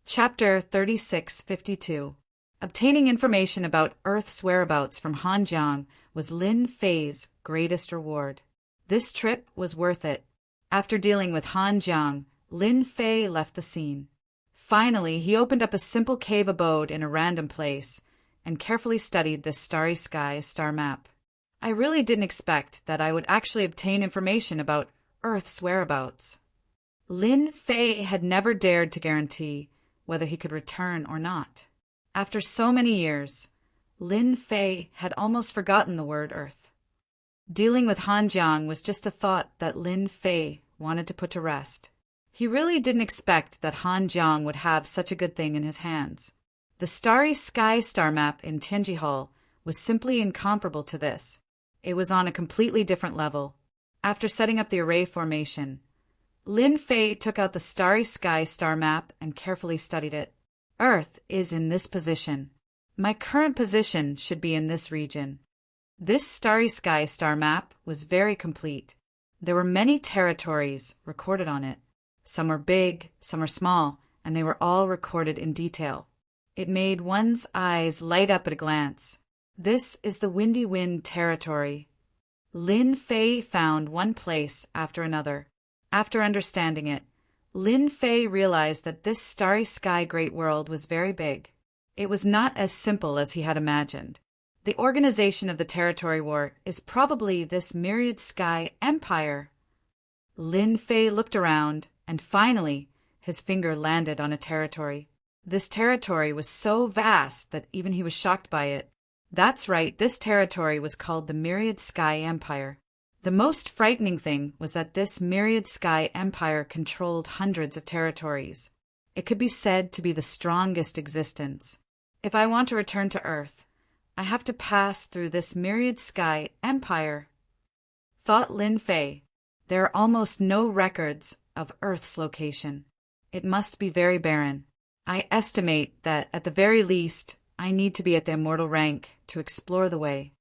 Chapter 3652. Obtaining information about Earth's whereabouts from Han Jiang was Lin Fei's greatest reward. This trip was worth it. After dealing with Han Jiang, Lin Fei left the scene. Finally, he opened up a simple cave abode in a random place and carefully studied this starry sky star map. I really didn't expect that I would actually obtain information about Earth's whereabouts. Lin Fei had never dared to guarantee whether he could return or not. After so many years, Lin Fei had almost forgotten the word Earth. Dealing with Han Jiang was just a thought that Lin Fei wanted to put to rest. He really didn't expect that Han Jiang would have such a good thing in his hands. The starry sky star map in Tianji Hall was simply incomparable to this. It was on a completely different level. After setting up the array formation, Lin Fei took out the starry sky star map and carefully studied it. Earth is in this position. My current position should be in this region. This starry sky star map was very complete. There were many territories recorded on it. Some were big, some were small, and they were all recorded in detail. It made one's eyes light up at a glance. This is the Windy Wind territory. Lin Fei found one place after another. After understanding it, Lin Fei realized that this starry sky great world was very big. It was not as simple as he had imagined. The organization of the territory war is probably this myriad sky empire. Lin Fei looked around, and finally, his finger landed on a territory. This territory was so vast that even he was shocked by it. That's right, this territory was called the Myriad Sky Empire. The most frightening thing was that this Myriad Sky Empire controlled hundreds of territories. It could be said to be the strongest existence. If I want to return to Earth, I have to pass through this Myriad Sky Empire. Thought Lin Fei. There are almost no records of Earth's location. It must be very barren. I estimate that at the very least, I need to be at the immortal rank to explore the way.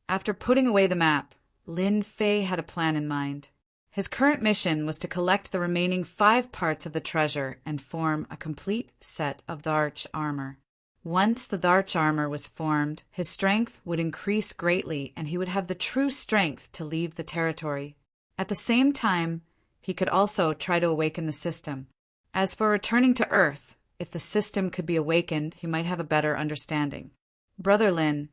After putting away the map, Lin Fei had a plan in mind. His current mission was to collect the remaining 5 parts of the treasure and form a complete set of the arch armor. Once the arch armor was formed, his strength would increase greatly and he would have the true strength to leave the territory. At the same time, he could also try to awaken the system. As for returning to Earth, if the system could be awakened, he might have a better understanding. Brother Lin,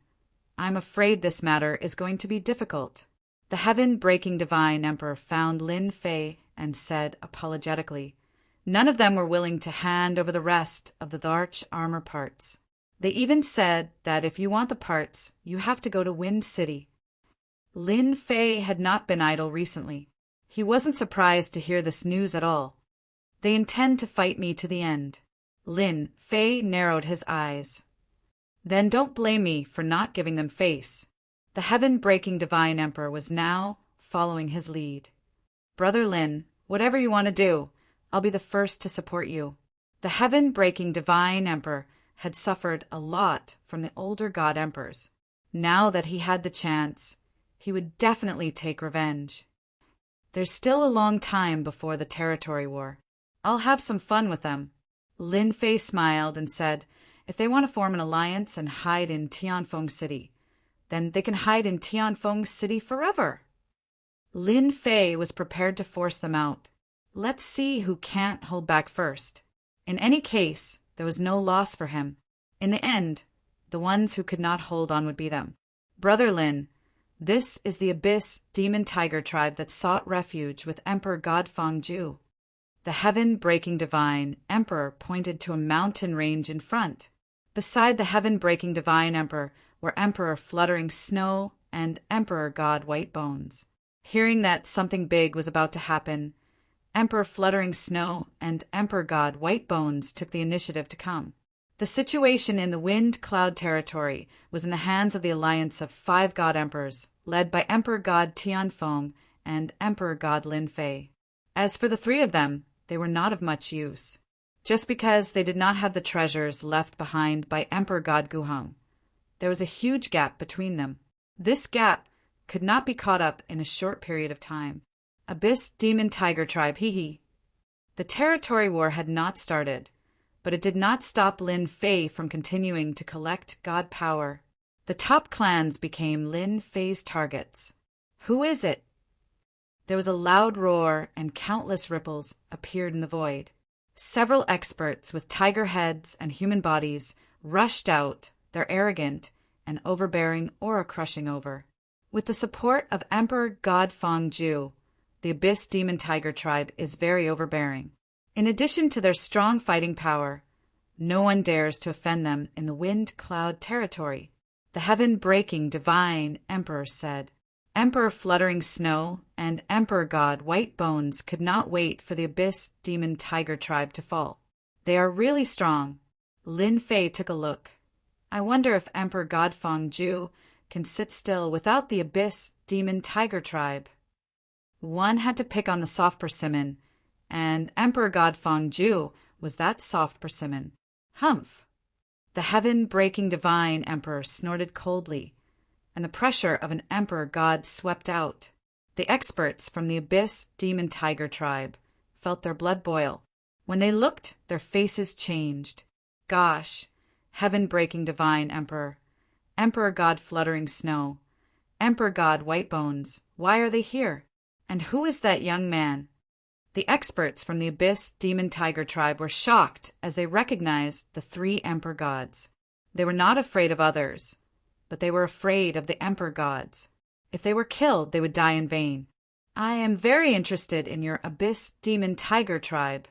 I'm afraid this matter is going to be difficult. The heaven-breaking divine emperor found Lin Fei and said apologetically, none of them were willing to hand over the rest of the arch armor parts. They even said that if you want the parts, you have to go to Wind City. Lin Fei had not been idle recently. He wasn't surprised to hear this news at all. They intend to fight me to the end. Lin Fei narrowed his eyes. Then don't blame me for not giving them face. The heaven-breaking divine emperor was now following his lead. Brother Lin, whatever you want to do, I'll be the first to support you. The heaven-breaking divine emperor had suffered a lot from the older god emperors. Now that he had the chance, he would definitely take revenge. There's still a long time before the territory war. I'll have some fun with them. Lin Fei smiled and said, if they want to form an alliance and hide in Tianfeng City, then they can hide in Tianfeng City forever. Lin Fei was prepared to force them out. Let's see who can't hold back first. In any case, there was no loss for him. In the end, the ones who could not hold on would be them. Brother Lin, this is the Abyss Demon Tiger tribe that sought refuge with Emperor God Fangju. The heaven-breaking divine emperor pointed to a mountain range in front. Beside the heaven-breaking divine emperor were Emperor Fluttering Snow and Emperor God Whitebones. Hearing that something big was about to happen, Emperor Fluttering Snow and Emperor God Whitebones took the initiative to come. The situation in the Wind Cloud territory was in the hands of the alliance of 5 god emperors, led by Emperor God Tianfeng and Emperor God Lin Fei. As for the 3 of them, they were not of much use, just because they did not have the treasures left behind by Emperor God Guheng. There was a huge gap between them. This gap could not be caught up in a short period of time. Abyss Demon Tiger tribe, hee hee. The territory war had not started, but it did not stop Lin Fei from continuing to collect god power. The top clans became Lin Fei's targets. Who is it? There was a loud roar, and countless ripples appeared in the void. Several experts with tiger heads and human bodies rushed out, their arrogant and overbearing aura crushing over. With the support of Emperor God Fangju, the Abyss Demon Tiger tribe is very overbearing. In addition to their strong fighting power, no one dares to offend them in the Wind Cloud territory. The heaven-breaking divine Emperor said. Emperor Fluttering Snow and Emperor God White Bones could not wait for the Abyss Demon Tiger tribe to fall. They are really strong. Lin Fei took a look. I wonder if Emperor God Fangju can sit still without the Abyss Demon Tiger tribe. One had to pick on the soft persimmon, and Emperor God Fangju was that soft persimmon. Humph! The heaven-breaking divine Emperor snorted coldly, and the pressure of an Emperor God swept out. The experts from the Abyss Demon Tiger tribe felt their blood boil. When they looked, their faces changed. Gosh! Heaven-breaking divine Emperor, Emperor God Fluttering Snow, Emperor God White Bones, why are they here? And who is that young man? The experts from the Abyss Demon Tiger tribe were shocked as they recognized the three Emperor Gods. They were not afraid of others, but they were afraid of the Emperor Gods. If they were killed, they would die in vain. I am very interested in your Abyss Demon Tiger tribe,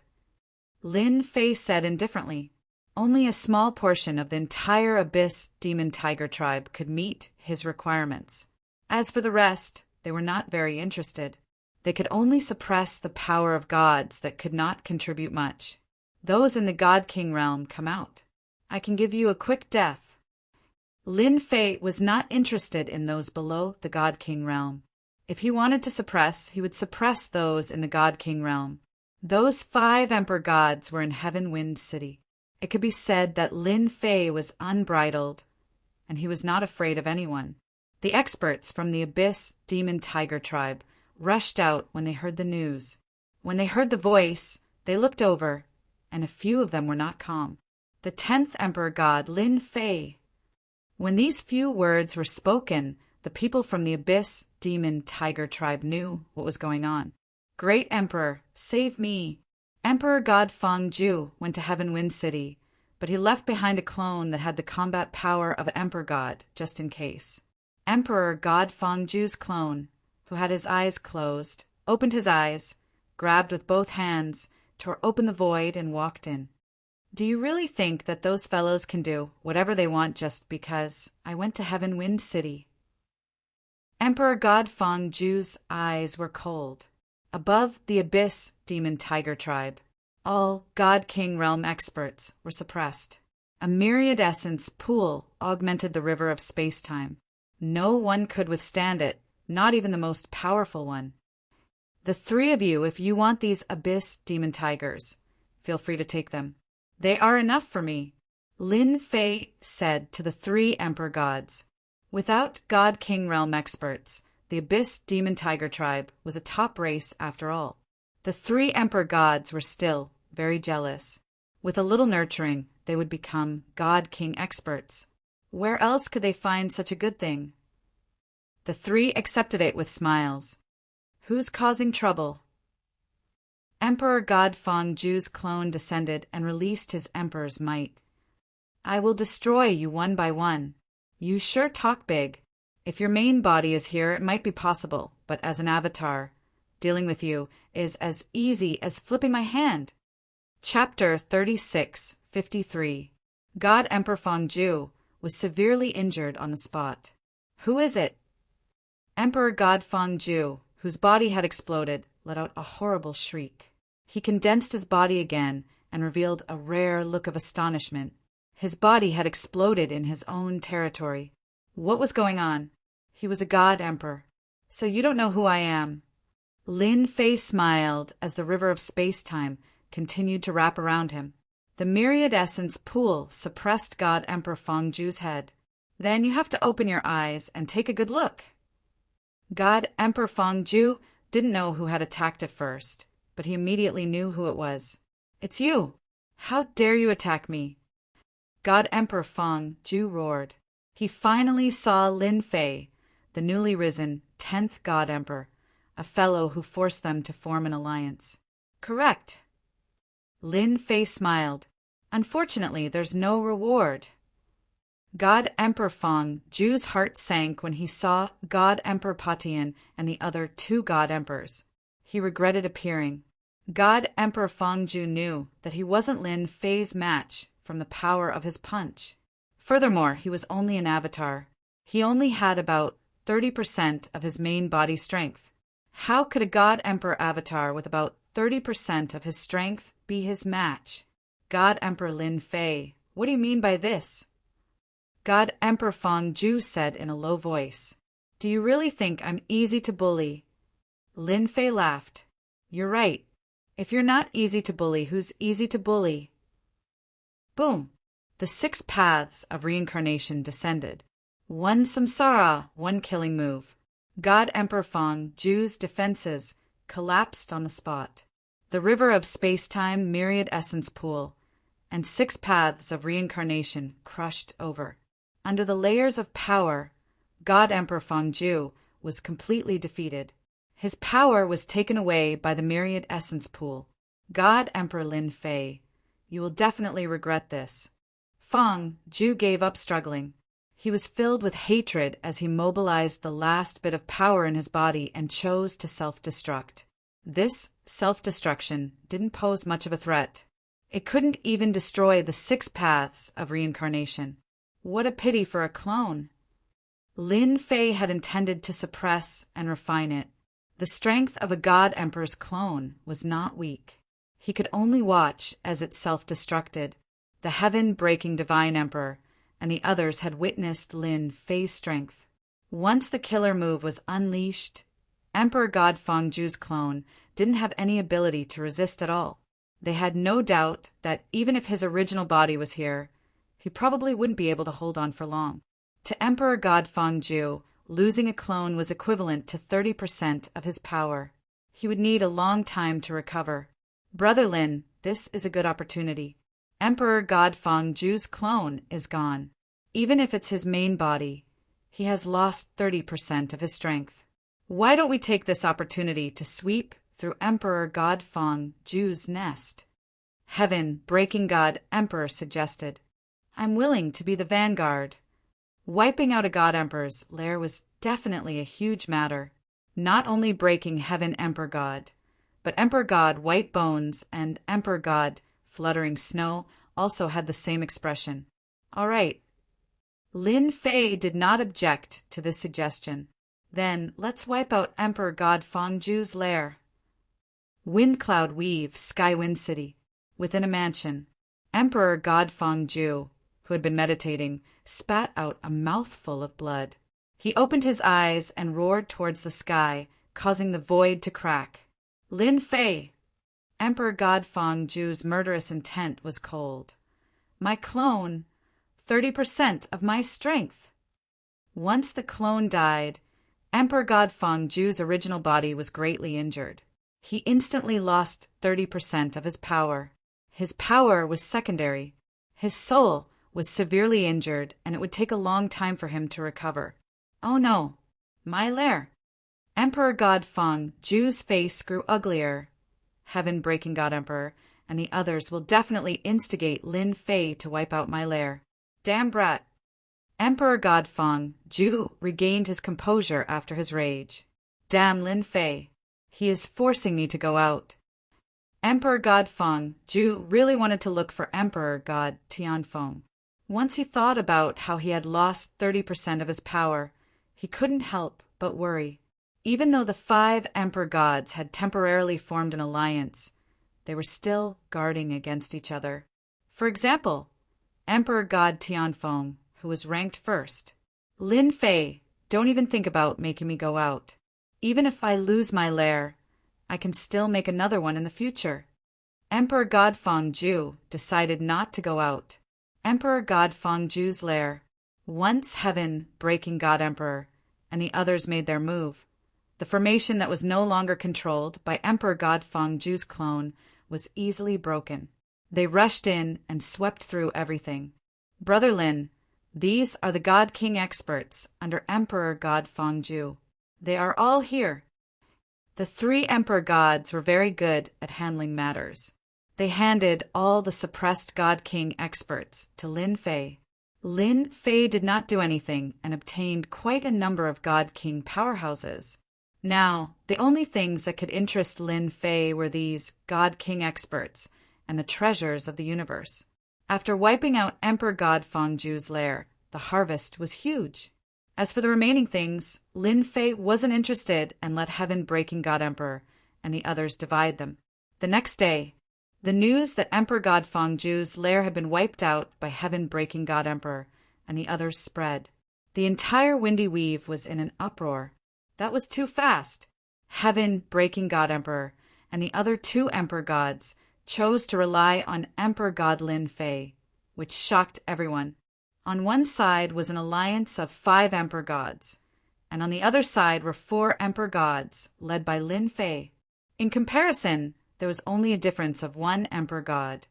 Lin Fei said indifferently. Only a small portion of the entire Abyss Demon Tiger tribe could meet his requirements. As for the rest, they were not very interested. They could only suppress the power of gods that could not contribute much. Those in the God King realm come out. I can give you a quick death. Lin Fei was not interested in those below the God King realm. If he wanted to suppress, he would suppress those in the God King realm. Those 5 Emperor Gods were in Heaven Wind City. It could be said that Lin Fei was unbridled, and he was not afraid of anyone. The experts from the Abyss Demon Tiger tribe rushed out when they heard the news. When they heard the voice, they looked over, and a few of them were not calm. The 10th Emperor God, Lin Fei. When these few words were spoken, the people from the Abyss Demon Tiger tribe knew what was going on. Great Emperor, save me. Emperor God Fangju went to Heaven Wind City, but he left behind a clone that had the combat power of Emperor God, just in case. Emperor God Fangju's clone, who had his eyes closed, opened his eyes, grabbed with both hands, tore open the void, and walked in. Do you really think that those fellows can do whatever they want just because I went to Heaven Wind City? Emperor God Fangju's eyes were cold. Above the Abyss Demon Tiger tribe, all God King realm experts were suppressed. A myriad essence pool augmented the river of space-time. No one could withstand it, not even the most powerful one. The 3 of you, if you want these Abyss Demon Tigers, feel free to take them. They are enough for me, Lin Fei said to the 3 Emperor Gods. Without God King realm experts, the Abyss Demon Tiger tribe was a top race after all. The 3 Emperor Gods were still very jealous. With a little nurturing, they would become God King experts. Where else could they find such a good thing? The 3 accepted it with smiles. Who's causing trouble? Emperor God Fangju's clone descended and released his emperor's might. I will destroy you one by one. You sure talk big. If your main body is here, it might be possible, but as an avatar, dealing with you is as easy as flipping my hand. Chapter 36:53. God Emperor Fangju was severely injured on the spot. Who is it? Emperor God Fangju, whose body had exploded, let out a horrible shriek. He condensed his body again and revealed a rare look of astonishment. His body had exploded in his own territory. What was going on? He was a god emperor. So you don't know who I am. Lin Fei smiled as the river of space-time continued to wrap around him. The myriad essence pool suppressed God Emperor Fangju's head. Then you have to open your eyes and take a good look. God Emperor Fangju didn't know who had attacked at first, but he immediately knew who it was. It's you. How dare you attack me? God Emperor Feng Ju roared. He finally saw Lin Fei, the newly risen 10th God Emperor, a fellow who forced them to form an alliance. Correct. Lin Fei smiled. Unfortunately, there's no reward. God Emperor Feng Ju's heart sank when he saw God Emperor Patian and the other 2 God Emperors. He regretted appearing. God Emperor Feng Ju knew that he wasn't Lin Fei's match from the power of his punch. Furthermore, he was only an avatar. He only had about 30% of his main body strength. How could a God Emperor avatar with about 30% of his strength be his match? God Emperor Lin Fei, what do you mean by this? God Emperor Feng Ju said in a low voice. Do you really think I'm easy to bully? Lin Fei laughed. You're right. If you're not easy to bully, who's easy to bully? Boom! The 6 paths of reincarnation descended. 1 samsara, 1 killing move. God Emperor Feng Ju's defenses collapsed on the spot. The river of space-time myriad essence pool and 6 paths of reincarnation crushed over. Under the layers of power, God Emperor Feng Ju was completely defeated. His power was taken away by the myriad essence pool. God Emperor Lin Fei, you will definitely regret this. Feng Ju gave up struggling. He was filled with hatred as he mobilized the last bit of power in his body and chose to self-destruct. This self-destruction didn't pose much of a threat. It couldn't even destroy the 6 paths of reincarnation. What a pity for a clone. Lin Fei had intended to suppress and refine it. The strength of a God Emperor's clone was not weak. He could only watch as it self-destructed. The heaven-breaking Divine Emperor and the others had witnessed Lin Fei's strength. Once the killer move was unleashed, Emperor God Feng Ju's clone didn't have any ability to resist at all. They had no doubt that even if his original body was here, he probably wouldn't be able to hold on for long. To Emperor God Feng Ju, losing a clone was equivalent to 30% of his power. He would need a long time to recover. Brother Lin, this is a good opportunity. Emperor God Feng Ju's clone is gone. Even if it's his main body, he has lost 30% of his strength. Why don't we take this opportunity to sweep through Emperor God Feng Ju's nest? Heaven, breaking God Emperor suggested. I'm willing to be the vanguard. Wiping out a God Emperor's lair was definitely a huge matter. Not only breaking Heaven Emperor God, but Emperor God White Bones and Emperor God Fluttering Snow also had the same expression. All right. Lin Fei did not object to this suggestion. Then let's wipe out Emperor God Feng Ju's lair. Wind cloud weave, Skywind City. Within a mansion, Emperor God Feng Ju, who had been meditating, spat out a mouthful of blood. He opened his eyes and roared towards the sky, causing the void to crack. Lin Fei! Emperor God Feng Ju's murderous intent was cold. My clone, 30% of my strength. Once the clone died, Emperor God Feng Ju's original body was greatly injured. He instantly lost 30% of his power. His power was secondary. His soul was severely injured, and it would take a long time for him to recover. Oh no, my lair. Emperor God Feng Ju's face grew uglier. Heaven-breaking God Emperor and the others will definitely instigate Lin Fei to wipe out my lair. Damn brat. Emperor God Feng Ju regained his composure after his rage. Damn Lin Fei. He is forcing me to go out. Emperor God Feng Ju really wanted to look for Emperor God Tianfeng. Once he thought about how he had lost 30% of his power, he couldn't help but worry. Even though the 5 Emperor Gods had temporarily formed an alliance, they were still guarding against each other. For example, Emperor God Tianfeng, who was ranked first. Lin Fei, don't even think about making me go out. Even if I lose my lair, I can still make another one in the future. Emperor God Feng Ju decided not to go out. Emperor God Feng Ju's lair. Once heaven-breaking God Emperor and the others made their move, the formation that was no longer controlled by Emperor God Feng Ju's clone was easily broken. They rushed in and swept through everything. Brother Lin, these are the God King experts under Emperor God Fangju. They are all here. The three emperor gods were very good at handling matters. They handed all the suppressed God King experts to Lin Fei. Lin Fei did not do anything and obtained quite a number of God King powerhouses. Now, the only things that could interest Lin Fei were these God King experts and the treasures of the universe. After wiping out Emperor God Fangju's lair, the harvest was huge. As for the remaining things, Lin Fei wasn't interested and let Heaven-breaking God Emperor and the others divide them. The next day, the news that Emperor God Fangju's lair had been wiped out by Heaven-breaking God Emperor and the others spread. The entire Windy Weave was in an uproar. That was too fast. Heaven-breaking God Emperor and the other two Emperor Gods chose to rely on Emperor God Lin Fei, which shocked everyone. On one side was an alliance of 5 Emperor Gods, and on the other side were 4 Emperor Gods, led by Lin Fei. In comparison, there was only a difference of 1 Emperor God,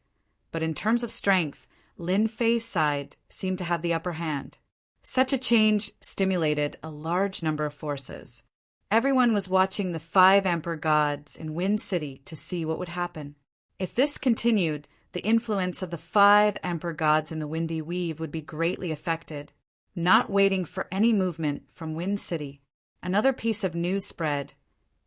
but in terms of strength, Lin Fei's side seemed to have the upper hand. Such a change stimulated a large number of forces. Everyone was watching the 5 Emperor Gods in Wind City to see what would happen. If this continued, the influence of the 5 Emperor Gods in the Windy Weave would be greatly affected. Not waiting for any movement from Wind City, another piece of news spread,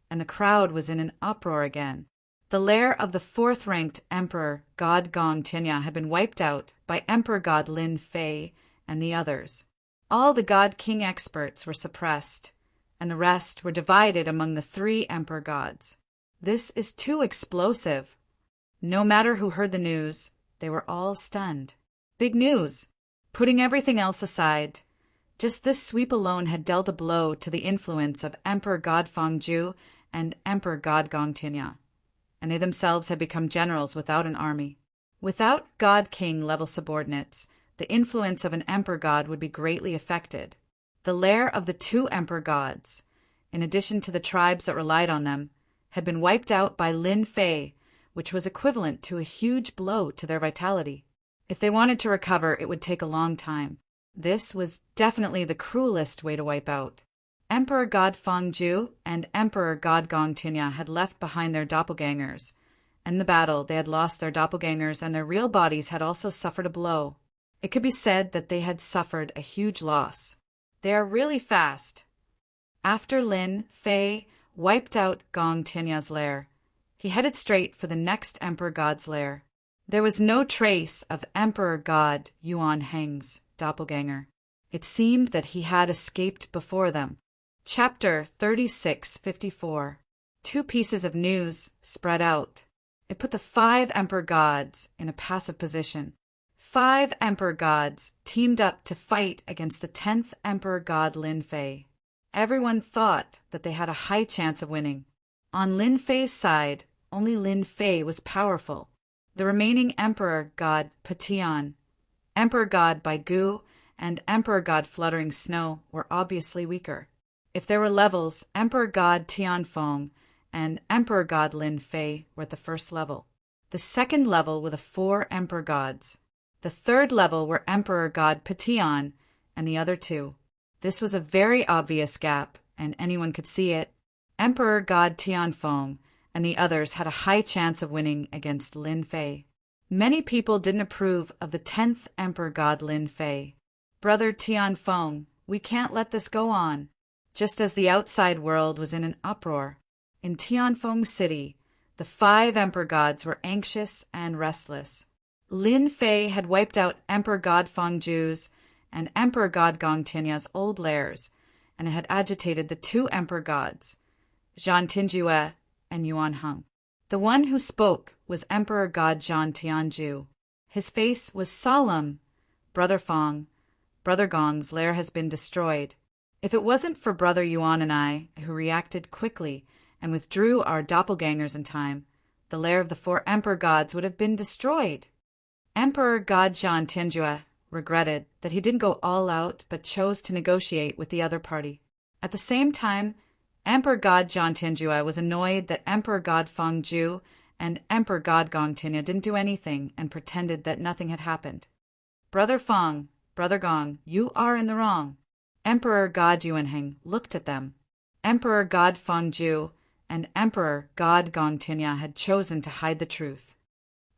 and the crowd was in an uproar again. The lair of the 4th-ranked Emperor God Gong Tianya had been wiped out by Emperor God Lin Fei and the others. All the God King experts were suppressed, and the rest were divided among the 3 Emperor Gods. This is too explosive. No matter who heard the news, they were all stunned. Big news! Putting everything else aside, just this sweep alone had dealt a blow to the influence of Emperor God Fangju and Emperor God Gong Tianya, and they themselves had become generals without an army. Without God King level subordinates, the influence of an Emperor God would be greatly affected. The lair of the 2 Emperor Gods, in addition to the tribes that relied on them, had been wiped out by Lin Fei, which was equivalent to a huge blow to their vitality. If they wanted to recover, it would take a long time. This was definitely the cruelest way to wipe out. Emperor God Fangju and Emperor God Gong Tianya had left behind their doppelgangers. In the battle, they had lost their doppelgangers and their real bodies had also suffered a blow. It could be said that they had suffered a huge loss. They are really fast. After Lin Fei wiped out Gong Tianya's lair, he headed straight for the next Emperor God's lair. There was no trace of Emperor God Yuan Heng's doppelganger. It seemed that he had escaped before them. Chapter 3654. 2 pieces of news spread out. It put the 5 Emperor Gods in a passive position. 5 Emperor Gods teamed up to fight against the 10th Emperor God Lin Fei. Everyone thought that they had a high chance of winning. On Lin Fei's side, only Lin Fei was powerful. The remaining Emperor God Patian, Emperor God Baigu, and Emperor God Fluttering Snow were obviously weaker. If there were levels, Emperor God Tianfeng and Emperor God Lin Fei were at the first level. The second level were the 4 Emperor Gods. The third level were Emperor God Patian and the other 2. This was a very obvious gap, and anyone could see it. Emperor God Tianfeng and the others had a high chance of winning against Lin Fei. Many people didn't approve of the 10th Emperor God Lin Fei. Brother Tianfeng, we can't let this go on. Just as the outside world was in an uproar, in Tianfeng City, the 5 Emperor Gods were anxious and restless. Lin Fei had wiped out Emperor God Fangju's and Emperor God Gong Tianya's old lairs, and it had agitated the 2 Emperor Gods, Zhan Tinjue and Yuan Heng. The one who spoke was Emperor God Zhan Tianju. His face was solemn. Brother Gong's lair has been destroyed. If it wasn't for Brother Yuan and I, who reacted quickly and withdrew our doppelgangers in time, the lair of the 4 Emperor Gods would have been destroyed. Emperor God Zhan Tinjue regretted that he didn't go all out but chose to negotiate with the other party. At the same time, Emperor God Zhan Tinjue was annoyed that Emperor God Fangju and Emperor God Gong Tinya didn't do anything and pretended that nothing had happened. Brother Fong, Brother Gong, you are in the wrong. Emperor God Yuanheng looked at them. Emperor God Fongju and Emperor God Gong Tinya had chosen to hide the truth.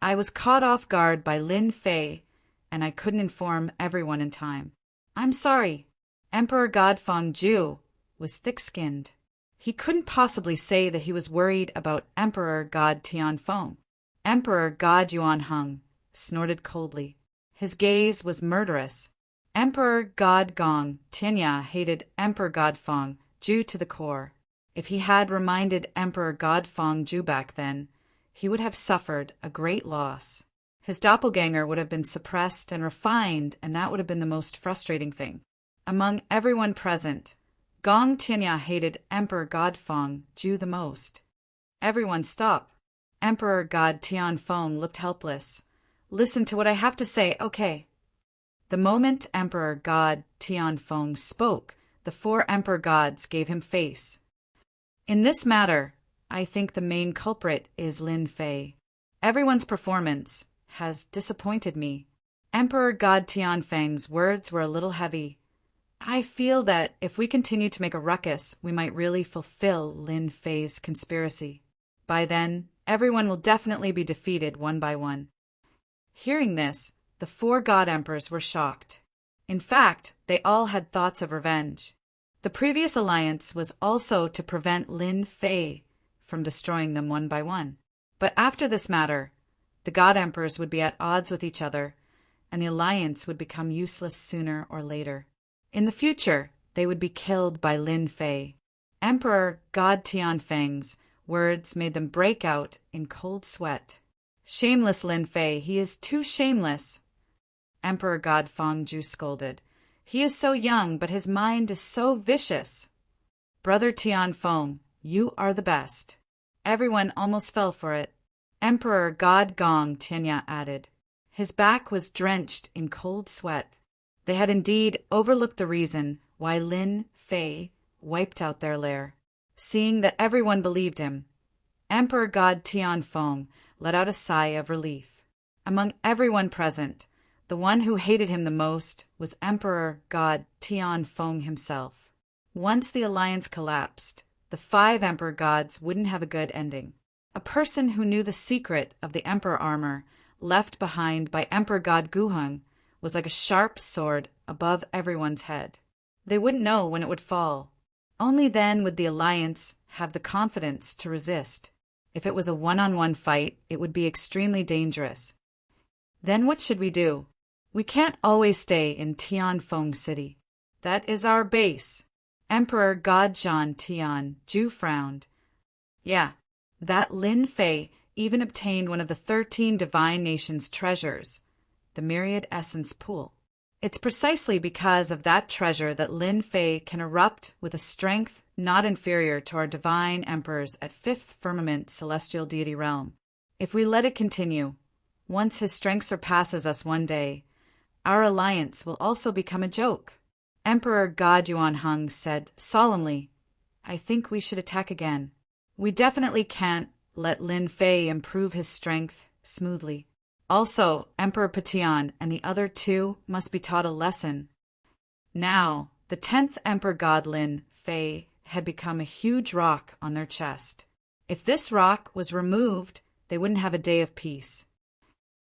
I was caught off guard by Lin Fei, and I couldn't inform everyone in time. I'm sorry. Emperor God Fongju was thick-skinned. He couldn't possibly say that he was worried about Emperor God Tianfeng. Emperor God Yuanheng snorted coldly. His gaze was murderous. Emperor God Gong Tinya hated Emperor God Feng Ju to the core. If he had reminded Emperor God Feng Ju back then, he would have suffered a great loss. His doppelganger would have been suppressed and refined, and that would have been the most frustrating thing. Among everyone present, Gong Tinya hated Emperor God Feng Ju the most. Everyone stop. Emperor God Tianfeng looked helpless. Listen to what I have to say, okay? The moment Emperor God Tianfeng spoke, the 4 emperor gods gave him face. In this matter, I think the main culprit is Lin Fei. Everyone's performance has disappointed me. Emperor God Tianfeng's words were a little heavy. I feel that if we continue to make a ruckus, we might really fulfill Lin Fei's conspiracy. By then, everyone will definitely be defeated one by one. Hearing this, the 4 god emperors were shocked. In fact, they all had thoughts of revenge. The previous alliance was also to prevent Lin Fei from destroying them one by one. But after this matter, the god emperors would be at odds with each other, and the alliance would become useless sooner or later. In the future, they would be killed by Lin Fei. Emperor God Tianfeng's words made them break out in cold sweat. Shameless Lin Fei, he is too shameless. Emperor God Fongju scolded. He is so young, but his mind is so vicious. Brother Tianfeng, you are the best. Everyone almost fell for it. Emperor God Gong Tinya added. His back was drenched in cold sweat. They had indeed overlooked the reason why Lin Fei wiped out their lair. Seeing that everyone believed him, Emperor God Tianfeng let out a sigh of relief. Among everyone present, the one who hated him the most was Emperor God Tianfeng himself. Once the alliance collapsed, the 5 emperor gods wouldn't have a good ending. A person who knew the secret of the emperor armor left behind by Emperor God Guheng was like a sharp sword above everyone's head. They wouldn't know when it would fall. Only then would the alliance have the confidence to resist. If it was a one-on-one fight, it would be extremely dangerous. Then what should we do? We can't always stay in Tianfeng City. That is our base. Emperor God Zhan Tian Ju frowned. Yeah, that Lin Fei even obtained one of the 13 divine nations' treasures, the Myriad Essence Pool. It's precisely because of that treasure that Lin Fei can erupt with a strength not inferior to our divine emperors at 5th Firmament Celestial Deity Realm. If we let it continue, once his strength surpasses us one day, our alliance will also become a joke. Emperor God Yuanheng said solemnly, I think we should attack again. We definitely can't let Lin Fei improve his strength smoothly. Also, Emperor Patian and the other 2 must be taught a lesson. Now, the 10th Emperor God Lin Fei had become a huge rock on their chest. If this rock was removed, they wouldn't have a day of peace.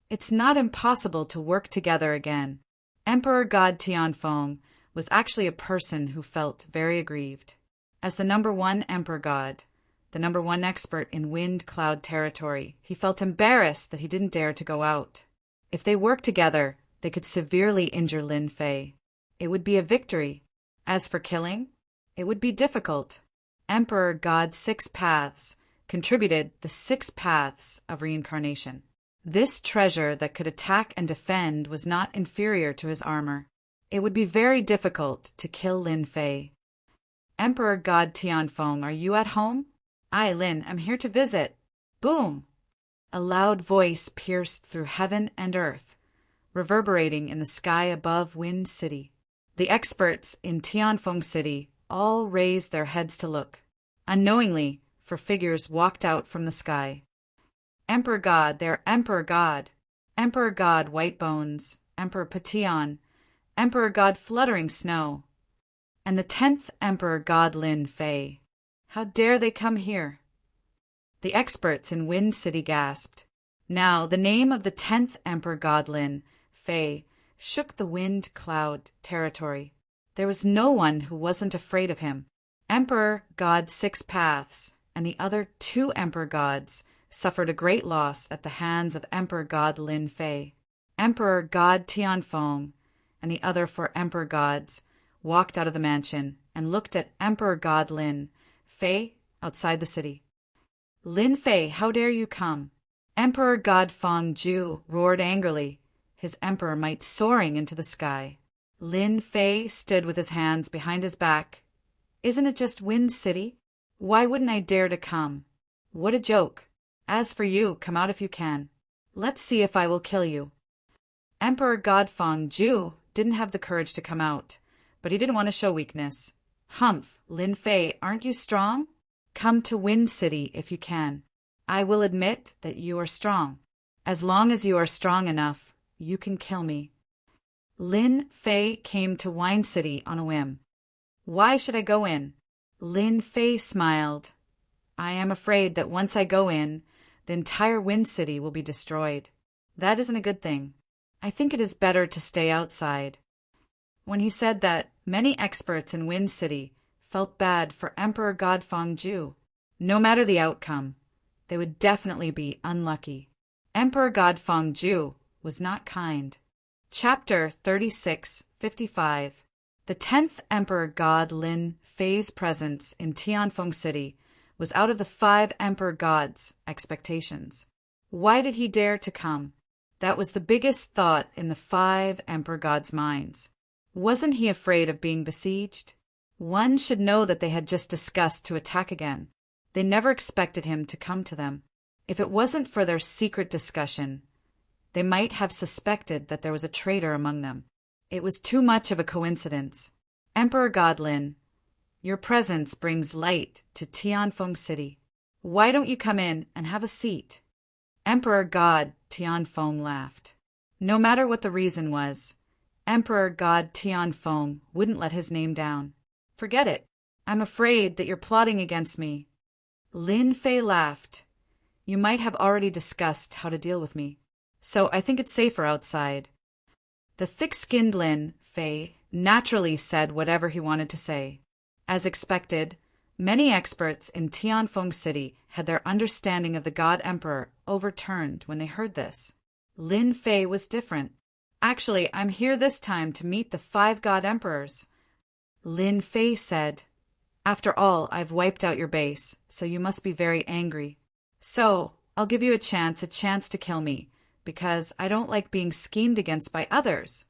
It's not impossible to work together again. Emperor God Tianfeng was actually a person who felt very aggrieved. As the number 1 Emperor God, the number 1 expert in wind cloud territory, he felt embarrassed that he didn't dare to go out. If they worked together, they could severely injure Lin Fei. It would be a victory. As for killing, it would be difficult. Emperor God's 6 paths contributed the 6 paths of reincarnation. This treasure that could attack and defend was not inferior to his armor. It would be very difficult to kill Lin Fei. Emperor God Tianfeng, are you at home? I, Lin, am here to visit. Boom! A loud voice pierced through heaven and earth, reverberating in the sky above Wind City. The experts in Tianfeng City all raised their heads to look. Unknowingly, 4 figures walked out from the sky. Emperor God, their Emperor God. Emperor God White Bones, Emperor Pation, Emperor God Fluttering Snow, and the 10th Emperor God Lin Fei. How dare they come here? The experts in Wind City gasped. Now, the name of the 10th Emperor God Lin Fei shook the wind cloud territory. There was no one who wasn't afraid of him. Emperor God Six Paths and the other 2 Emperor Gods suffered a great loss at the hands of Emperor God Lin Fei. Emperor God Tianfeng and the other 4 Emperor Gods walked out of the mansion and looked at Emperor God Lin Fei outside the city. Lin Fei, how dare you come? Emperor God Feng Ju roared angrily, his emperor might soaring into the sky. Lin Fei stood with his hands behind his back. Isn't it just Wind City? Why wouldn't I dare to come? What a joke. As for you, come out if you can. Let's see if I will kill you. Emperor God Feng Ju didn't have the courage to come out, but he didn't want to show weakness. Humph, Lin Fei, aren't you strong? Come to Wind City if you can. I will admit that you are strong. As long as you are strong enough, you can kill me. Lin Fei came to Wind City on a whim. Why should I go in? Lin Fei smiled. I am afraid that once I go in, the entire Wind City will be destroyed. That isn't a good thing. I think it is better to stay outside. When he said that, many experts in Wind City felt bad for Emperor God Feng Ju. No matter the outcome, they would definitely be unlucky. Emperor God Feng Ju was not kind. Chapter 3655. The 10th Emperor God Lin Fei's presence in Tianfeng City was out of the 5 Emperor Gods' expectations. Why did he dare to come? That was the biggest thought in the 5 Emperor Gods' minds. Wasn't he afraid of being besieged? One should know that they had just discussed to attack again. They never expected him to come to them. If it wasn't for their secret discussion, they might have suspected that there was a traitor among them. It was too much of a coincidence. Emperor God Lin, your presence brings light to Tianfeng City. Why don't you come in and have a seat? Emperor God Tianfeng laughed. No matter what the reason was, Emperor God Tianfeng wouldn't let his name down. Forget it. I'm afraid that you're plotting against me. Lin Fei laughed. You might have already discussed how to deal with me, so I think it's safer outside. The thick-skinned Lin Fei naturally said whatever he wanted to say. As expected, many experts in Tianfeng City had their understanding of the God Emperor overturned when they heard this. Lin Fei was different. Actually, I'm here this time to meet the 5 God Emperors. Lin Fei said, after all, I've wiped out your base, so you must be very angry. So, I'll give you a chance to kill me, because I don't like being schemed against by others.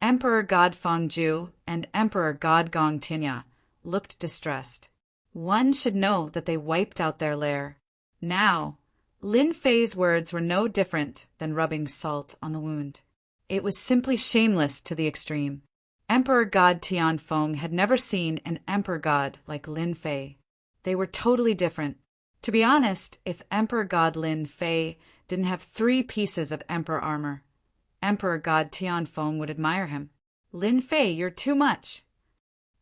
Emperor God Feng Ju and Emperor God Gong Tinya looked distressed. One should know that they wiped out their lair. Now, Lin Fei's words were no different than rubbing salt on the wound. It was simply shameless to the extreme. Emperor God Tianfeng had never seen an emperor god like Lin Fei. They were totally different. To be honest, if Emperor God Lin Fei didn't have 3 pieces of emperor armor, Emperor God Tianfeng would admire him. Lin Fei, you're too much.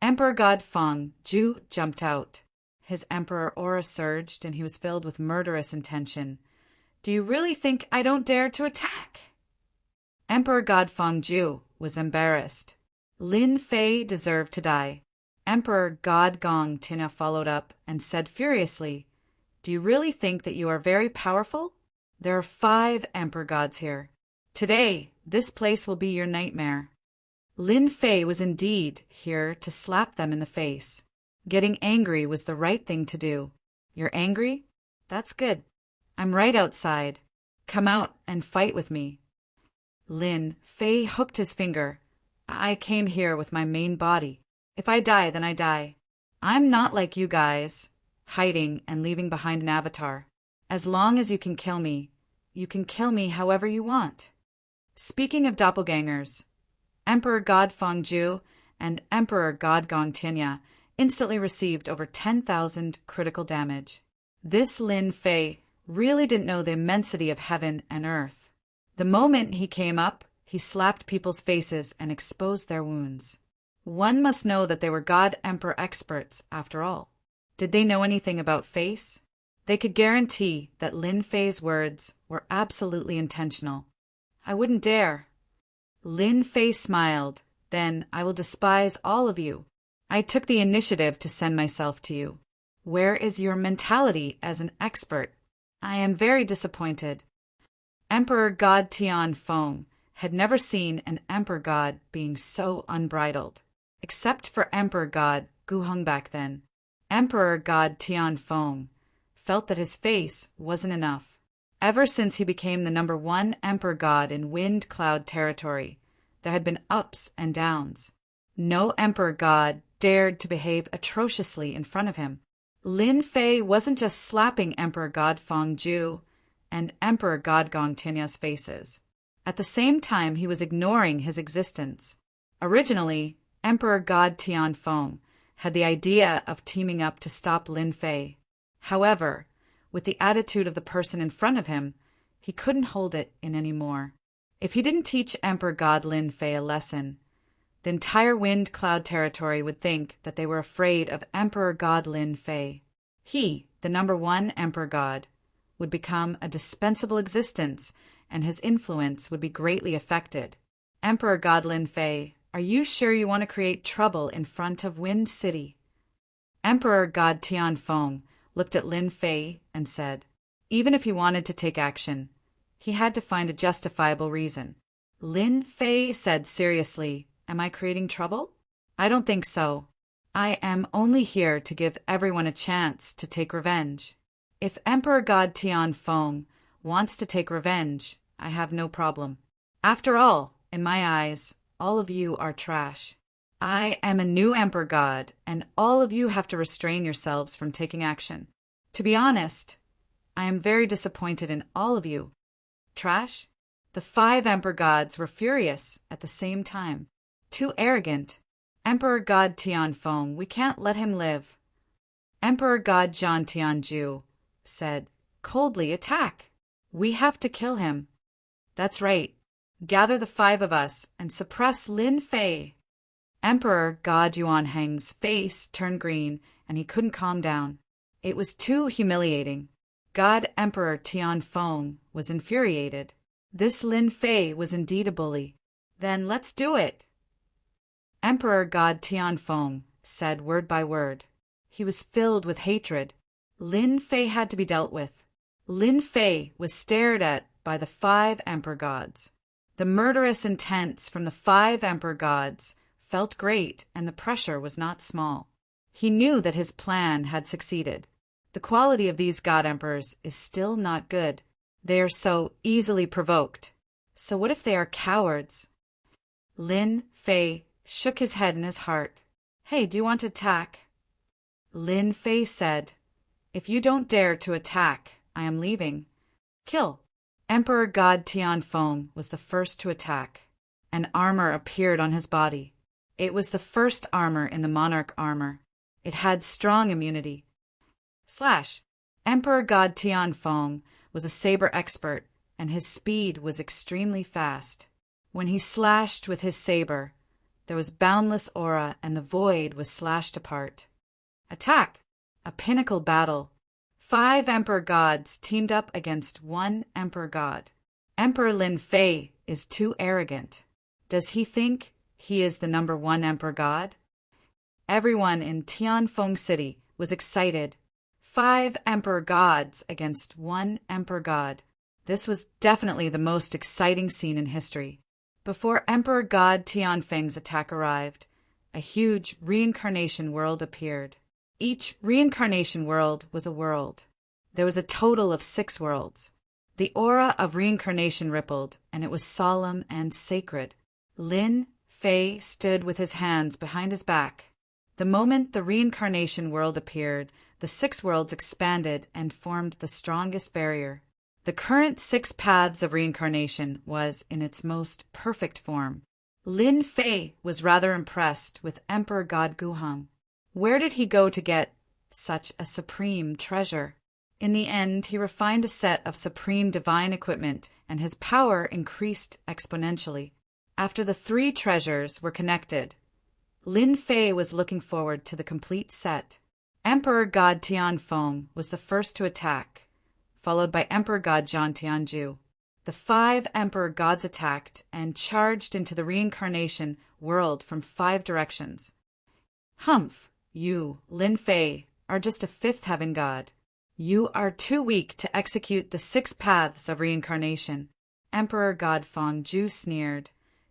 Emperor God Feng Ju jumped out. His emperor aura surged and he was filled with murderous intention. Do you really think I don't dare to attack? Emperor God Feng Ju was embarrassed. Lin Fei deserved to die. Emperor God Gong Tina followed up and said furiously, do you really think that you are very powerful? There are 5 emperor gods here. Today, this place will be your nightmare. Lin Fei was indeed here to slap them in the face. Getting angry was the right thing to do. You're angry? That's good. I'm right outside. Come out and fight with me. Lin Fei hooked his finger. I came here with my main body. If I die, then I die. I'm not like you guys, hiding and leaving behind an avatar. As long as you can kill me however you want. Speaking of doppelgangers, Emperor God Feng Ju and Emperor God Gong Tinya instantly received over 10,000 critical damage. This Lin Fei really didn't know the immensity of heaven and earth. The moment he came up, he slapped people's faces and exposed their wounds. One must know that they were God Emperor experts, after all. Did they know anything about face? They could guarantee that Lin Fei's words were absolutely intentional. I wouldn't dare. Lin Fei smiled. Then I will despise all of you. I took the initiative to send myself to you. Where is your mentality as an expert? I am very disappointed. Emperor God Tian Feng had never seen an emperor god being so unbridled. Except for Emperor God Guheng back then. Emperor God Tian Feng felt that his face wasn't enough. Ever since he became the #1 emperor god in Wind Cloud territory, there had been ups and downs. No emperor god dared to behave atrociously in front of him. Lin Fei wasn't just slapping Emperor God Feng Ju and Emperor God Gong Tinya's faces. At the same time, he was ignoring his existence. Originally, Emperor God Tian Feng had the idea of teaming up to stop Lin Fei. However, with the attitude of the person in front of him, he couldn't hold it in anymore. If he didn't teach Emperor God Lin Fei a lesson, the entire Wind Cloud territory would think that they were afraid of Emperor God Lin Fei. He, the #1 emperor god, would become a dispensable existence, and his influence would be greatly affected. Emperor God Lin Fei, are you sure you want to create trouble in front of Wind City? Emperor God Tian Feng looked at Lin Fei and said, even if he wanted to take action, he had to find a justifiable reason. Lin Fei said seriously, am I creating trouble? I don't think so. I am only here to give everyone a chance to take revenge. If Emperor God Tian Feng wants to take revenge, I have no problem. After all, in my eyes, all of you are trash. I am a new emperor god, and all of you have to restrain yourselves from taking action. To be honest, I am very disappointed in all of you. Trash? The 5 emperor gods were furious at the same time. Too arrogant. Emperor God Tian Feng, we can't let him live. Emperor God Zhan Tianju said, coldly, attack. We have to kill him. That's right. Gather the 5 of us and suppress Lin Fei. Emperor God Yuanheng's face turned green, and he couldn't calm down. It was too humiliating. God Emperor Tian Feng was infuriated. This Lin Fei was indeed a bully. Then let's do it. Emperor God Tian Feng said word by word. He was filled with hatred. Lin Fei had to be dealt with. Lin Fei was stared at by the 5 emperor gods. The murderous intents from the 5 emperor gods felt great, and the pressure was not small. He knew that his plan had succeeded. The quality of these god emperors is still not good. They are so easily provoked. So what if they are cowards? Lin Fei shook his head in his heart. Hey, do you want to attack? Lin Fei said, if you don't dare to attack, I am leaving. Kill. Emperor God Tian Feng was the first to attack. An armor appeared on his body. It was the first armor in the monarch armor. It had strong immunity. Slash. Emperor God Tian Feng was a saber expert, and his speed was extremely fast. When he slashed with his saber, there was boundless aura, and the void was slashed apart. Attack! A pinnacle battle. 5 emperor gods teamed up against 1 emperor god. Emperor Lin Fei is too arrogant. Does he think he is the #1 emperor god? Everyone in Tianfeng City was excited. 5 emperor gods against 1 emperor god. This was definitely the most exciting scene in history. Before Emperor God Tianfeng's attack arrived, a huge reincarnation world appeared. Each reincarnation world was a world. There was a total of 6 worlds. The aura of reincarnation rippled, and it was solemn and sacred. Lin Fei stood with his hands behind his back. The moment the reincarnation world appeared, the 6 worlds expanded and formed the strongest barrier. The current 6 paths of reincarnation was in its most perfect form. Lin Fei was rather impressed with Emperor God Guheng. Where did he go to get such a supreme treasure? In the end, he refined a set of supreme divine equipment, and his power increased exponentially. After the three treasures were connected, Lin Fei was looking forward to the complete set. Emperor God Tianfeng was the first to attack, followed by Emperor God Zhang Tianju. The 5 emperor gods attacked and charged into the reincarnation world from 5 directions. Humph, you, Lin Fei, are just a 5th heaven god. You are too weak to execute the 6 paths of reincarnation. Emperor God Feng Ju sneered.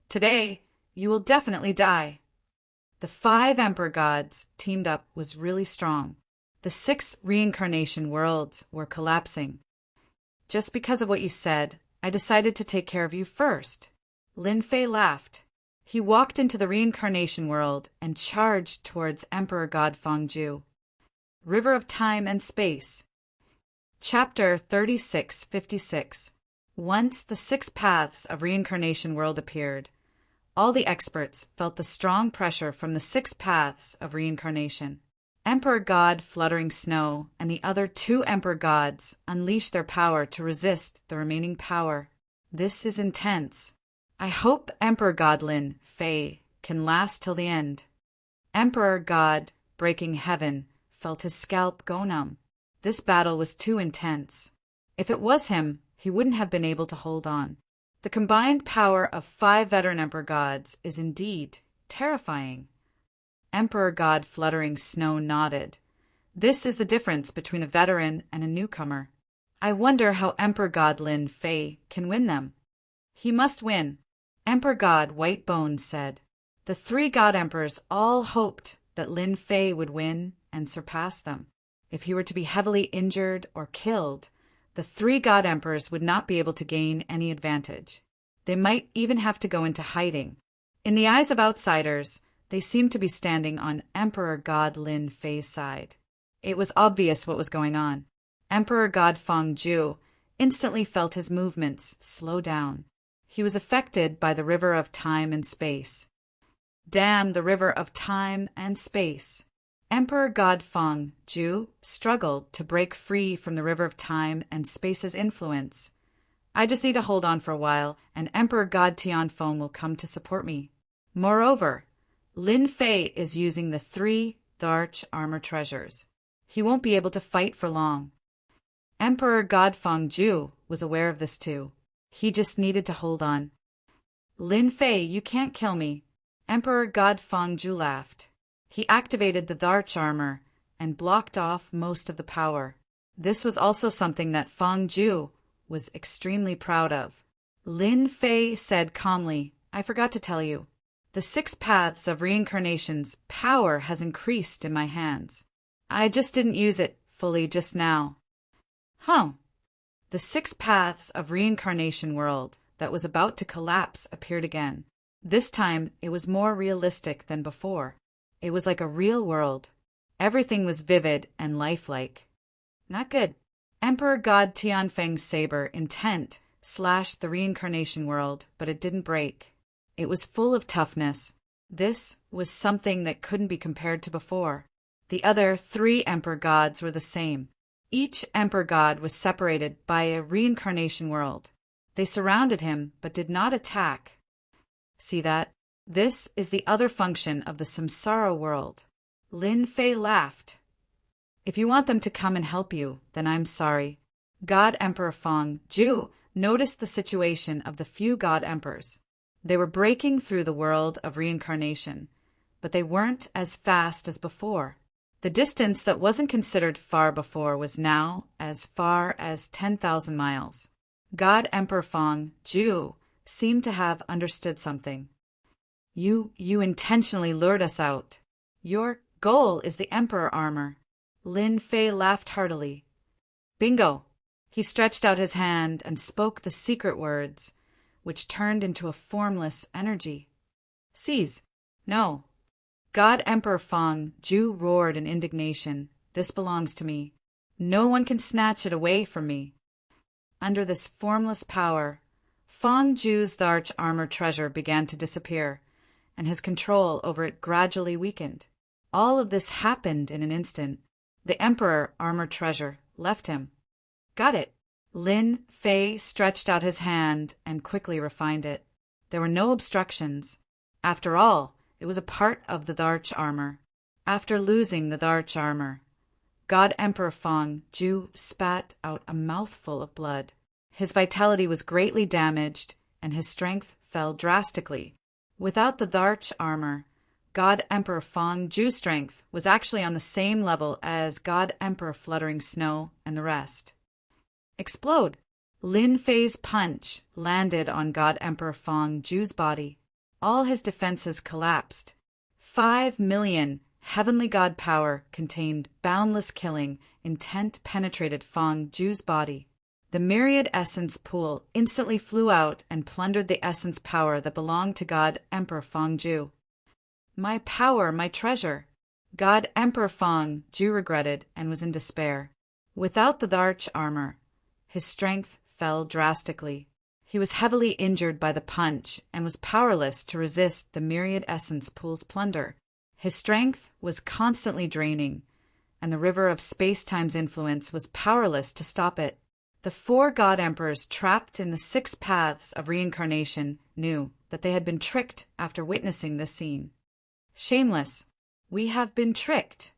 Today, you will definitely die. The 5 emperor gods teamed up was really strong. The 6 reincarnation worlds were collapsing. Just because of what you said, I decided to take care of you first. Lin Fei laughed. He walked into the reincarnation world and charged towards Emperor God Feng Ju. River of Time and Space. Chapter 3656. Once the 6 paths of reincarnation world appeared, all the experts felt the strong pressure from the 6 paths of reincarnation. Emperor God Fluttering Snow and the other 2 emperor gods unleashed their power to resist the remaining power. This is intense. I hope Emperor God Lin Fei can last till the end. Emperor God Breaking Heaven felt his scalp go numb. This battle was too intense. If it was him, he wouldn't have been able to hold on. The combined power of 5 veteran emperor gods is indeed terrifying. Emperor God Fluttering Snow nodded. This is the difference between a veteran and a newcomer. I wonder how Emperor God Lin Fei can win them. He must win. Emperor God White Bones said. The 3 god emperors all hoped that Lin Fei would win and surpass them. If he were to be heavily injured or killed, the 3 god emperors would not be able to gain any advantage. They might even have to go into hiding. In the eyes of outsiders, they seemed to be standing on Emperor God Lin Fei's side. It was obvious what was going on. Emperor God Feng Ju instantly felt his movements slow down. He was affected by the river of time and space. Damn the river of time and space. Emperor God Feng Ju struggled to break free from the river of time and space's influence. I just need to hold on for a while, and Emperor God Tianfeng will come to support me. Moreover, Lin Fei is using the 3 Dharch armor treasures. He won't be able to fight for long. Emperor God Feng Ju was aware of this too. He just needed to hold on. Lin Fei, you can't kill me. Emperor God Feng Ju laughed. He activated the Dharch armor and blocked off most of the power. This was also something that Feng Ju was extremely proud of. Lin Fei said calmly, I forgot to tell you. The 6 paths of reincarnation's power has increased in my hands. I just didn't use it fully just now. The 6 paths of reincarnation world that was about to collapse appeared again. This time, it was more realistic than before. It was like a real world. Everything was vivid and lifelike. Not good. Emperor God Tianfeng's saber, intent, slashed the reincarnation world, but it didn't break. It was full of toughness. This was something that couldn't be compared to before. The other 3 emperor gods were the same. Each emperor god was separated by a reincarnation world. They surrounded him, but did not attack. See that? This is the other function of the samsara world. Lin Fei laughed. If you want them to come and help you, then I'm sorry. God Emperor Feng Ju noticed the situation of the few god emperors. They were breaking through the world of reincarnation, but they weren't as fast as before. The distance that wasn't considered far before was now as far as 10,000 miles. God Emperor Feng Ju seemed to have understood something. You intentionally lured us out. Your goal is the Emperor armor. Lin Fei laughed heartily. Bingo! He stretched out his hand and spoke the secret words, which turned into a formless energy. Seize! No! God Emperor Feng Ju roared in indignation. This belongs to me. No one can snatch it away from me. Under this formless power, Feng Ju's Dharch armor treasure began to disappear, and his control over it gradually weakened. All of this happened in an instant. The Emperor armor treasure left him. Got it. Lin Fei stretched out his hand and quickly refined it. There were no obstructions. After all, it was a part of the Darch armor. After losing the Darch armor, God Emperor Fong Ju spat out a mouthful of blood. His vitality was greatly damaged, and his strength fell drastically. Without the Darch armor, God Emperor Fong Ju's strength was actually on the same level as God Emperor Fluttering Snow and the rest. Explode! Lin Fei's punch landed on God Emperor Fong Ju's body. All his defenses collapsed. 5 million heavenly god power contained boundless killing intent penetrated Fong Ju's body. The myriad essence pool instantly flew out and plundered the essence power that belonged to God Emperor Fong Ju. My power, my treasure! God Emperor Fong Ju regretted and was in despair. Without the Darch armor, his strength fell drastically. He was heavily injured by the punch and was powerless to resist the myriad essence pool's plunder. His strength was constantly draining, and the river of space-time's influence was powerless to stop it. The 4 god emperors trapped in the 6 paths of reincarnation knew that they had been tricked after witnessing this scene. Shameless. We have been tricked.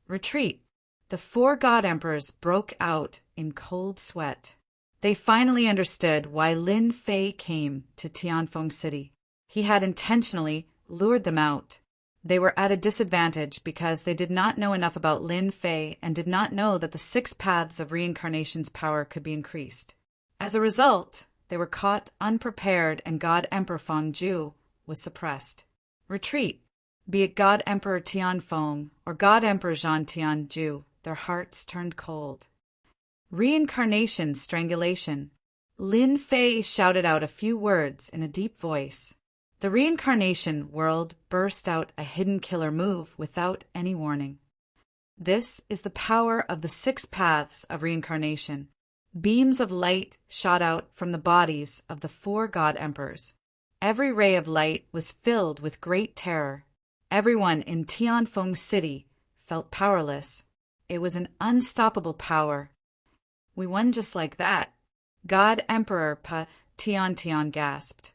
Retreat. The 4 god emperors broke out in cold sweat. They finally understood why Lin Fei came to Tianfeng City. He had intentionally lured them out. They were at a disadvantage because they did not know enough about Lin Fei and did not know that the 6 paths of reincarnation's power could be increased. As a result, they were caught unprepared and God Emperor Fong Ju was suppressed. Retreat. Be it God Emperor Tianfeng or God Emperor Zhan Tianju, their hearts turned cold. Reincarnation strangulation. Lin Fei shouted out a few words in a deep voice. The reincarnation world burst out a hidden killer move without any warning. This is the power of the 6 paths of reincarnation. Beams of light shot out from the bodies of the 4 god emperors. Every ray of light was filled with great terror. Everyone in Tianfeng City felt powerless. It was an unstoppable power. We won just like that. God Emperor Tian gasped.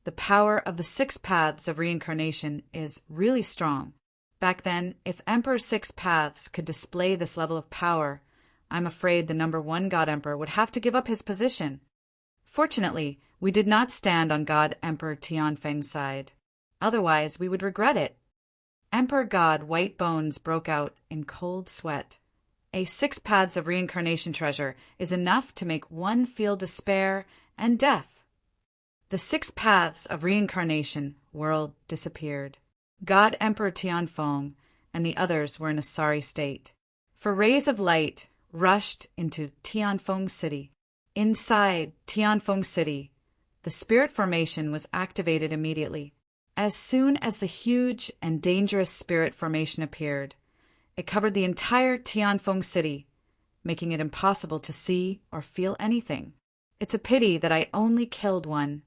The power of the 6 paths of reincarnation is really strong. Back then, if Emperor 6 paths could display this level of power, I'm afraid the number 1 God Emperor would have to give up his position. Fortunately, we did not stand on God Emperor Tianfeng's side. Otherwise, we would regret it. Emperor God White Bones broke out in cold sweat. A 6 paths of reincarnation treasure is enough to make one feel despair and death. The 6 paths of reincarnation world disappeared. God Emperor Tianfeng and the others were in a sorry state. For rays of light rushed into Tianfeng City. Inside Tianfeng City, the spirit formation was activated immediately. As soon as the huge and dangerous spirit formation appeared, it covered the entire Tianfeng City, making it impossible to see or feel anything. It's a pity that I only killed one.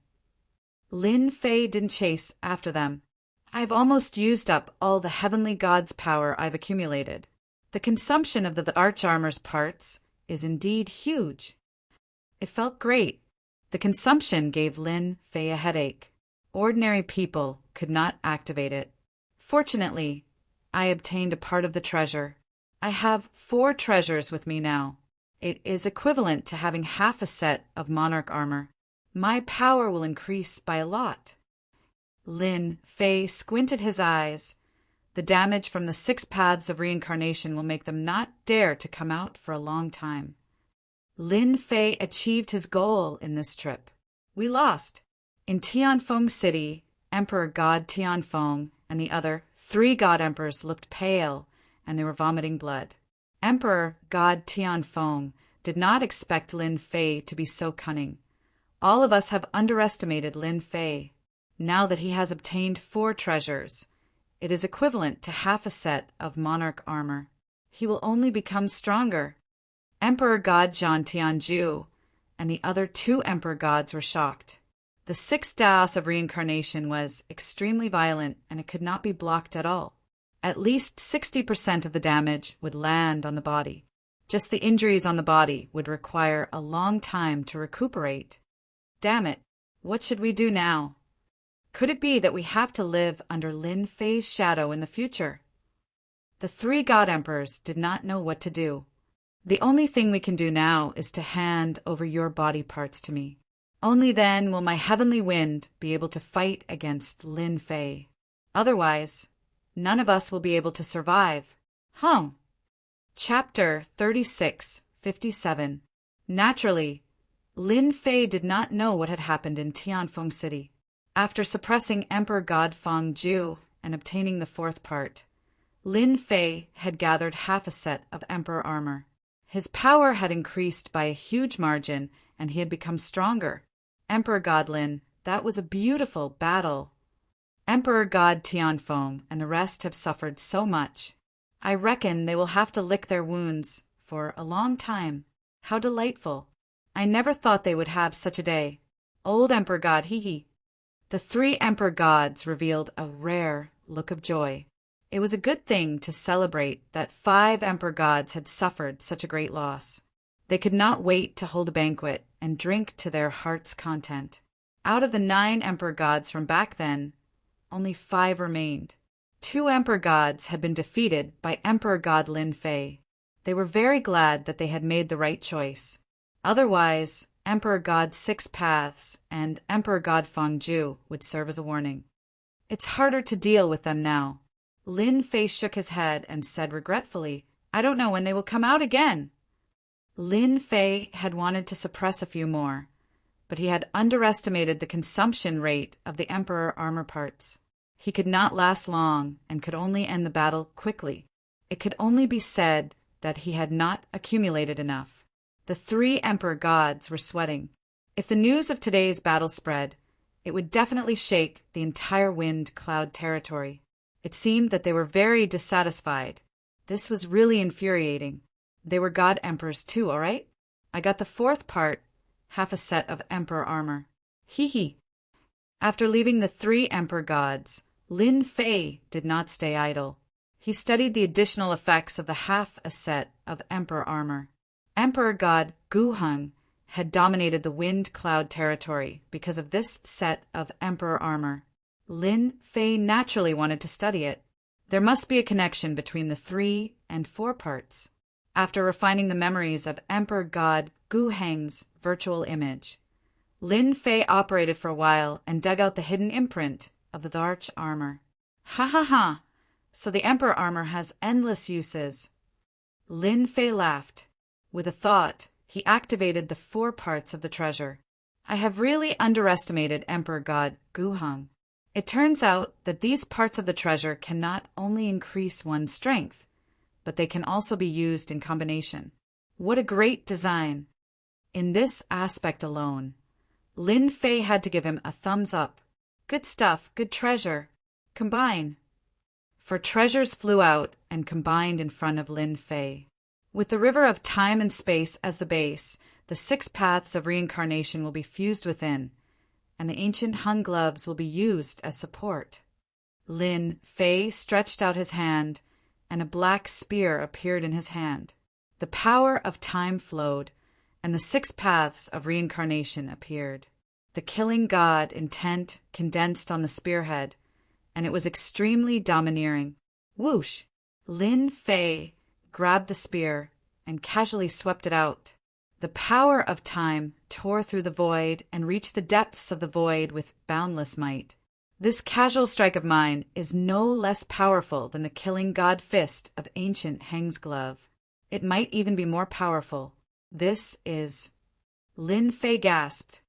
Lin Fei didn't chase after them. I've almost used up all the heavenly god's power I've accumulated. The consumption of the Arch-Armor's parts is indeed huge. It felt great. The consumption gave Lin Fei a headache. Ordinary people could not activate it. Fortunately, I obtained a part of the treasure. I have 4 treasures with me now. It is equivalent to having half a set of monarch armor. My power will increase by a lot. Lin Fei squinted his eyes. The damage from the 6 paths of reincarnation will make them not dare to come out for a long time. Lin Fei achieved his goal in this trip. We lost. In Tianfeng City, Emperor God Tianfeng and the other 3 god emperors looked pale, and they were vomiting blood. Emperor God Tianfeng did not expect Lin Fei to be so cunning. All of us have underestimated Lin Fei. Now that he has obtained 4 treasures, it is equivalent to half a set of monarch armor. He will only become stronger. Emperor God Zhan Tianju and the other 2 emperor gods were shocked. The 6th Daos of reincarnation was extremely violent, and it could not be blocked at all. At least 60% of the damage would land on the body. Just the injuries on the body would require a long time to recuperate. Damn it, what should we do now? Could it be that we have to live under Lin Fei's shadow in the future? The three god emperors did not know what to do. The only thing we can do now is to hand over your body parts to me. Only then will my heavenly wind be able to fight against Lin Fei. Otherwise, none of us will be able to survive. Chapter 36:57. Naturally, Lin Fei did not know what had happened in Tianfeng City. After suppressing Emperor God Feng Zhu and obtaining the fourth part, Lin Fei had gathered half a set of emperor armor. His power had increased by a huge margin, and he had become stronger. Emperor God Lin, that was a beautiful battle. Emperor God Tianfeng and the rest have suffered so much. I reckon they will have to lick their wounds for a long time. How delightful. I never thought they would have such a day. Old Emperor God, hee. The three emperor gods revealed a rare look of joy. It was a good thing to celebrate that 5 emperor gods had suffered such a great loss. They could not wait to hold a banquet and drink to their heart's content. Out of the 9 emperor gods from back then, only 5 remained. 2 emperor gods had been defeated by Emperor God Lin Fei. They were very glad that they had made the right choice. Otherwise, Emperor God Six Paths and Emperor God Feng Zhu would serve as a warning. It's harder to deal with them now. Lin Fei shook his head and said regretfully, I don't know when they will come out again. Lin Fei had wanted to suppress a few more, but he had underestimated the consumption rate of the emperor armor parts. He could not last long and could only end the battle quickly. It could only be said that he had not accumulated enough. The 3 emperor gods were sweating. If the news of today's battle spread, it would definitely shake the entire wind cloud territory. It seemed that they were very dissatisfied. This was really infuriating. They were god emperors too, all right? I got the fourth part, half a set of emperor armor. Hee. After leaving the 3 emperor gods, Lin Fei did not stay idle. He studied the additional effects of the half a set of emperor armor. Emperor God Guheng had dominated the wind cloud territory because of this set of emperor armor. Lin Fei naturally wanted to study it. There must be a connection between the 3 and 4 parts. After refining the memories of Emperor God Guheng's virtual image, Lin Fei operated for a while and dug out the hidden imprint of the large armor. Ha! So the emperor armor has endless uses. Lin Fei laughed. With a thought, he activated the 4 parts of the treasure. I have really underestimated Emperor God Guheng. It turns out that these parts of the treasure can not only increase one's strength, but they can also be used in combination. What a great design! In this aspect alone, Lin Fei had to give him a thumbs up. Good stuff, good treasure. Combine. For treasures flew out and combined in front of Lin Fei. With the river of time and space as the base, the 6 paths of reincarnation will be fused within, and the ancient Hun gloves will be used as support. Lin Fei stretched out his hand, and a black spear appeared in his hand. The power of time flowed, and the 6 paths of reincarnation appeared. The killing god intent condensed on the spearhead, and it was extremely domineering. Whoosh! Lin Fei grabbed the spear and casually swept it out. The power of time tore through the void and reached the depths of the void with boundless might. This casual strike of mine is no less powerful than the killing god fist of ancient Heng's glove. It might even be more powerful. This is... Lin Fei gasped.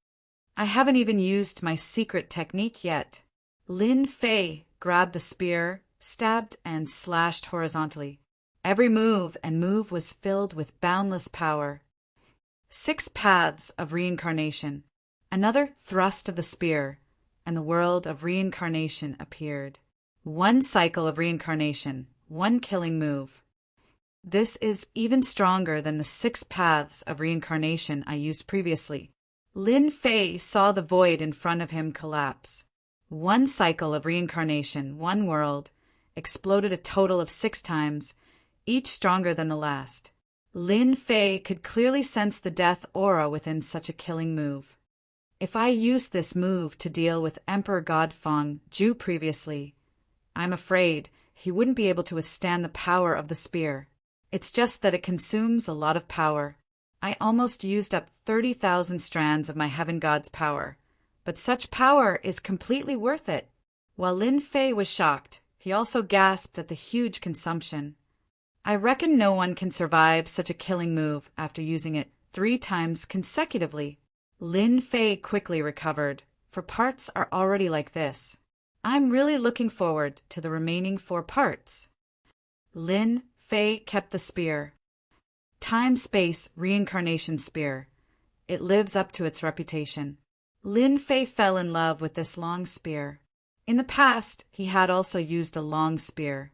I haven't even used my secret technique yet. Lin Fei grabbed the spear, stabbed and slashed horizontally. Every move was filled with boundless power. 6 paths of reincarnation. Another thrust of the spear, and the world of reincarnation appeared. 1 cycle of reincarnation, 1 killing move. This is even stronger than the 6 paths of reincarnation I used previously. Lin Fei saw the void in front of him collapse. 1 cycle of reincarnation, 1 world, exploded a total of 6 times, each stronger than the last. Lin Fei could clearly sense the death aura within such a killing move. If I used this move to deal with Emperor God Feng Zhu previously, I'm afraid he wouldn't be able to withstand the power of the spear. It's just that it consumes a lot of power. I almost used up 30,000 strands of my Heaven God's power, but such power is completely worth it. While Lin Fei was shocked, he also gasped at the huge consumption. I reckon no one can survive such a killing move after using it 3 times consecutively. Lin Fei quickly recovered, for parts are already like this. I'm really looking forward to the remaining 4 parts. Lin Fei kept the spear. Time-Space Reincarnation Spear. It lives up to its reputation. Lin Fei fell in love with this long spear. In the past, he had also used a long spear.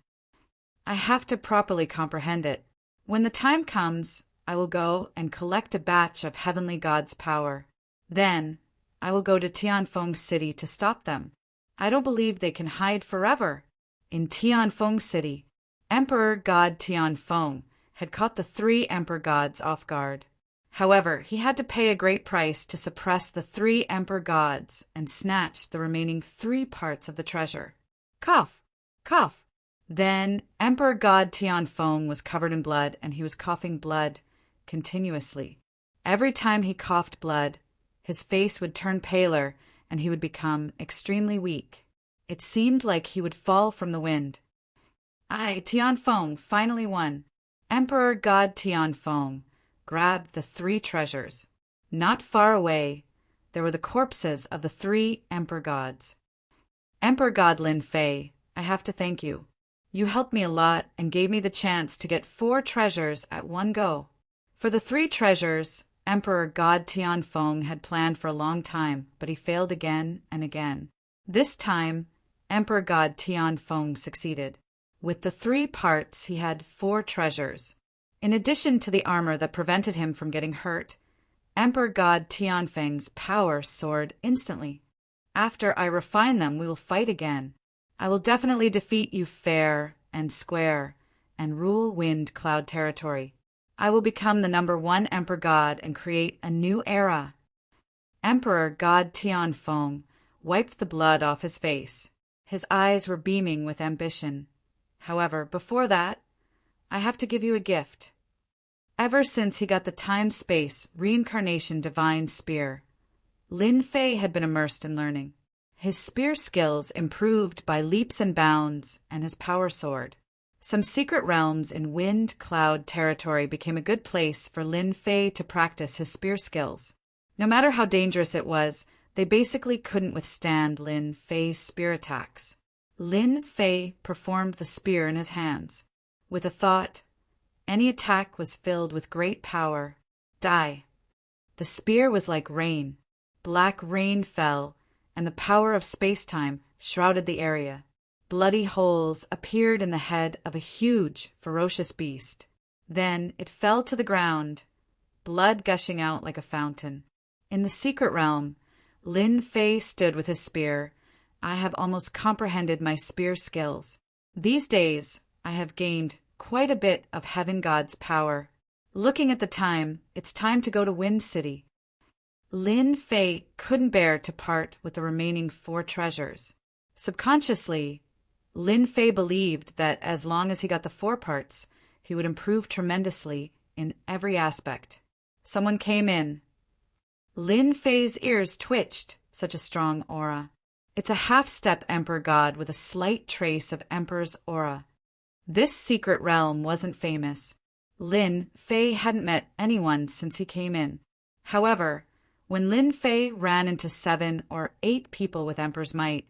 I have to properly comprehend it. When the time comes, I will go and collect a batch of Heavenly God's power. Then, I will go to Tianfeng City to stop them. I don't believe they can hide forever. In Tianfeng City, Emperor God Tianfeng had caught the 3 Emperor Gods off guard. However, he had to pay a great price to suppress the 3 Emperor Gods and snatch the remaining 3 parts of the treasure. Cough! Cough! Then Emperor God Tianfeng was covered in blood, and he was coughing blood continuously. Every time he coughed blood, his face would turn paler and he would become extremely weak. It seemed like he would fall from the wind. Tianfeng finally won. Emperor God Tianfeng grabbed the 3 treasures. Not far away, there were the corpses of the 3 Emperor Gods. Emperor God Lin Fei, I have to thank you. You helped me a lot and gave me the chance to get 4 treasures at one go. For the 3 treasures, Emperor God Tianfeng had planned for a long time, but he failed again and again. This time, Emperor God Tianfeng succeeded. With the 3 parts, he had 4 treasures. In addition to the armor that prevented him from getting hurt, Emperor God Tianfeng's power soared instantly. After I refine them, we will fight again. I will definitely defeat you fair and square and rule Wind Cloud territory. I will become the #1 Emperor God and create a new era. Emperor God Tianfeng wiped the blood off his face. His eyes were beaming with ambition. However, before that, I have to give you a gift. Ever since he got the Time-Space Reincarnation Divine Spear, Lin Fei had been immersed in learning. His spear skills improved by leaps and bounds, and his power soared. Some secret realms in Wind Cloud territory became a good place for Lin Fei to practice his spear skills. No matter how dangerous it was, they basically couldn't withstand Lin Fei's spear attacks. Lin Fei performed the spear in his hands. With a thought, any attack was filled with great power. Die. The spear was like rain. Black rain fell, and the power of space-time shrouded the area. Bloody holes appeared in the head of a huge, ferocious beast. Then it fell to the ground, blood gushing out like a fountain. In the secret realm, Lin Fei stood with his spear. I have almost comprehended my spear skills. These days, I have gained quite a bit of Heaven God's power. Looking at the time, it's time to go to Wind City. Lin Fei couldn't bear to part with the remaining 4 treasures. Subconsciously, Lin Fei believed that as long as he got the 4 parts, he would improve tremendously in every aspect. Someone came in. Lin Fei's ears twitched, such a strong aura. It's a half-step Emperor God with a slight trace of Emperor's aura. This secret realm wasn't famous. Lin Fei hadn't met anyone since he came in. However, when Lin Fei ran into 7 or 8 people with Emperor's might,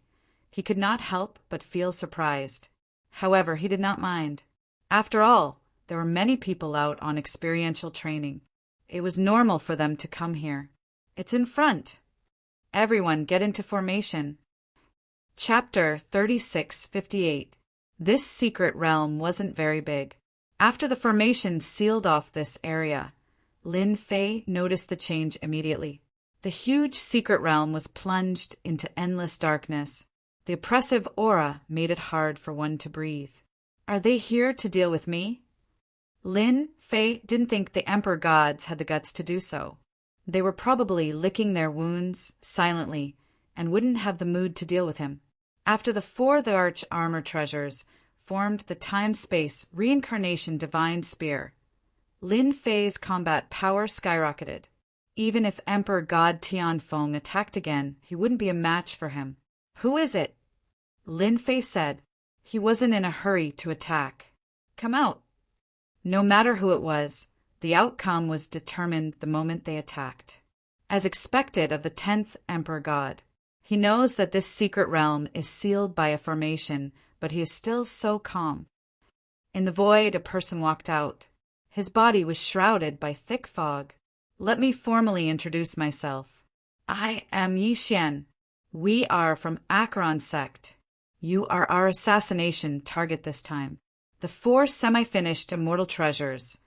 he could not help but feel surprised. However, he did not mind. After all, there were many people out on experiential training. It was normal for them to come here. It's in front. Everyone get into formation. Chapter 3658. This secret realm wasn't very big. After the formation sealed off this area, Lin Fei noticed the change immediately. The huge secret realm was plunged into endless darkness. The oppressive aura made it hard for one to breathe. Are they here to deal with me? Lin Fei didn't think the Emperor gods had the guts to do so. They were probably licking their wounds silently and wouldn't have the mood to deal with him. After the fourth arch armor treasures formed the time-space reincarnation divine spear, Lin Fei's combat power skyrocketed. Even if Emperor God Tianfeng attacked again, he wouldn't be a match for him. "Who is it?" Lin Fei said. He wasn't in a hurry to attack. "Come out." No matter who it was, the outcome was determined the moment they attacked. As expected of the 10th Emperor God, he knows that this secret realm is sealed by a formation, but he is still so calm. In the void, a person walked out. His body was shrouded by thick fog. "Let me formally introduce myself. I am Yi Xian. We are from Acheron sect. You are our assassination target this time. The 4 semi-finished immortal treasures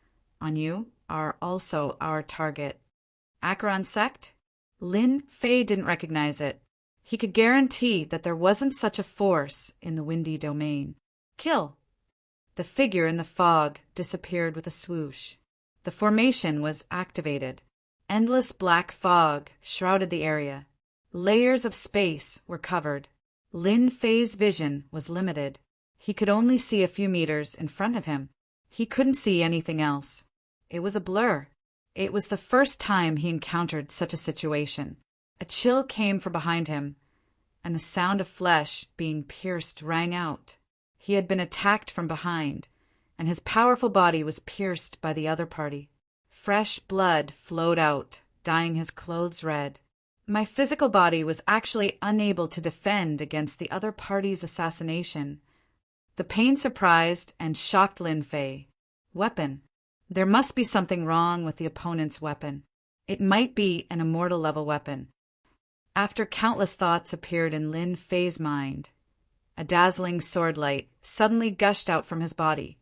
on you are also our target." Acheron sect? Lin Fei didn't recognize it. He could guarantee that there wasn't such a force in the windy domain. "Kill!" The figure in the fog disappeared with a swoosh. The formation was activated. Endless black fog shrouded the area. Layers of space were covered. Lin Fei's vision was limited. He could only see a few meters in front of him. He couldn't see anything else. It was a blur. It was the first time he encountered such a situation. A chill came from behind him, and the sound of flesh being pierced rang out. He had been attacked from behind, and his powerful body was pierced by the other party. Fresh blood flowed out, dyeing his clothes red. My physical body was actually unable to defend against the other party's assassination. The pain surprised and shocked Lin Fei. Weapon. There must be something wrong with the opponent's weapon. It might be an immortal level weapon. After countless thoughts appeared in Lin Fei's mind, a dazzling sword light suddenly gushed out from his body,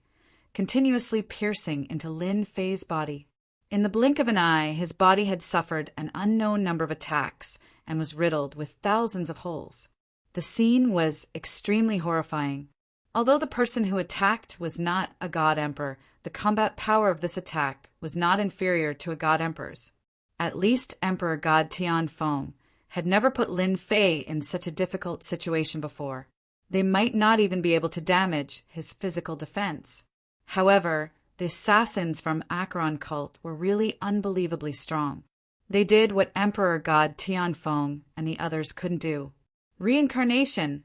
continuously piercing into Lin Fei's body. In the blink of an eye, his body had suffered an unknown number of attacks and was riddled with thousands of holes. The scene was extremely horrifying. Although the person who attacked was not a god emperor, the combat power of this attack was not inferior to a god emperor's. At least Emperor God Tianfeng had never put Lin Fei in such a difficult situation before. They might not even be able to damage his physical defense. However, the assassins from Acheron cult were really unbelievably strong. They did what Emperor God Tianfeng and the others couldn't do. Reincarnation!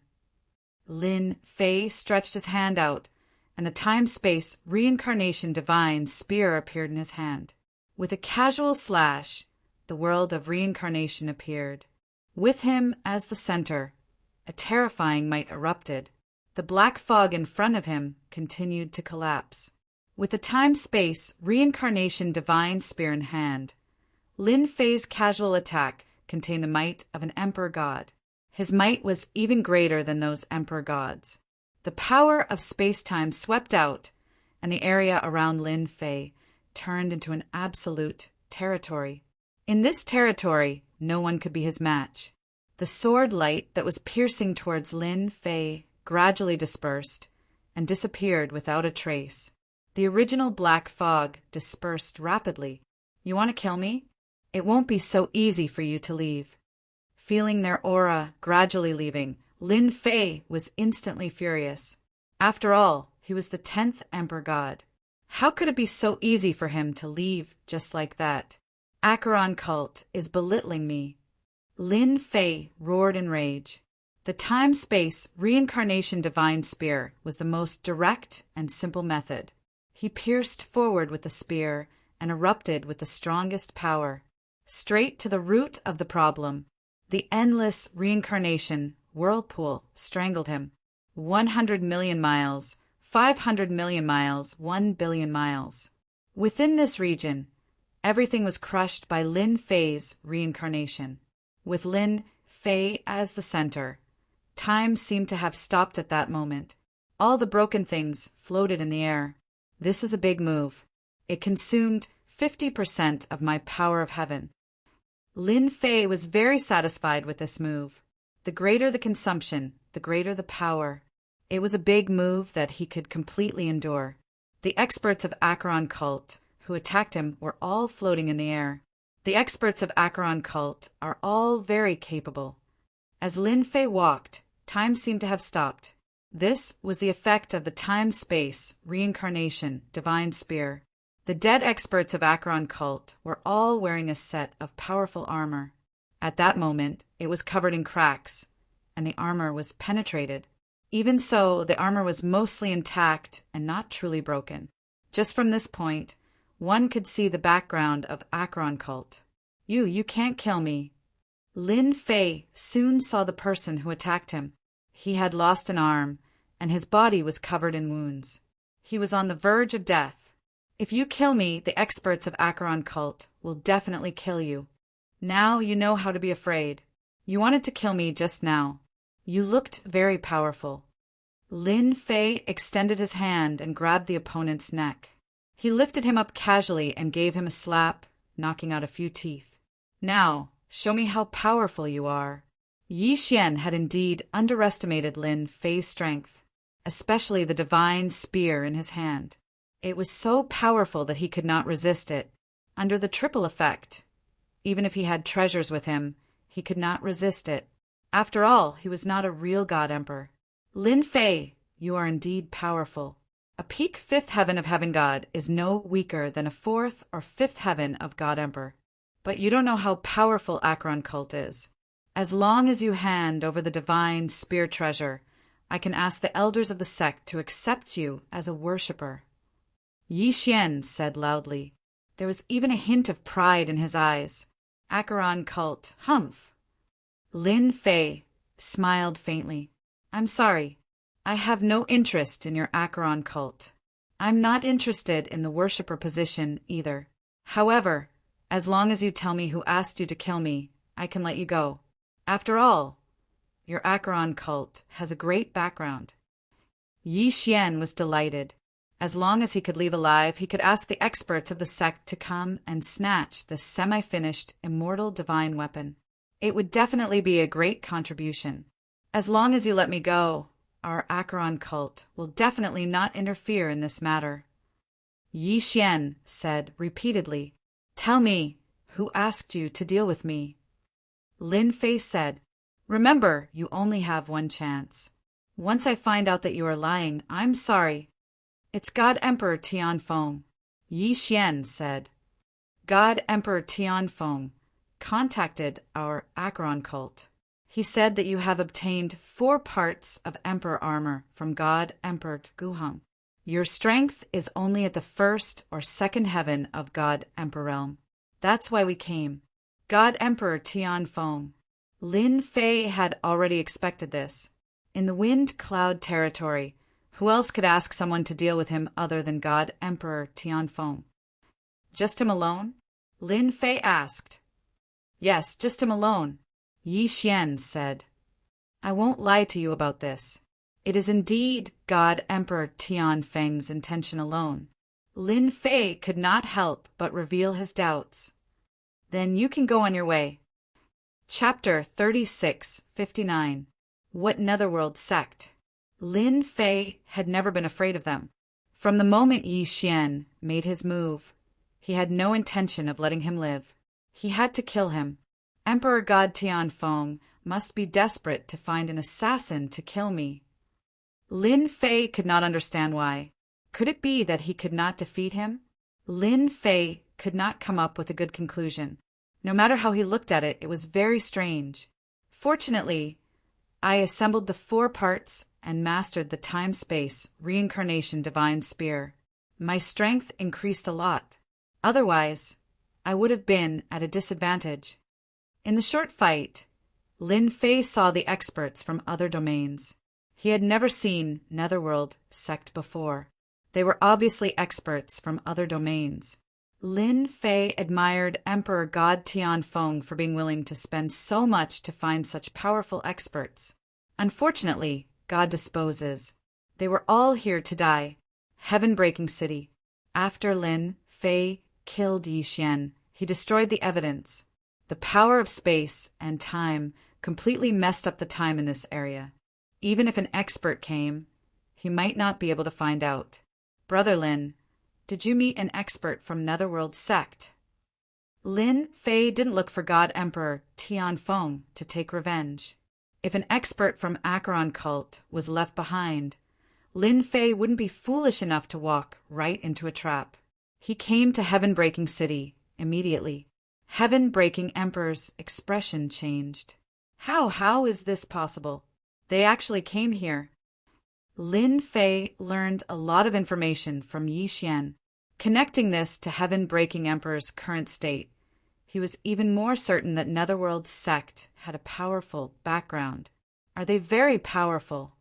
Lin Fei stretched his hand out, and the time-space reincarnation divine spear appeared in his hand. With a casual slash, the world of reincarnation appeared. With him as the center, a terrifying might erupted. The black fog in front of him continued to collapse. With the time-space reincarnation divine spear in hand, Lin Fei's casual attack contained the might of an emperor god. His might was even greater than those emperor gods. The power of space-time swept out, and the area around Lin Fei turned into an absolute territory. In this territory, no one could be his match. The sword light that was piercing towards Lin Fei gradually dispersed and disappeared without a trace. The original black fog dispersed rapidly. "You want to kill me? It won't be so easy for you to leave." Feeling their aura gradually leaving, Lin Fei was instantly furious. After all, he was the 10th Emperor God. How could it be so easy for him to leave just like that? Acheron cult is belittling me. Lin Fei roared in rage. The time-space reincarnation divine spear was the most direct and simple method. He pierced forward with the spear and erupted with the strongest power, straight to the root of the problem. The endless reincarnation whirlpool strangled him. 100 million miles, 500 million miles, 1 billion miles. Within this region, everything was crushed by Lin Fei's reincarnation. With Lin Fei as the center, time seemed to have stopped at that moment. All the broken things floated in the air. This is a big move. It consumed 50% of my power of heaven. Lin Fei was very satisfied with this move. The greater the consumption, the greater the power. It was a big move that he could completely endure. The experts of Acheron cult who attacked him were all floating in the air. The experts of Acheron cult are all very capable. As Lin Fei walked, time seemed to have stopped. This was the effect of the time-space, reincarnation, divine spear. The dead experts of Acheron cult were all wearing a set of powerful armor. At that moment, it was covered in cracks, and the armor was penetrated. Even so, the armor was mostly intact and not truly broken. Just from this point, one could see the background of Acheron cult. You can't kill me. Lin Fei soon saw the person who attacked him. He had lost an arm, and his body was covered in wounds. He was on the verge of death. If you kill me, the experts of Acheron cult will definitely kill you. Now you know how to be afraid. You wanted to kill me just now. You looked very powerful. Lin Fei extended his hand and grabbed the opponent's neck. He lifted him up casually and gave him a slap, knocking out a few teeth. Now, show me how powerful you are. Yi Xian had indeed underestimated Lin Fei's strength, especially the divine spear in his hand. It was so powerful that he could not resist it. Under the triple effect, even if he had treasures with him, he could not resist it. After all, he was not a real God Emperor. Lin Fei, you are indeed powerful. A peak fifth heaven of Heaven God is no weaker than a fourth or fifth heaven of God Emperor. But you don't know how powerful Acheron cult is. As long as you hand over the divine spear treasure, I can ask the elders of the sect to accept you as a worshipper. Yi Xian said loudly. There was even a hint of pride in his eyes. Acheron cult, humph. Lin Fei smiled faintly. I'm sorry. I have no interest in your Acheron cult. I'm not interested in the worshipper position either. However, as long as you tell me who asked you to kill me, I can let you go. After all, your Acheron cult has a great background. Yi Xian was delighted. As long as he could leave alive, he could ask the experts of the sect to come and snatch the semi-finished, immortal divine weapon. It would definitely be a great contribution. As long as you let me go, our Acheron cult will definitely not interfere in this matter. Yi Xian said repeatedly, Tell me, who asked you to deal with me? Lin Fei said, Remember, you only have one chance. Once I find out that you are lying, I'm sorry. It's God Emperor Tianfeng. Yi Xian said. God Emperor Tianfeng contacted our Acheron cult. He said that you have obtained 4 parts of Emperor armor from God Emperor Guheng. Your strength is only at the first or second heaven of God Emperor realm. That's why we came. God Emperor Tianfeng. Lin Fei had already expected this. In the wind cloud territory, who else could ask someone to deal with him other than God Emperor Tianfeng? Just him alone? Lin Fei asked. Yes, just him alone. Yi Xian said. I won't lie to you about this. It is indeed God Emperor Tianfeng's intention alone. Lin Fei could not help but reveal his doubts. Then you can go on your way. Chapter 36:59. What Netherworld Sect? Lin Fei had never been afraid of them. From the moment Yi Xian made his move, he had no intention of letting him live. He had to kill him. Emperor God Tianfeng must be desperate to find an assassin to kill me. Lin Fei could not understand why. Could it be that he could not defeat him? Lin Fei could not come up with a good conclusion. No matter how he looked at it, it was very strange. Fortunately, I assembled the 4 parts and mastered the time-space reincarnation divine spear. My strength increased a lot. Otherwise, I would have been at a disadvantage. In the short fight, Lin Fei saw the experts from other domains. He had never seen Netherworld sect before. They were obviously experts from other domains. Lin Fei admired Emperor God Tianfeng for being willing to spend so much to find such powerful experts. Unfortunately, God disposes. They were all here to die. Heaven-breaking city. After Lin Fei killed Yi Xian, he destroyed the evidence. The power of space and time completely messed up the time in this area. Even if an expert came, he might not be able to find out. Brother Lin, did you meet an expert from Netherworld sect? Lin Fei didn't look for God Emperor Tianfeng to take revenge. If an expert from Acheron cult was left behind, Lin Fei wouldn't be foolish enough to walk right into a trap. He came to Heaven-Breaking City immediately. Heaven-Breaking Emperor's expression changed. How is this possible? They actually came here. Lin Fei learned a lot of information from Yi Xian. Connecting this to Heaven-Breaking Emperor's current state, he was even more certain that Netherworld's sect had a powerful background. Are they very powerful?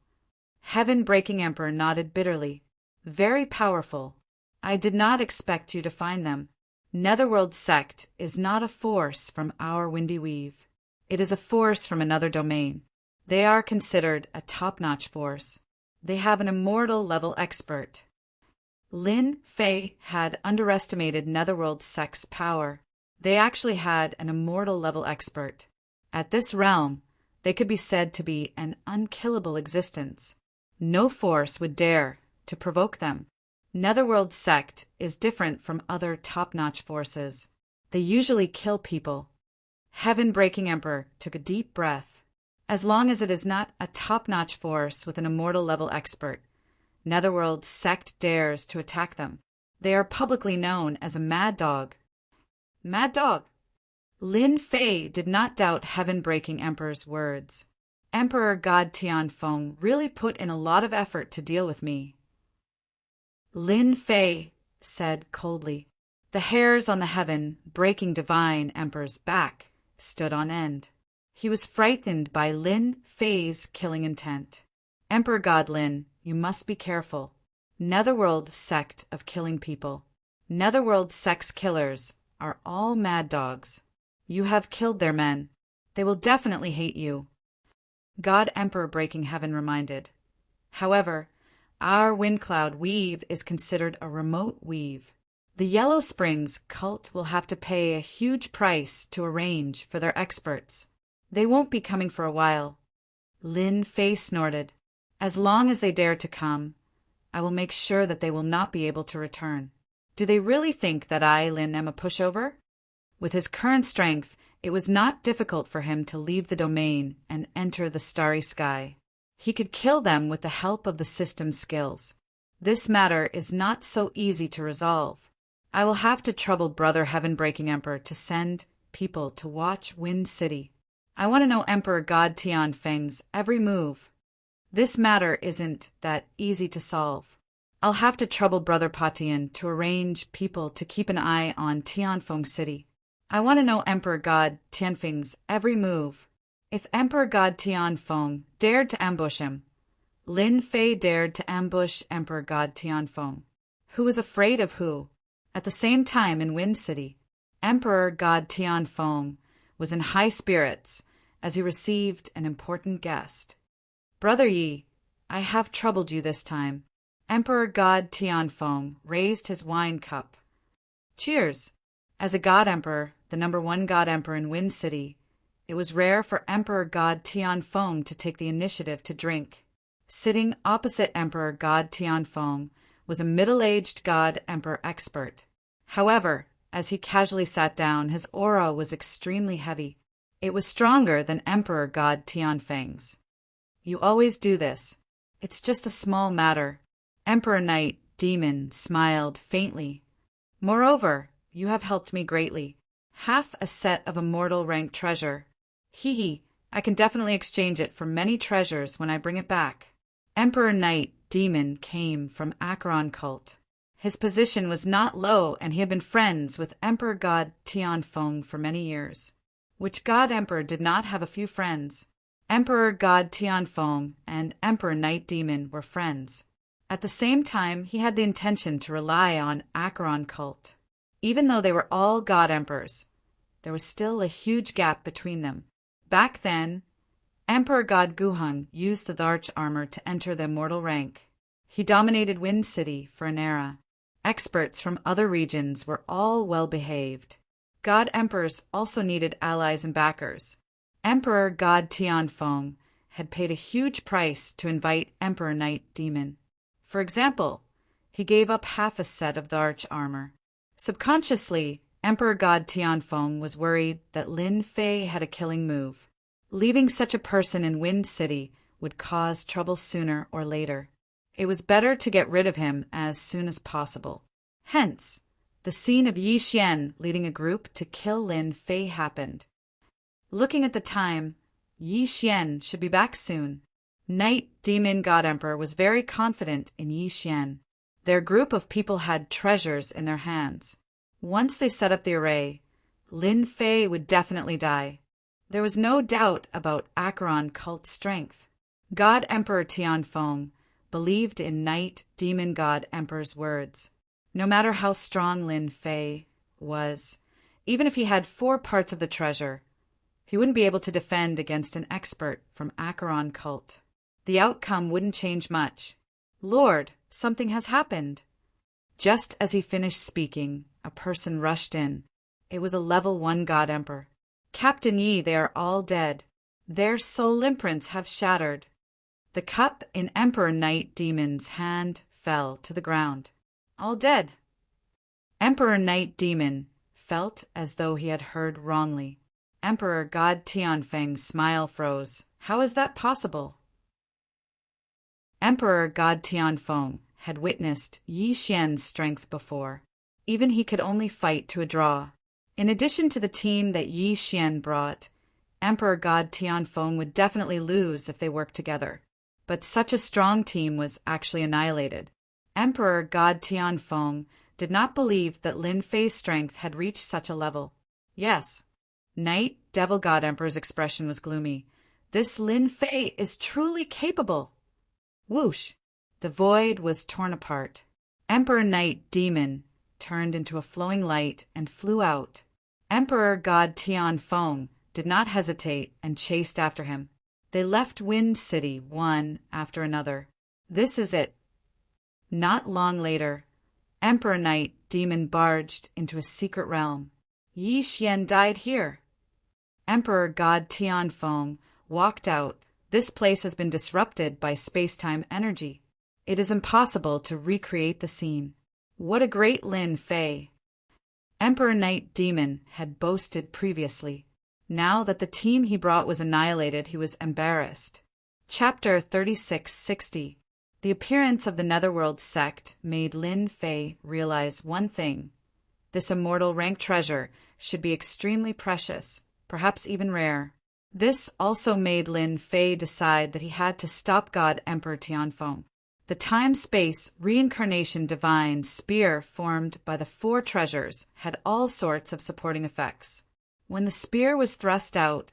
Heaven-Breaking Emperor nodded bitterly. Very powerful. I did not expect you to find them. Netherworld sect is not a force from our Windy Weave. It is a force from another domain. They are considered a top-notch force. They have an immortal level expert. Lin Fei had underestimated Netherworld sect's power. They actually had an immortal level expert. At this realm, they could be said to be an unkillable existence. No force would dare to provoke them. Netherworld sect is different from other top-notch forces. They usually kill people. Heaven-Breaking Emperor took a deep breath. As long as it is not a top-notch force with an immortal level expert, Netherworld sect dares to attack them. They are publicly known as a mad dog. Mad dog! Lin Fei did not doubt Heaven-Breaking Emperor's words. Emperor God Tianfeng really put in a lot of effort to deal with me. Lin Fei said coldly. The hairs on the Heaven-Breaking Divine Emperor's back stood on end. He was frightened by Lin Fei's killing intent. Emperor God Lin, you must be careful. Netherworld sect of killing people. Netherworld sect's killers are all mad dogs. You have killed their men. They will definitely hate you. God Emperor Breaking Heaven reminded. However, our Wind Cloud weave is considered a remote weave. The Yellow Springs cult will have to pay a huge price to arrange for their experts. They won't be coming for a while. Lin Fei snorted. As long as they dare to come, I will make sure that they will not be able to return. Do they really think that I, Lin, am a pushover? With his current strength, it was not difficult for him to leave the domain and enter the starry sky. He could kill them with the help of the system's skills. This matter is not so easy to resolve. I will have to trouble Brother Heaven-Breaking Emperor to send people to watch Wind City. I want to know Emperor God Tianfeng's every move. This matter isn't that easy to solve. I'll have to trouble Brother Patian to arrange people to keep an eye on Tianfeng City. I want to know Emperor God Tianfeng's every move. If Emperor God Tianfeng dared to ambush him, Lin Fei dared to ambush Emperor God Tianfeng. Who was afraid of who? At the same time in Wind City, Emperor God Tianfeng was in high spirits as he received an important guest. Brother Yi, I have troubled you this time. Emperor God Tianfeng raised his wine cup. Cheers! As a God Emperor, the #1 God Emperor in Wind City, it was rare for Emperor God Tianfeng to take the initiative to drink. Sitting opposite Emperor God Tianfeng was a middle-aged God Emperor expert. However, as he casually sat down, his aura was extremely heavy. It was stronger than Emperor God Tianfeng's. You always do this. It's just a small matter. Emperor Knight Demon smiled faintly. Moreover, you have helped me greatly. Half a set of immortal rank treasure. Hee, I can definitely exchange it for many treasures when I bring it back. Emperor Knight Demon came from Acheron cult. His position was not low, and he had been friends with Emperor God Tianfeng for many years. Which God Emperor did not have a few friends? Emperor God Tianfeng and Emperor Knight Demon were friends. At the same time, he had the intention to rely on Acheron cult. Even though they were all God Emperors, there was still a huge gap between them. Back then, Emperor God Guhun used the Darch armor to enter the immortal rank. He dominated Wind City for an era. Experts from other regions were all well-behaved. God Emperors also needed allies and backers. Emperor God Tianfeng had paid a huge price to invite Emperor Knight Demon. For example, He gave up half a set of the arch armor. Subconsciously, Emperor God Tianfeng was worried that Lin Fei had a killing move. Leaving such a person in Wind City would cause trouble sooner or later. It was better to get rid of him as soon as possible. Hence, the scene of Yi Xian leading a group to kill Lin Fei happened. Looking at the time, Yi Xian should be back soon. Night Demon God Emperor was very confident in Yi Xian. Their group of people had treasures in their hands. Once they set up the array, Lin Fei would definitely die. There was no doubt about Acheron cult strength. God Emperor Tianfeng believed in Night Demon God Emperor's words. No matter how strong Lin Fei was, even if he had 4 parts of the treasure, he wouldn't be able to defend against an expert from Acheron cult. The outcome wouldn't change much. Lord, something has happened. Just as he finished speaking, a person rushed in. It was a level 1 God Emperor. Captain Yi, they are all dead. Their soul imprints have shattered. The cup in Emperor Night Demon's hand fell to the ground. All dead. Emperor Night Demon felt as though he had heard wrongly. Emperor God Tianfeng's smile froze. How is that possible? Emperor God Tianfeng had witnessed Yi Xian's strength before. Even he could only fight to a draw. In addition to the team that Yi Xian brought, Emperor God Tianfeng would definitely lose if they worked together. But such a strong team was actually annihilated. Emperor God Tianfeng did not believe that Lin Fei's strength had reached such a level. Yes, Night Devil God Emperor's expression was gloomy. This Lin Fei is truly capable. Whoosh! The void was torn apart. Emperor Night Demon turned into a flowing light and flew out. Emperor God Tianfeng did not hesitate and chased after him. They left Wind City one after another. This is it. Not long later, Emperor Night Demon barged into a secret realm. Yi Xian died here. Emperor God Tianfeng walked out. This place has been disrupted by space-time energy. It is impossible to recreate the scene. What a great Lin Fei! Emperor Night Demon had boasted previously. Now that the team he brought was annihilated, he was embarrassed. Chapter 3660. The appearance of the Netherworld sect made Lin Fei realize one thing. This immortal rank treasure should be extremely precious, perhaps even rare. This also made Lin Fei decide that he had to stop God Emperor Tianfeng. The time-space reincarnation divine spear formed by the 4 treasures had all sorts of supporting effects. When the spear was thrust out,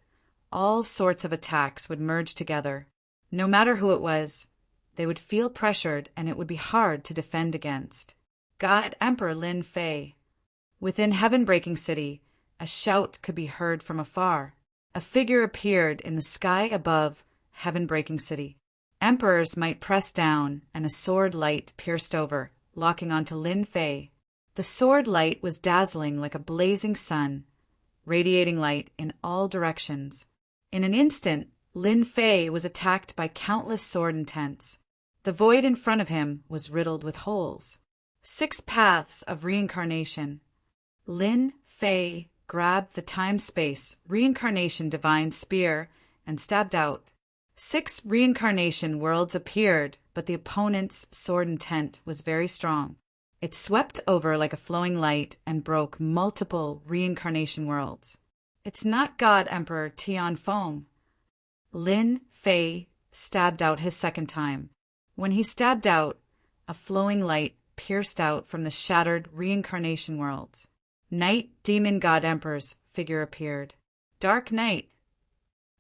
all sorts of attacks would merge together. No matter who it was, they would feel pressured and it would be hard to defend against. God Emperor Lin Fei. Within Heaven-breaking City, a shout could be heard from afar. A figure appeared in the sky above Heaven-breaking City. Emperors might press down, and a sword light pierced over, locking onto Lin Fei. The sword light was dazzling like a blazing sun, radiating light in all directions. In an instant, Lin Fei was attacked by countless sword intents. The void in front of him was riddled with holes. 6 paths of reincarnation. Lin Fei grabbed the time-space reincarnation divine spear and stabbed out. 6 reincarnation worlds appeared, but the opponent's sword intent was very strong. It swept over like a flowing light and broke multiple reincarnation worlds. It's not God Emperor Tianfeng. Lin Fei stabbed out his second time. When he stabbed out, a flowing light pierced out from the shattered reincarnation worlds. Night Demon God Emperor's figure appeared. Dark Night.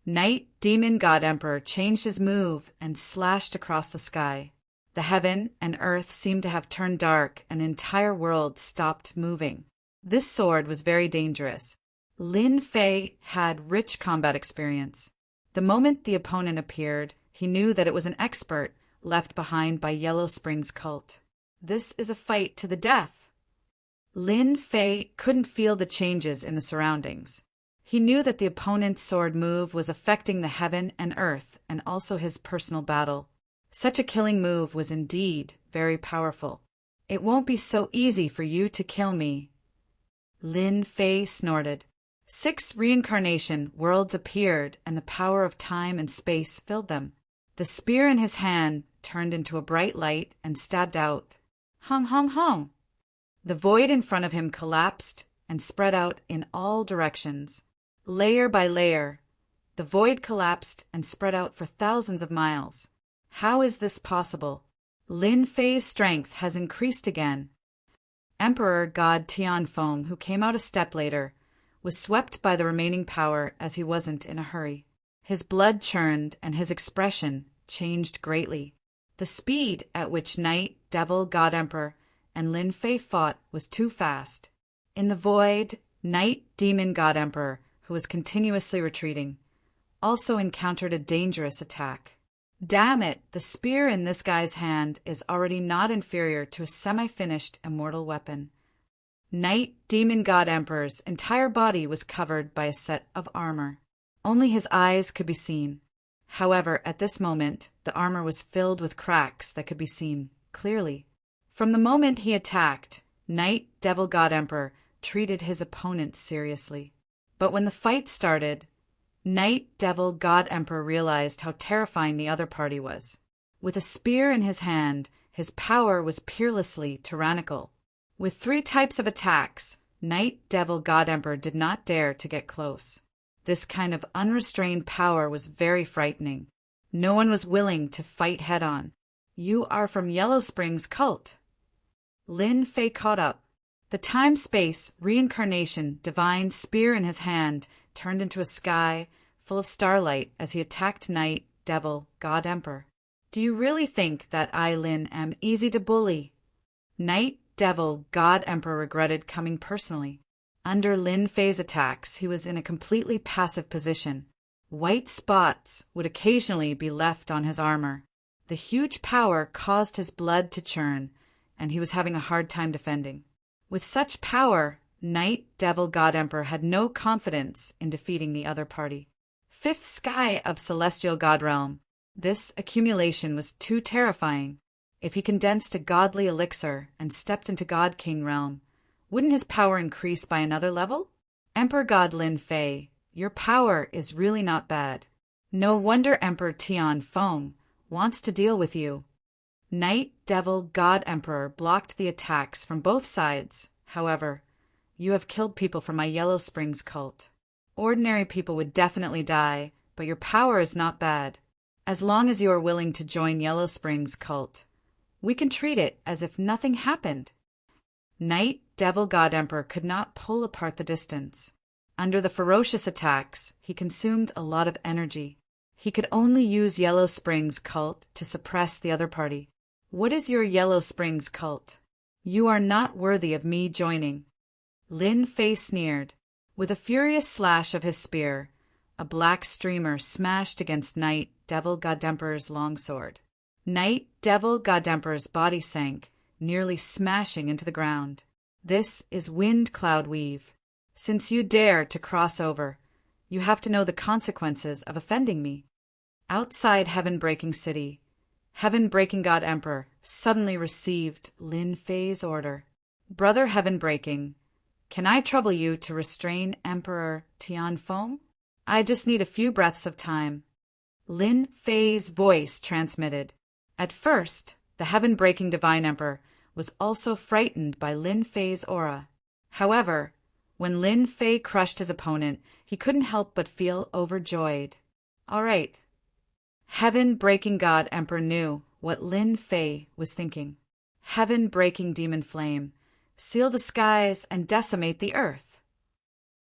Night Demon God Emperor changed his move and slashed across the sky. The heaven and earth seemed to have turned dark and the entire world stopped moving. This sword was very dangerous. Lin Fei had rich combat experience. The moment the opponent appeared, he knew that it was an expert left behind by Yellow Spring's cult. This is a fight to the death. Lin Fei couldn't feel the changes in the surroundings. He knew that the opponent's sword move was affecting the heaven and earth and also his personal battle. Such a killing move was indeed very powerful. It won't be so easy for you to kill me. Lin Fei snorted. 6 reincarnation worlds appeared, and the power of time and space filled them. The spear in his hand turned into a bright light and stabbed out. Hong hong hong! The void in front of him collapsed and spread out in all directions. Layer by layer, the void collapsed and spread out for thousands of miles. How is this possible? Lin Fei's strength has increased again. Emperor God Tianfeng, who came out a step later, was swept by the remaining power as he wasn't in a hurry. His blood churned and his expression changed greatly. The speed at which Knight, Devil, God Emperor, and Lin Fei fought was too fast. In the void, Knight, Demon, God Emperor, who was continuously retreating, also encountered a dangerous attack. Damn it, the spear in this guy's hand is already not inferior to a semi-finished immortal weapon. Knight, Demon, God Emperor's entire body was covered by a set of armor. Only his eyes could be seen. However, at this moment, the armor was filled with cracks that could be seen clearly. From the moment he attacked, Knight, Devil, God Emperor treated his opponent seriously. But when the fight started, Knight, Devil, God Emperor realized how terrifying the other party was. With a spear in his hand, his power was peerlessly tyrannical. With 3 types of attacks, Knight, Devil, God Emperor did not dare to get close. This kind of unrestrained power was very frightening. No one was willing to fight head-on. You are from Yellow Springs cult. Lin Fei caught up. The time-space, reincarnation, divine spear in his hand turned into a sky full of starlight as he attacked Knight, Devil, God Emperor. Do you really think that I, Lin, am easy to bully? Knight, Devil, God Emperor regretted coming personally. Under Lin Fei's attacks, he was in a completely passive position. White spots would occasionally be left on his armor. The huge power caused his blood to churn, and he was having a hard time defending. With such power, Knight, Devil, God Emperor had no confidence in defeating the other party. 5th sky of Celestial God Realm. This accumulation was too terrifying. If he condensed a godly elixir and stepped into God King Realm, wouldn't his power increase by another level? Emperor God Lin Fei, your power is really not bad. No wonder Emperor Tianfeng wants to deal with you. Knight, Devil, God Emperor blocked the attacks from both sides. However, you have killed people from my Yellow Springs cult. Ordinary people would definitely die, but your power is not bad. As long as you are willing to join Yellow Springs cult, we can treat it as if nothing happened. Knight, Devil, God Emperor could not pull apart the distance. Under the ferocious attacks, he consumed a lot of energy. He could only use Yellow Springs cult to suppress the other party. What is your Yellow Springs cult? You are not worthy of me joining. Lin Fei sneered. With a furious slash of his spear, a black streamer smashed against Knight, Devil, God Emperor's longsword. Knight, Devil, God Emperor's body sank, nearly smashing into the ground. This is Wind Cloud Weave. Since you dare to cross over, you have to know the consequences of offending me. Outside Heaven-Breaking City, Heaven-Breaking God Emperor suddenly received Lin Fei's order. Brother Heaven-Breaking, can I trouble you to restrain Emperor Tianfeng? I just need a few breaths of time. Lin Fei's voice transmitted. At first, the Heaven-Breaking Divine Emperor was also frightened by Lin Fei's aura. However, when Lin Fei crushed his opponent, he couldn't help but feel overjoyed. All right. Heaven-Breaking God Emperor knew what Lin Fei was thinking. Heaven-Breaking Demon Flame, seal the skies and decimate the earth.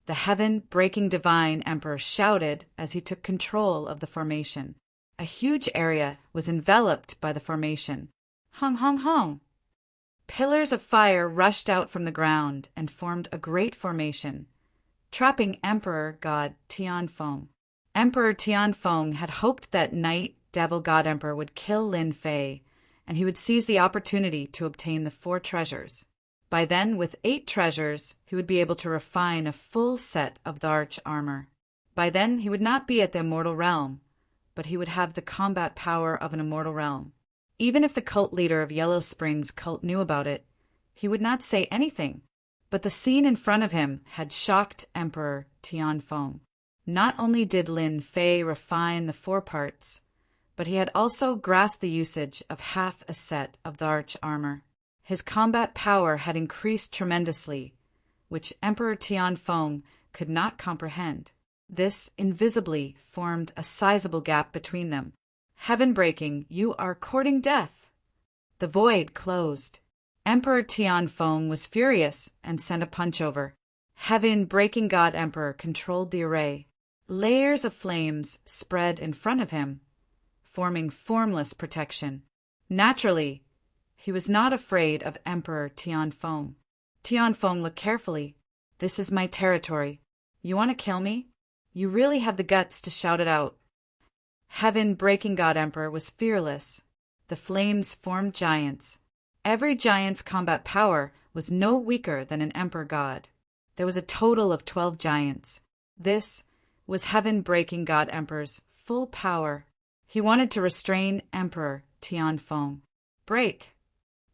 The Heaven-Breaking Divine Emperor shouted as he took control of the formation. A huge area was enveloped by the formation. Hong hong hong! Pillars of fire rushed out from the ground and formed a great formation, trapping Emperor God Tianfeng. Emperor Tianfeng had hoped that Knight, Devil, God Emperor would kill Lin Fei, and he would seize the opportunity to obtain the 4 treasures. By then, with 8 treasures, he would be able to refine a full set of the arch armor. By then, he would not be at the immortal realm, but he would have the combat power of an immortal realm. Even if the cult leader of Yellow Springs cult knew about it, He would not say anything. But the scene in front of him had shocked Emperor Tianfeng. Not only did Lin Fei refine the four parts, but he had also grasped the usage of half a set of the arch armor. His combat power had increased tremendously, which Emperor Tianfeng could not comprehend. This invisibly formed a sizable gap between them. Heaven-breaking, you are courting death. The void closed. Emperor Tianfeng was furious and sent a punch over. Heaven-breaking God Emperor controlled the array. Layers of flames spread in front of him, forming formless protection. Naturally, he was not afraid of Emperor Tianfeng. Tianfeng looked carefully. This is my territory. You want to kill me? You really have the guts to shout it out. Heaven-breaking God Emperor was fearless. The flames formed giants. Every giant's combat power was no weaker than an Emperor God. There was a total of 12 giants. This was Heaven-breaking God Emperor's full power. He wanted to restrain Emperor Tianfeng. Break.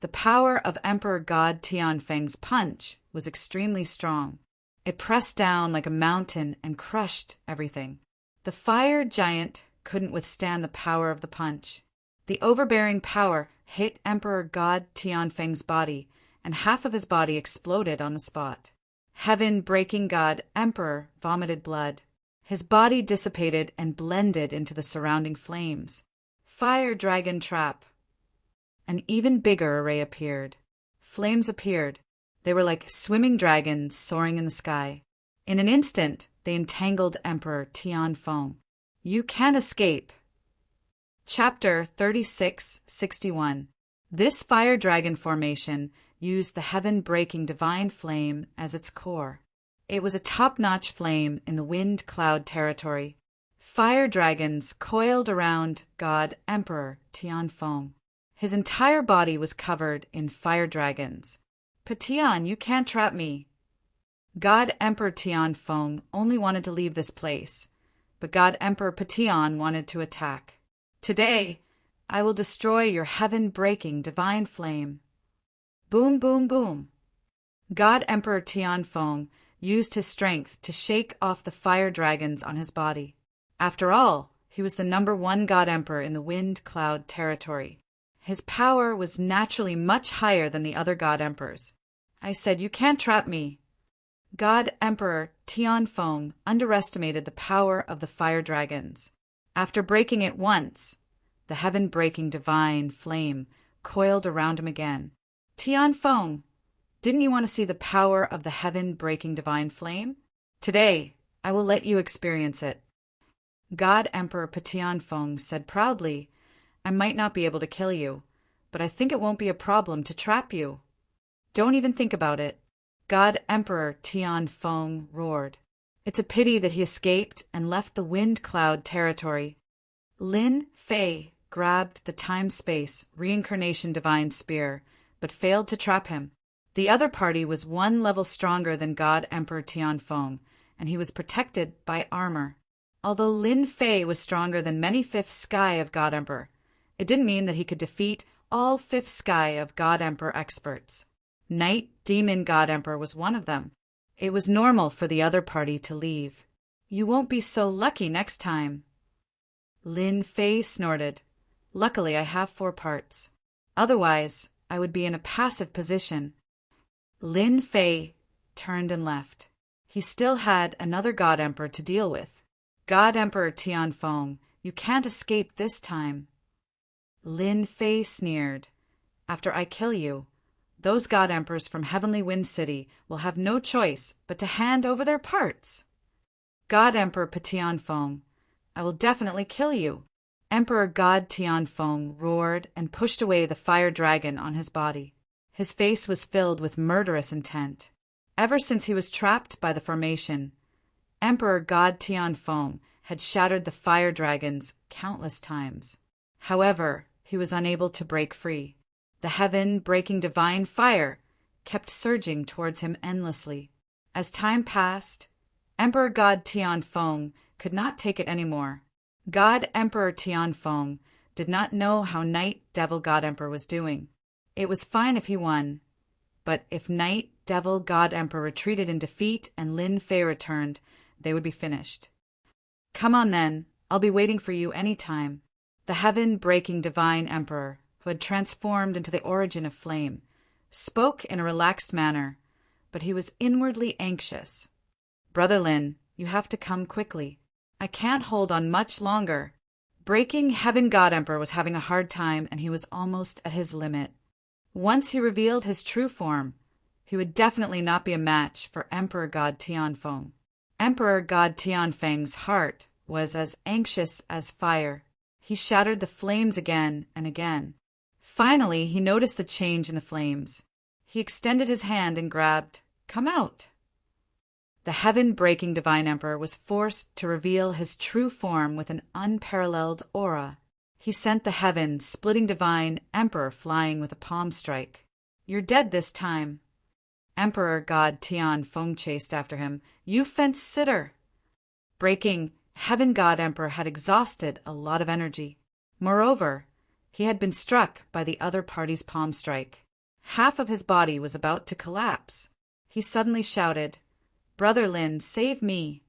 The power of Emperor God Tianfeng's punch was extremely strong. It pressed down like a mountain and crushed everything. The fire giant couldn't withstand the power of the punch. The overbearing power hit Emperor God Tianfeng's body, and half of his body exploded on the spot. Heaven-breaking God Emperor vomited blood. His body dissipated and blended into the surrounding flames. Fire dragon trap. An even bigger array appeared. Flames appeared. They were like swimming dragons soaring in the sky. In an instant, they entangled Emperor Tianfeng. You can't escape. Chapter 3661. This fire dragon formation used the heaven-breaking divine flame as its core. It was a top-notch flame in the wind cloud territory. Fire dragons coiled around God Emperor Tianfeng. His entire body was covered in fire dragons. Patian, you can't trap me. God Emperor Tianfeng only wanted to leave this place, but God Emperor Patian wanted to attack. Today, I will destroy your heaven-breaking divine flame. Boom, boom, boom. God Emperor Tianfeng used his strength to shake off the fire dragons on his body. After all, he was the #1 God Emperor in the wind cloud territory. His power was naturally much higher than the other God Emperors. I said, you can't trap me. God Emperor Tianfeng underestimated the power of the fire dragons. After breaking it once, the heaven-breaking divine flame coiled around him again. Tianfeng, didn't you want to see the power of the heaven-breaking divine flame? Today, I will let you experience it. God Emperor Tianfeng said proudly, I might not be able to kill you, but I think it won't be a problem to trap you. Don't even think about it. God Emperor Tianfeng roared. It's a pity that he escaped and left the wind cloud territory. Lin Fei grabbed the time-space reincarnation divine spear, but failed to trap him. The other party was 1 level stronger than God Emperor Tianfeng, and he was protected by armor. Although Lin Fei was stronger than many fifth sky of God Emperor, it didn't mean that he could defeat all fifth sky of God Emperor experts. Night Demon God Emperor was one of them. It was normal for the other party to leave. You won't be so lucky next time. Lin Fei snorted. Luckily, I have 4 parts. Otherwise, I would be in a passive position. Lin Fei turned and left. He still had another God Emperor to deal with. God Emperor Tianfeng, you can't escape this time. Lin Fei sneered. After I kill you, those God Emperors from Heavenly Wind City will have no choice but to hand over their parts. God Emperor Tianfeng, I will definitely kill you. Emperor God Tianfeng roared and pushed away the fire dragon on his body. His face was filled with murderous intent. Ever since he was trapped by the formation, Emperor God Tianfeng had shattered the fire dragons countless times. However, he was unable to break free. The heaven-breaking divine fire kept surging towards him endlessly. As time passed, Emperor God Tianfeng could not take it anymore. God Emperor Tianfeng did not know how Night Devil God Emperor was doing. It was fine if he won, but if Night, Devil, God Emperor retreated in defeat and Lin Fei returned, they would be finished. Come on then, I'll be waiting for you any time. The heaven-breaking divine emperor, who had transformed into the origin of flame, spoke in a relaxed manner, but he was inwardly anxious. Brother Lin, you have to come quickly. I can't hold on much longer. Breaking Heaven God Emperor was having a hard time, and he was almost at his limit. Once he revealed his true form, he would definitely not be a match for Emperor God Tianfeng. Emperor God Tianfeng's heart was as anxious as fire. He shattered the flames again and again. Finally, he noticed the change in the flames. He extended his hand and grabbed, "Come out." The heaven-breaking divine emperor was forced to reveal his true form with an unparalleled aura. He sent the heaven-splitting divine emperor flying with a palm strike. "You're dead this time." Emperor God Tianfeng chased after him. "You fence-sitter!" Breaking Heaven God Emperor had exhausted a lot of energy. Moreover, he had been struck by the other party's palm strike. Half of his body was about to collapse. He suddenly shouted, "Brother Lin, save me!"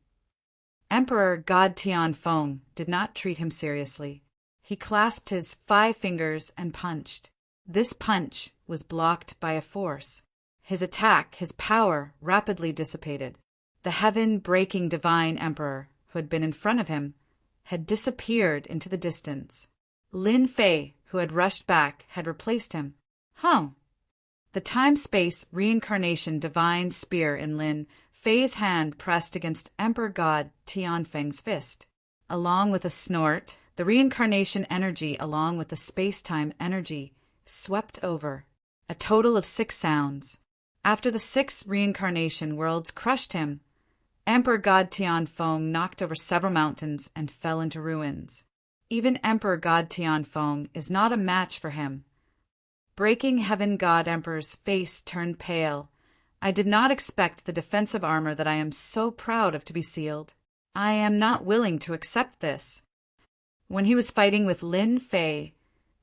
Emperor God Tianfeng did not treat him seriously. He clasped his 5 fingers and punched. This punch was blocked by a force. His attack, his power, rapidly dissipated. The heaven-breaking divine emperor, who had been in front of him, had disappeared into the distance. Lin Fei, who had rushed back, had replaced him. The time-space reincarnation divine spear in Lin Fei's hand pressed against Emperor God Tianfeng's fist. Along with a snort, the reincarnation energy along with the space-time energy swept over. A total of 6 sounds. After the 6 reincarnation worlds crushed him, Emperor God Tianfeng knocked over several mountains and fell into ruins. Even Emperor God Tianfeng is not a match for him. Breaking Heaven God Emperor's face turned pale. "I did not expect the defensive armor that I am so proud of to be sealed. I am not willing to accept this." When he was fighting with Lin Fei,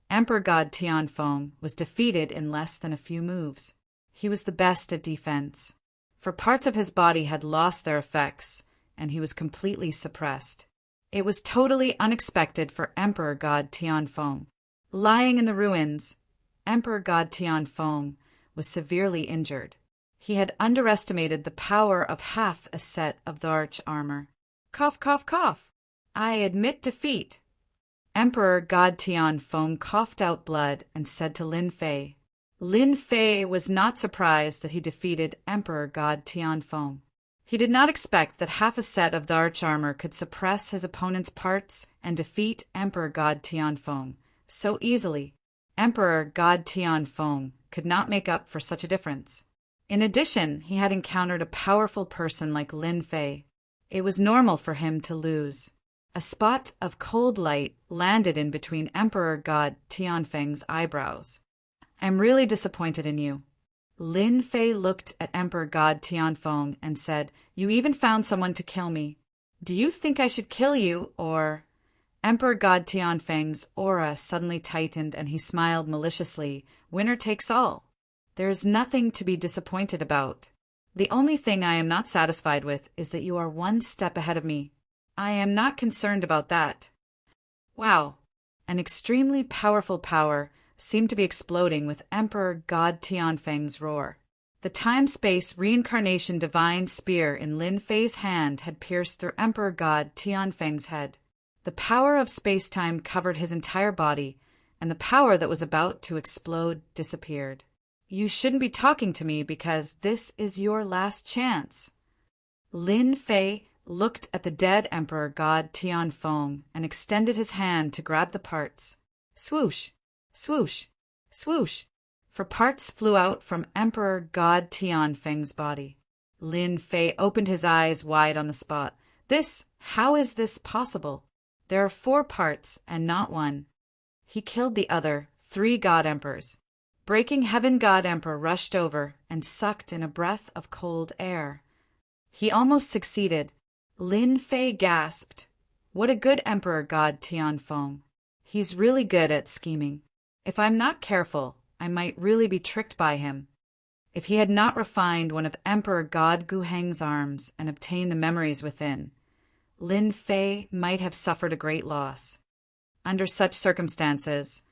Emperor God Tianfeng was defeated in less than a few moves. He was the best at defense, for parts of his body had lost their effects, and he was completely suppressed. It was totally unexpected for Emperor God Tianfeng. Lying in the ruins, Emperor God Tianfeng was severely injured. He had underestimated the power of half a set of the arch armor. Cough, cough, cough. "I admit defeat." Emperor God Tianfeng coughed out blood and said to Lin Fei. Lin Fei was not surprised that he defeated Emperor God Tianfeng. He did not expect that half a set of the arch armor could suppress his opponent's parts and defeat Emperor God Tianfeng so easily. Emperor God Tianfeng could not make up for such a difference. In addition, he had encountered a powerful person like Lin Fei. It was normal for him to lose. A spot of cold light landed in between Emperor God Tianfeng's eyebrows. "I'm really disappointed in you." Lin Fei looked at Emperor God Tianfeng and said, "You even found someone to kill me. Do you think I should kill you, or—" Emperor God Tianfeng's aura suddenly tightened and he smiled maliciously. "Winner takes all. There is nothing to be disappointed about. The only thing I am not satisfied with is that you are 1 step ahead of me. I am not concerned about that." Wow! An extremely powerful power seemed to be exploding with Emperor God Tianfeng's roar. The time-space reincarnation divine spear in Lin Fei's hand had pierced through Emperor God Tianfeng's head. The power of space-time covered his entire body, and the power that was about to explode disappeared. "You shouldn't be talking to me because this is your last chance." Lin Fei looked at the dead Emperor God Tianfeng and extended his hand to grab the parts. Swoosh! Swoosh! Swoosh! For parts flew out from Emperor God Tianfeng's body. Lin Fei opened his eyes wide on the spot. How is this possible? There are 4 parts and not 1. He killed the other 3 God Emperors. Breaking Heaven God Emperor rushed over and sucked in a breath of cold air. He almost succeeded. Lin Fei gasped. What a good Emperor God Tianfeng. He's really good at scheming. If I'm not careful, I might really be tricked by him. If he had not refined one of Emperor God Guheng's arms and obtained the memories within, Lin Fei might have suffered a great loss. Under such circumstances,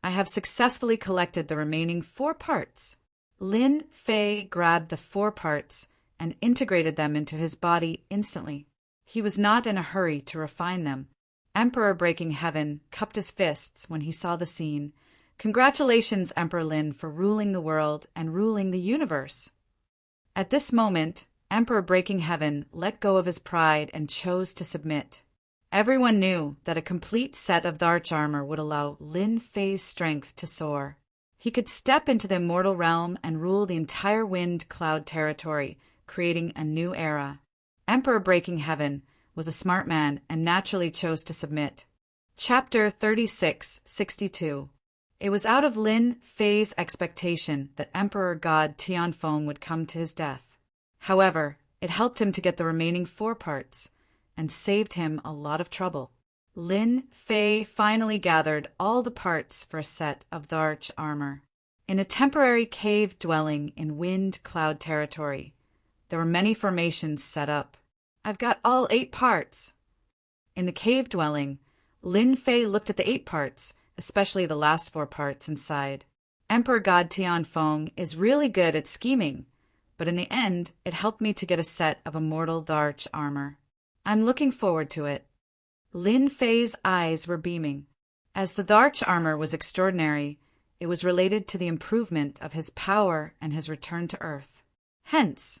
I have successfully collected the remaining 4 parts. Lin Fei grabbed the 4 parts and integrated them into his body instantly. He was not in a hurry to refine them. Emperor Breaking Heaven cupped his fists when he saw the scene. Congratulations, Emperor Lin, for ruling the world and ruling the universe. At this moment, Emperor Breaking Heaven let go of his pride and chose to submit. Everyone knew that a complete set of the arch armor would allow Lin Fei's strength to soar. He could step into the immortal realm and rule the entire wind cloud territory, creating a new era. Emperor Breaking Heaven was a smart man and naturally chose to submit. Chapter 3662. It was out of Lin Fei's expectation that Emperor God Tianfeng would come to his death. However, it helped him to get the remaining 4 parts, and saved him a lot of trouble. Lin Fei finally gathered all the parts for a set of the arch armor. In a temporary cave dwelling in wind cloud territory, there were many formations set up. I've got all 8 parts. In the cave dwelling, Lin Fei looked at the 8 parts, especially the last 4 parts inside. Emperor God Tianfeng is really good at scheming, but in the end, it helped me to get a set of immortal arch armor. I'm looking forward to it. Lin Fei's eyes were beaming. As the arch armor was extraordinary, it was related to the improvement of his power and his return to Earth. Hence,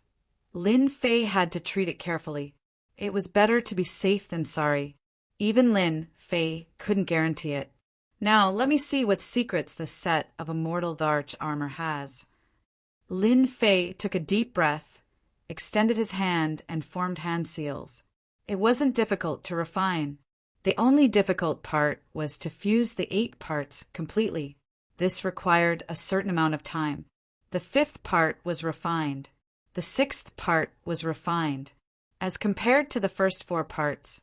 Lin Fei had to treat it carefully. It was better to be safe than sorry. Even Lin Fei couldn't guarantee it. Now, let me see what secrets this set of immortal arch armor has. Lin Fei took a deep breath, extended his hand, and formed hand seals. It wasn't difficult to refine. The only difficult part was to fuse the 8 parts completely. This required a certain amount of time. The 5th part was refined. The 6th part was refined. As compared to the first 4 parts,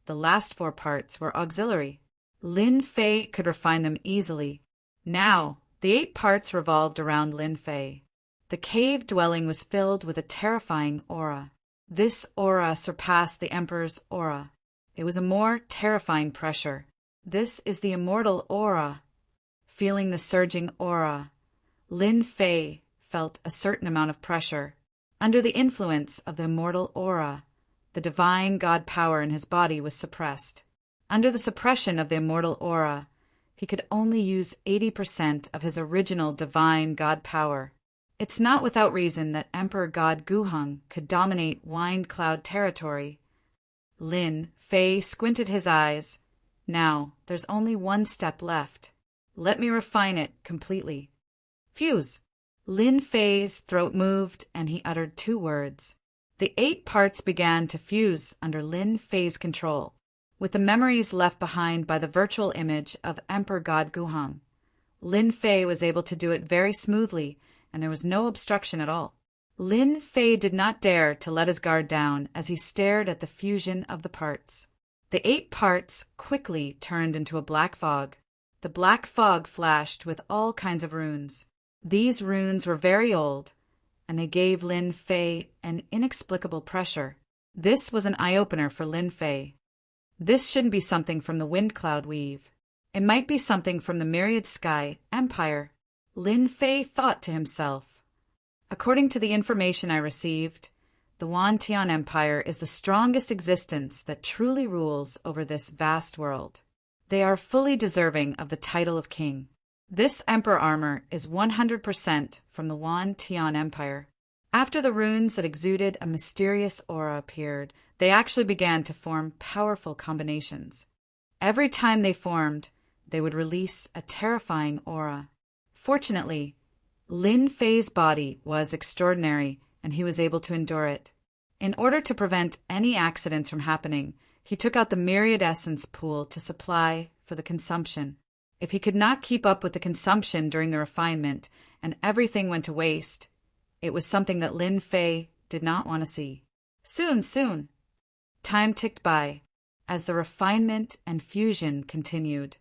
the last 4 parts were auxiliary. Lin Fei could refine them easily. Now, the 8 parts revolved around Lin Fei. The cave dwelling was filled with a terrifying aura. This aura surpassed the Emperor's aura. It was a more terrifying pressure. This is the immortal aura. Feeling the surging aura, Lin Fei felt a certain amount of pressure. Under the influence of the immortal aura, the divine god power in his body was suppressed. Under the suppression of the immortal aura, he could only use 80% of his original divine god power. It's not without reason that Emperor God Guheng could dominate Wind Cloud territory. Lin Fei squinted his eyes. Now, there's only 1 step left. Let me refine it completely. Fuse. Lin Fei's throat moved and he uttered 2 words. The 8 parts began to fuse under Lin Fei's control, with the memories left behind by the virtual image of Emperor God Guheng. Lin Fei was able to do it very smoothly, and there was no obstruction at all. Lin Fei did not dare to let his guard down as he stared at the fusion of the parts. The 8 parts quickly turned into a black fog. The black fog flashed with all kinds of runes. These runes were very old, and they gave Lin Fei an inexplicable pressure. This was an eye-opener for Lin Fei. This shouldn't be something from the wind cloud weave. It might be something from the myriad sky empire. Lin Fei thought to himself. According to the information I received, the Wantian Empire is the strongest existence that truly rules over this vast world. They are fully deserving of the title of king. This emperor armor is 100% from the Wantian Empire. After the runes that exuded a mysterious aura appeared, they actually began to form powerful combinations. Every time they formed, they would release a terrifying aura. Fortunately, Lin Fei's body was extraordinary, and he was able to endure it. In order to prevent any accidents from happening, he took out the myriad essence pool to supply for the consumption. If he could not keep up with the consumption during the refinement, and everything went to waste, it was something that Lin Fei did not want to see. Soon. Time ticked by. As the refinement and fusion continued,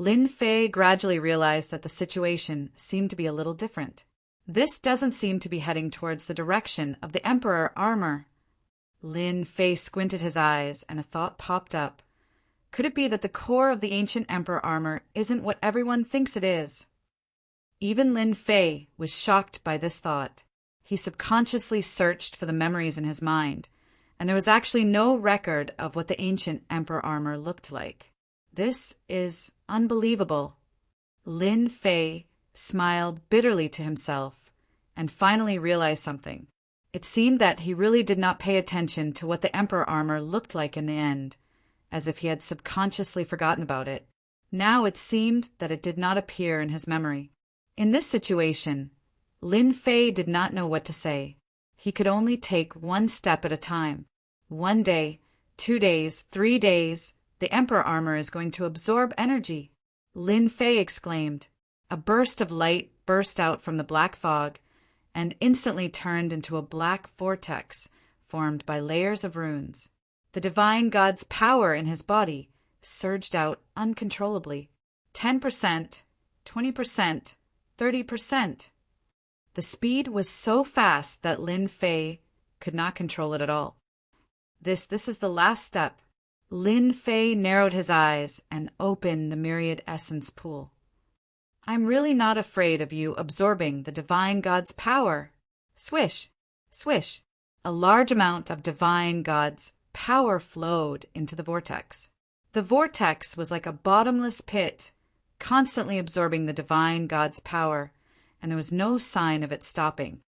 Lin Fei gradually realized that the situation seemed to be a little different. This doesn't seem to be heading towards the direction of the Emperor armor. Lin Fei squinted his eyes, and a thought popped up. Could it be that the core of the ancient Emperor armor isn't what everyone thinks it is? Even Lin Fei was shocked by this thought. He subconsciously searched for the memories in his mind, and there was actually no record of what the ancient Emperor armor looked like. This is unbelievable. Lin Fei smiled bitterly to himself and finally realized something. It seemed that he really did not pay attention to what the Emperor armor looked like in the end, as if he had subconsciously forgotten about it. Now it seemed that it did not appear in his memory. In this situation, Lin Fei did not know what to say. He could only take one step at a time. 1 day, 2 days, 3 days, the Emperor armor is going to absorb energy. Lin Fei exclaimed. A burst of light burst out from the black fog and instantly turned into a black vortex formed by layers of runes. The divine god's power in his body surged out uncontrollably. 10%, 20%, 30%. The speed was so fast that Lin Fei could not control it at all. This is the last step. Lin Fei narrowed his eyes and opened the myriad essence pool. I'm really not afraid of you absorbing the divine god's power. Swish, swish. A large amount of divine god's power flowed into the vortex. The vortex was like a bottomless pit, constantly absorbing the divine god's power, and there was no sign of it stopping.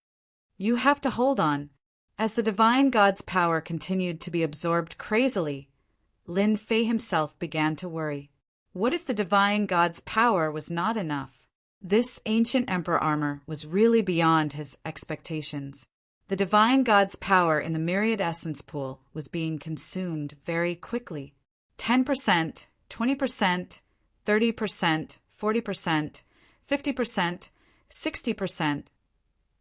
You have to hold on. As the divine god's power continued to be absorbed crazily, Lin Fei himself began to worry. What if the divine god's power was not enough? This ancient emperor armor was really beyond his expectations. The divine god's power in the myriad essence pool was being consumed very quickly. 10%, 20%, 30%, 40%, 50%, 60%.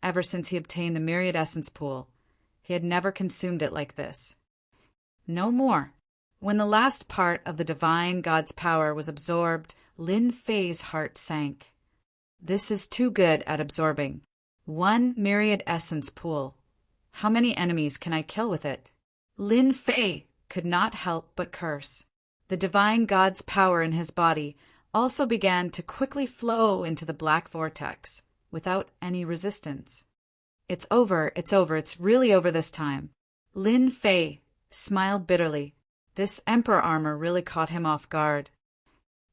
Ever since he obtained the myriad essence pool, he had never consumed it like this. No more. When the last part of the divine god's power was absorbed, Lin Fei's heart sank. This is too good at absorbing. 1 myriad essence pool. How many enemies can I kill with it? Lin Fei could not help but curse. The divine god's power in his body also began to quickly flow into the black vortex without any resistance. It's over, it's really over this time. Lin Fei smiled bitterly. This emperor armor really caught him off guard.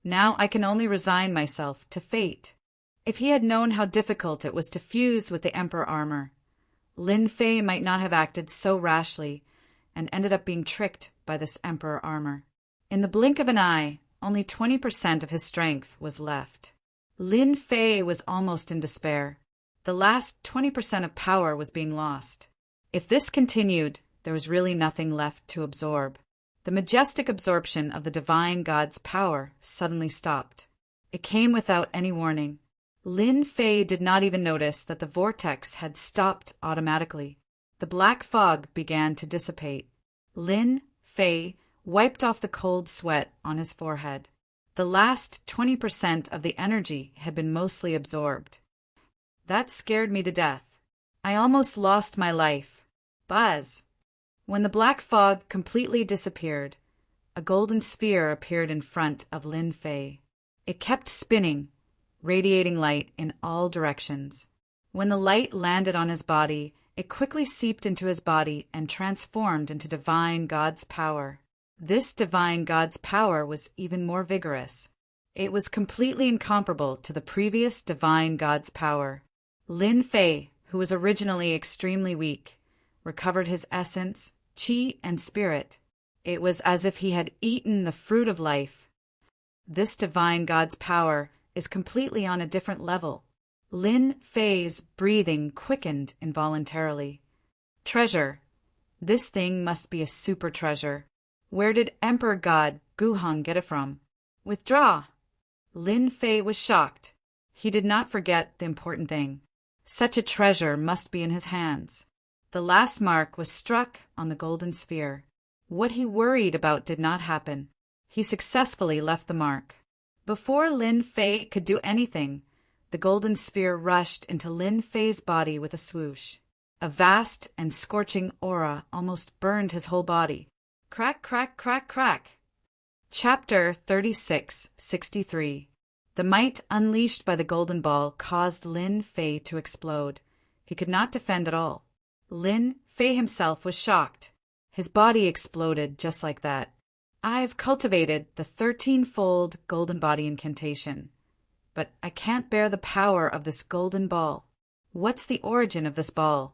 Now I can only resign myself to fate. If he had known how difficult it was to fuse with the emperor armor, Lin Fei might not have acted so rashly and ended up being tricked by this emperor armor. In the blink of an eye, only 20% of his strength was left. Lin Fei was almost in despair. The last 20% of power was being lost. If this continued, there was really nothing left to absorb. The majestic absorption of the divine god's power suddenly stopped. It came without any warning. Lin Fei did not even notice that the vortex had stopped automatically. The black fog began to dissipate. Lin Fei wiped off the cold sweat on his forehead. The last 20% of the energy had been mostly absorbed. That scared me to death. I almost lost my life. Buzz! When the black fog completely disappeared, a golden sphere appeared in front of Lin Fei. It kept spinning, radiating light in all directions. When the light landed on his body, it quickly seeped into his body and transformed into divine God's power. This divine God's power was even more vigorous. It was completely incomparable to the previous divine God's power. Lin Fei, who was originally extremely weak, recovered his essence, qi, and spirit. It was as if he had eaten the fruit of life. This divine God's power is completely on a different level. Lin Fei's breathing quickened involuntarily. Treasure. This thing must be a super treasure. Where did Emperor God Guheng get it from? Withdraw. Lin Fei was shocked. He did not forget the important thing. Such a treasure must be in his hands. The last mark was struck on the golden sphere. What he worried about did not happen. He successfully left the mark. Before Lin Fei could do anything, the golden sphere rushed into Lin Fei's body with a swoosh. A vast and scorching aura almost burned his whole body. Crack, crack, crack, crack. Chapter 3663. The might unleashed by the golden ball caused Lin Fei to explode. He could not defend at all. Lin Fei himself was shocked. His body exploded just like that. I've cultivated the 13-fold golden body incantation, but I can't bear the power of this golden ball. What's the origin of this ball?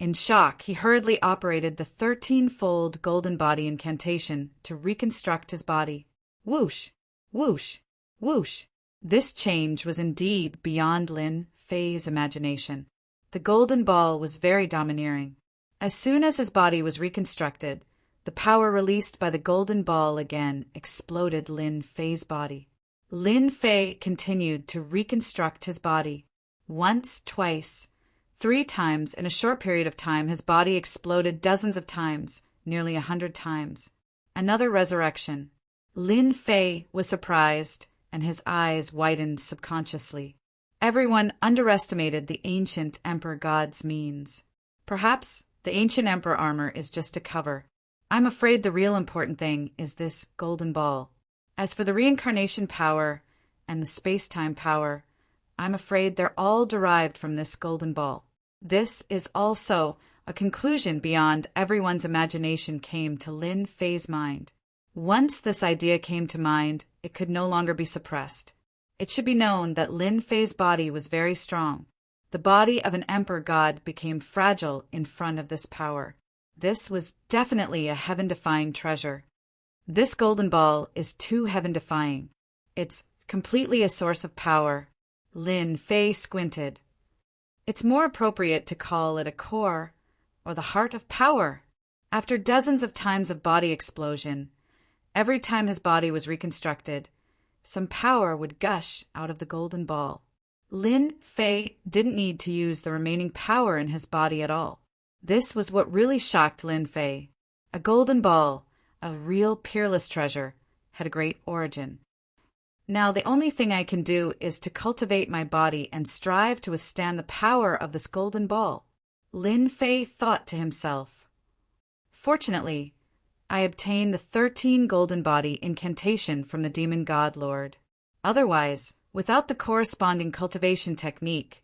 In shock, he hurriedly operated the 13-fold golden body incantation to reconstruct his body. Whoosh, whoosh, whoosh. This change was indeed beyond Lin Fei's imagination. The golden ball was very domineering. As soon as his body was reconstructed, the power released by the golden ball again exploded Lin Fei's body. Lin Fei continued to reconstruct his body. Once, twice, 3 times in a short period of time, his body exploded dozens of times, nearly 100 times. Another resurrection. Lin Fei was surprised, and his eyes widened subconsciously. Everyone underestimated the ancient Emperor God's means. Perhaps the ancient Emperor armor is just a cover. I'm afraid the real important thing is this golden ball. As for the reincarnation power and the space-time power, I'm afraid they're all derived from this golden ball. This is also a conclusion beyond everyone's imagination came to Lin Fei's mind. Once this idea came to mind, it could no longer be suppressed. It should be known that Lin Fei's body was very strong. The body of an emperor god became fragile in front of this power. This was definitely a heaven-defying treasure. This golden ball is too heaven-defying. It's completely a source of power. Lin Fei squinted. It's more appropriate to call it a core, or the heart of power. After dozens of times of body explosion, every time his body was reconstructed, some power would gush out of the golden ball. Lin Fei didn't need to use the remaining power in his body at all. This was what really shocked Lin Fei. A golden ball, a real peerless treasure, had a great origin. Now the only thing I can do is to cultivate my body and strive to withstand the power of this golden ball. Lin Fei thought to himself. Fortunately, I obtained the 13 golden body incantation from the demon god lord. Otherwise, without the corresponding cultivation technique,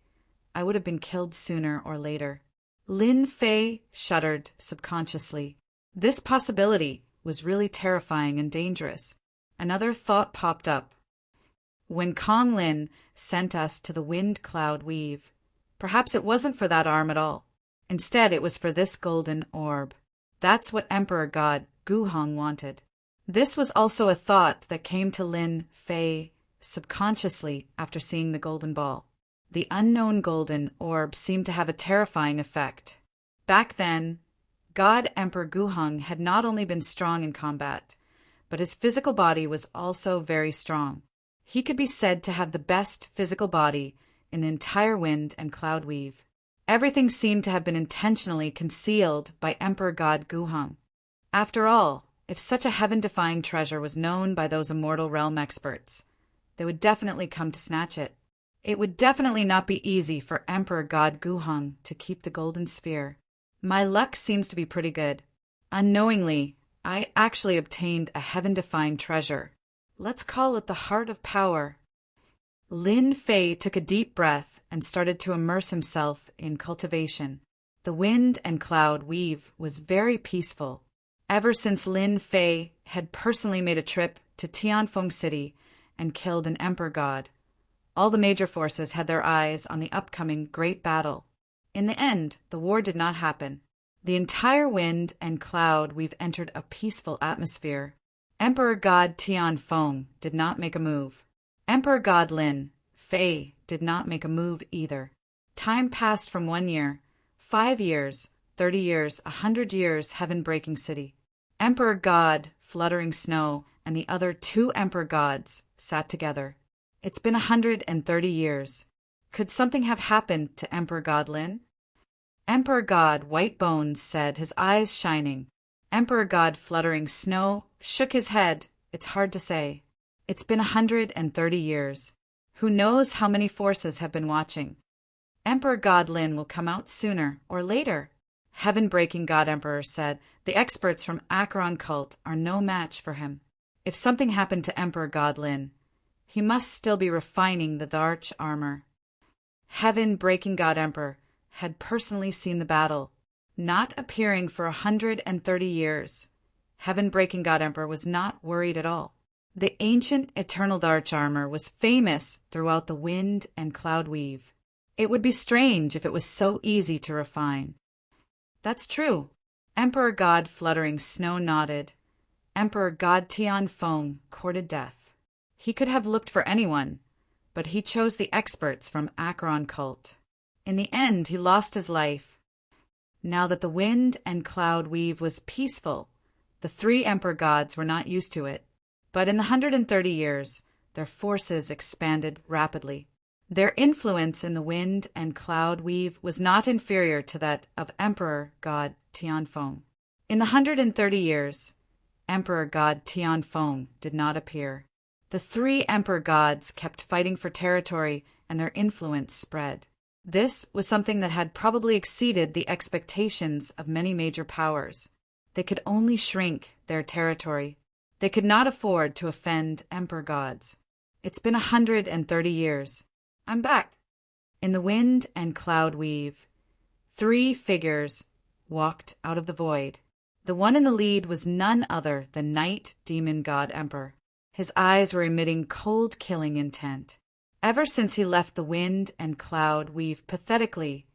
I would have been killed sooner or later. Lin Fei shuddered subconsciously. This possibility was really terrifying and dangerous. Another thought popped up. When Kong Lin sent us to the wind cloud weave, perhaps it wasn't for that arm at all. Instead, it was for this golden orb. That's what Emperor God Guhong wanted. This was also a thought that came to Lin Fei subconsciously after seeing the golden ball. The unknown golden orb seemed to have a terrifying effect. Back then, God Emperor Guhong had not only been strong in combat, but his physical body was also very strong. He could be said to have the best physical body in the entire wind and cloud weave. Everything seemed to have been intentionally concealed by Emperor God Guhong. After all, if such a heaven-defying treasure was known by those immortal realm experts, they would definitely come to snatch it. It would definitely not be easy for Emperor God Guhong to keep the golden sphere. My luck seems to be pretty good. Unknowingly, I actually obtained a heaven-defying treasure. Let's call it the heart of power. Lin Fei took a deep breath and started to immerse himself in cultivation. The wind and cloud weave was very peaceful. Ever since Lin Fei had personally made a trip to Tianfeng City and killed an emperor god, all the major forces had their eyes on the upcoming great battle. In the end, the war did not happen. The entire wind and cloud weave entered a peaceful atmosphere. Emperor God Tianfeng did not make a move. Emperor God Lin Fei did not make a move either. Time passed from 1 year, 5 years, 30 years, 100 years, heaven-breaking city. Emperor God Fluttering Snow and the other 2 emperor gods sat together. It's been 130 years. Could something have happened to Emperor God Lin? Emperor God White Bones said, his eyes shining. Emperor God Fluttering Snow shook his head. It's hard to say. It's been 130 years. Who knows how many forces have been watching? Emperor God Lin will come out sooner or later. Heaven-breaking God Emperor said the experts from Acheron cult are no match for him. If something happened to Emperor God Lin, he must still be refining the Darch armor. Heaven-breaking God Emperor had personally seen the battle, not appearing for 130 years. Heaven-breaking God Emperor was not worried at all. The ancient eternal Darch armor was famous throughout the wind and cloud weave. It would be strange if it was so easy to refine. That's true. Emperor God Fluttering Snow nodded. Emperor God Tian Feng courted death. He could have looked for anyone, but he chose the experts from Acheron cult. In the end, he lost his life. Now that the wind and cloud weave was peaceful, the three emperor gods were not used to it. But in 130 years, their forces expanded rapidly. Their influence in the wind and cloud weave was not inferior to that of Emperor God Tianfeng. In the 130 years, Emperor God Tianfeng did not appear. The three emperor gods kept fighting for territory, and their influence spread. This was something that had probably exceeded the expectations of many major powers. They could only shrink their territory. They could not afford to offend emperor gods. It's been 130 years. I'm back. In the wind and cloud weave, three figures walked out of the void. The one in the lead was none other than Night Demon God Emperor. His eyes were emitting cold, killing intent. Ever since he left the wind and cloud weave pathetically,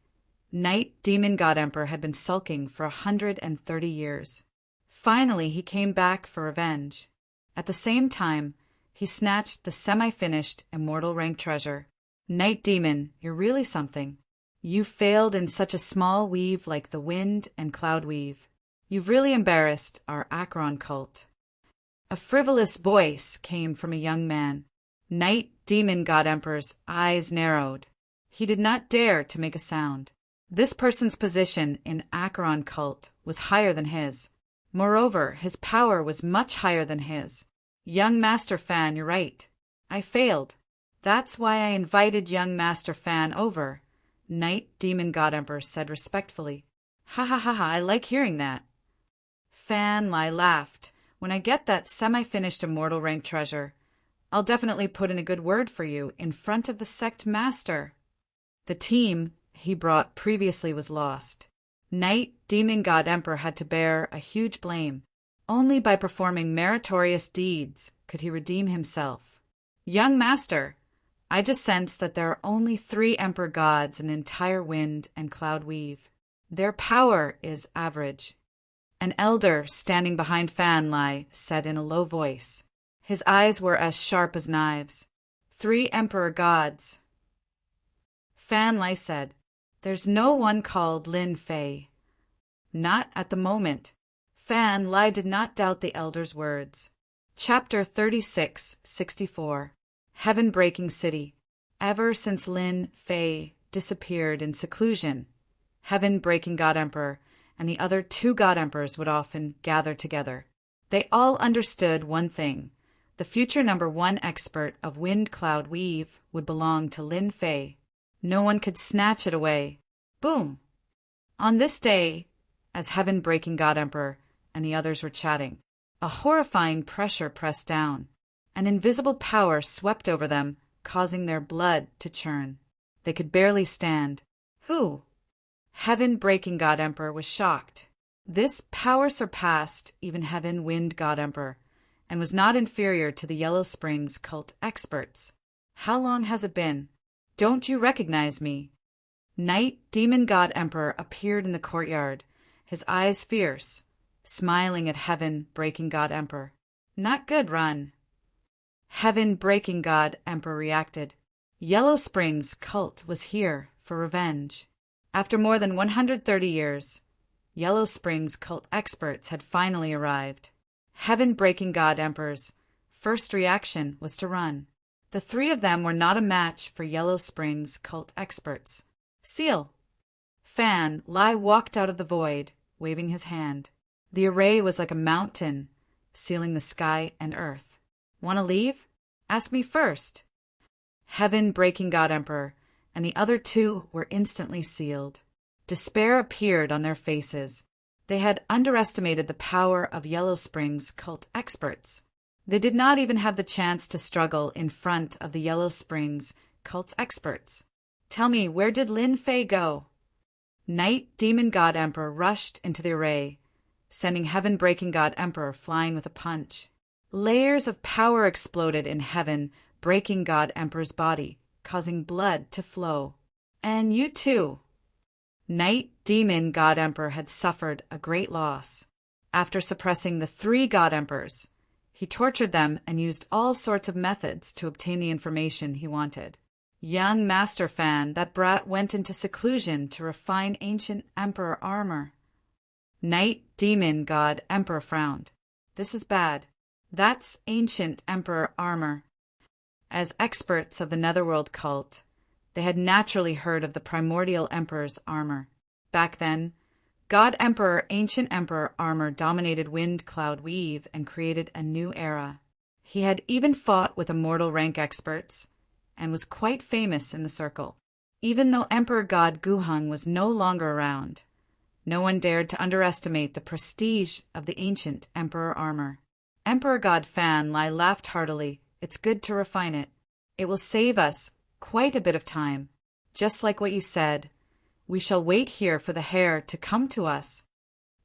Night Demon God Emperor had been sulking for 130 years. Finally, he came back for revenge. At the same time, he snatched the semi-finished immortal rank treasure. Night Demon, you're really something. You failed in such a small weave like the wind and cloud weave. You've really embarrassed our Acheron cult. A frivolous voice came from a young man. Night Demon God Emperor's eyes narrowed. He did not dare to make a sound. This person's position in Acheron cult was higher than his. Moreover, his power was much higher than his. Young Master Fan, you're right. I failed. That's why I invited young Master Fan over, Night Demon God Emperor said respectfully. Ha ha ha ha, I like hearing that. Fan Lai laughed. When I get that semi-finished immortal rank treasure, I'll definitely put in a good word for you in front of the sect master. The team he brought previously was lost. Night Demon God Emperor had to bear a huge blame. Only by performing meritorious deeds could he redeem himself. Young Master, I just sense that there are only 3 emperor gods in the entire wind and cloud weave. Their power is average. An elder standing behind Fan Lai said in a low voice. His eyes were as sharp as knives. 3 emperor gods. Fan Lai said, There's no one called Lin Fei. Not at the moment. Fan Lai did not doubt the elder's words. Chapter 3664. Heaven-breaking City. Ever since Lin Fei disappeared in seclusion, Heaven-breaking God Emperor and the other 2 God Emperors would often gather together. They all understood one thing. The future number 1 expert of Wind Cloud Weave would belong to Lin Fei. No one could snatch it away. Boom! On this day, as Heaven-breaking God Emperor and the others were chatting, a horrifying pressure pressed down. An invisible power swept over them, causing their blood to churn. They could barely stand. Who? Heaven-breaking God Emperor was shocked. This power surpassed even Heaven Wind God Emperor, and was not inferior to the Yellow Springs cult experts. How long has it been? Don't you recognize me? Night Demon God Emperor appeared in the courtyard, his eyes fierce, smiling at Heaven-breaking God Emperor. Not good, run. Heaven-breaking God Emperor reacted. Yellow Springs cult was here for revenge. After more than 130 years, Yellow Springs cult experts had finally arrived. Heaven-breaking God Emperor's first reaction was to run. The 3 of them were not a match for Yellow Springs cult experts. Seal! Fan Lai walked out of the void, waving his hand. The array was like a mountain, sealing the sky and earth. Want to leave? Ask me first. Heaven-breaking God Emperor, and the other two were instantly sealed. Despair appeared on their faces. They had underestimated the power of Yellow Springs cult experts. They did not even have the chance to struggle in front of the Yellow Springs cult experts. Tell me, where did Lin Fei go? Night Demon God Emperor rushed into the array, sending Heaven-breaking God Emperor flying with a punch. Layers of power exploded in Heaven-breaking God Emperor's body, causing blood to flow. And you too. Night Demon God Emperor had suffered a great loss. After suppressing the 3 God Emperors, he tortured them and used all sorts of methods to obtain the information he wanted. Young Master Fan, that brat went into seclusion to refine ancient Emperor armor. Night Demon God Emperor frowned. This is bad. That's ancient Emperor armor. As experts of the Netherworld cult, they had naturally heard of the primordial Emperor's armor. Back then, God Emperor Ancient Emperor armor dominated Wind Cloud Weave and created a new era. He had even fought with immortal rank experts, and was quite famous in the circle. Even though Emperor God Guhung was no longer around, no one dared to underestimate the prestige of the ancient Emperor armor. Emperor God Fan Lai laughed heartily. It's good to refine it. It will save us quite a bit of time. Just like what you said, we shall wait here for the hare to come to us.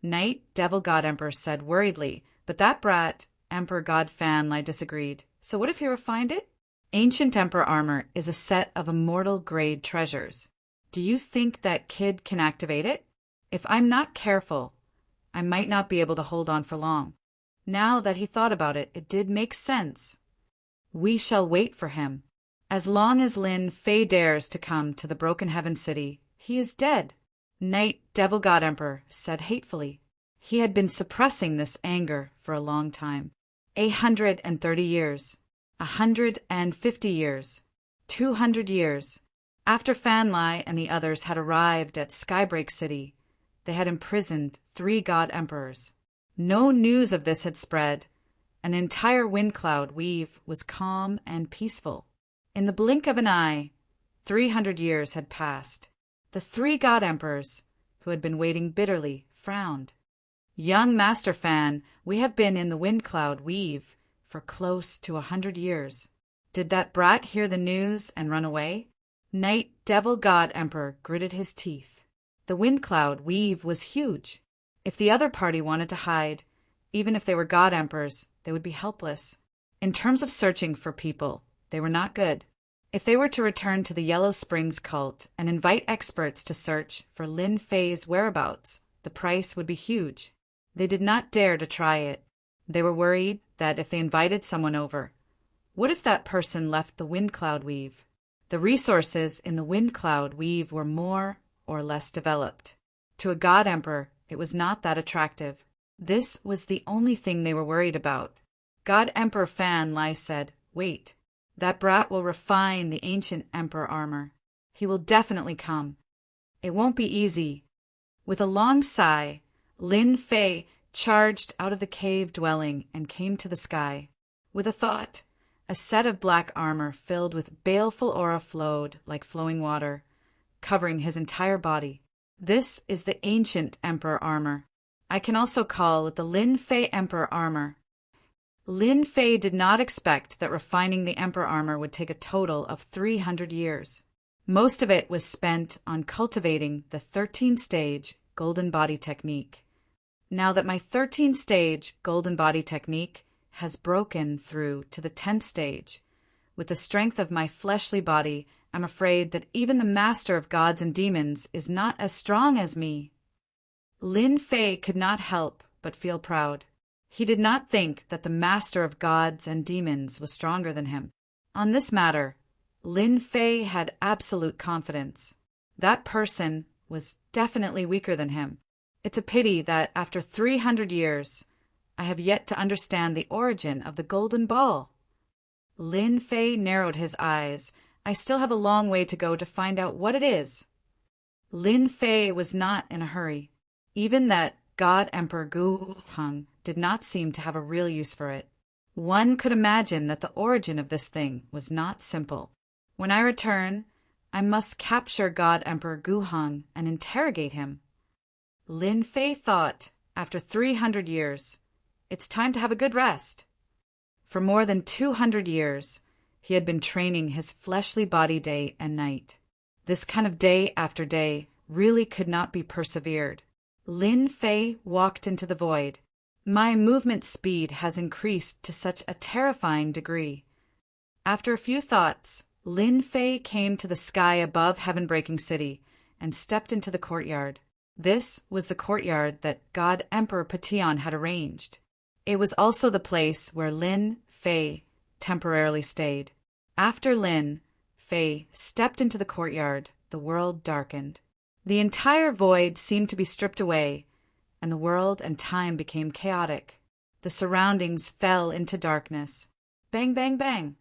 Night Devil God Emperor said worriedly, but that brat, Emperor God Fan Lai disagreed. So what if he refined it? Ancient Emperor armor is a set of immortal grade treasures. Do you think that kid can activate it? If I'm not careful, I might not be able to hold on for long. Now that he thought about it, it did make sense. We shall wait for him. As long as Lin Fei dares to come to the Broken Heaven City, he is dead. Night Devil God Emperor said hatefully. He had been suppressing this anger for a long time. 130 years. 150 years, 200 years. After Fan Lai and the others had arrived at Skybreak City, they had imprisoned 3 God Emperors. No news of this had spread. An entire Wind Cloud Weave was calm and peaceful. In the blink of an eye, 300 years had passed. The 3 God Emperors, who had been waiting bitterly, frowned. Young Master Fan, we have been in the Wind Cloud Weave for close to 100 years. Did that brat hear the news and run away? Night Devil God Emperor gritted his teeth. The Wind Cloud Weave was huge. If the other party wanted to hide, even if they were God Emperors, they would be helpless. In terms of searching for people, they were not good. If they were to return to the Yellow Springs cult and invite experts to search for Lin Fei's whereabouts, the price would be huge. They did not dare to try it. They were worried that if they invited someone over, what if that person left the Wind Cloud Weave? The resources in the Wind Cloud Weave were more or less developed. To a God Emperor, it was not that attractive. This was the only thing they were worried about. God Emperor Fan Lai said, wait, that brat will refine the ancient Emperor armor. He will definitely come. It won't be easy. With a long sigh, Lin Fei charged out of the cave dwelling and came to the sky. With a thought, a set of black armor filled with baleful aura flowed like flowing water, covering his entire body. This is the ancient Emperor armor. I can also call it the Lin Fei Emperor armor. Lin Fei did not expect that refining the Emperor armor would take a total of 300 years. Most of it was spent on cultivating the 13-stage golden body technique. Now that my 13-stage golden body technique has broken through to the 10th stage, with the strength of my fleshly body, I'm afraid that even the master of gods and demons is not as strong as me. Lin Fei could not help but feel proud. He did not think that the master of gods and demons was stronger than him. On this matter, Lin Fei had absolute confidence. That person was definitely weaker than him. It's a pity that after 300 years, I have yet to understand the origin of the golden ball. Lin Fei narrowed his eyes. I still have a long way to go to find out what it is. Lin Fei was not in a hurry. Even that God Emperor Gu Hung did not seem to have a real use for it. One could imagine that the origin of this thing was not simple. When I return, I must capture God Emperor Guhan and interrogate him. Lin Fei thought, after 300 years, it's time to have a good rest. For more than 200 years, he had been training his fleshly body day and night. This kind of day after day really could not be persevered. Lin Fei walked into the void. My movement speed has increased to such a terrifying degree. After a few thoughts, Lin Fei came to the sky above heaven-breaking city and stepped into the courtyard. This was the courtyard that God Emperor Patian had arranged. It was also the place where Lin Fei temporarily stayed. After Lin Fei stepped into the courtyard, the world darkened. The entire void seemed to be stripped away, and the world and time became chaotic. The surroundings fell into darkness. Bang, bang, bang.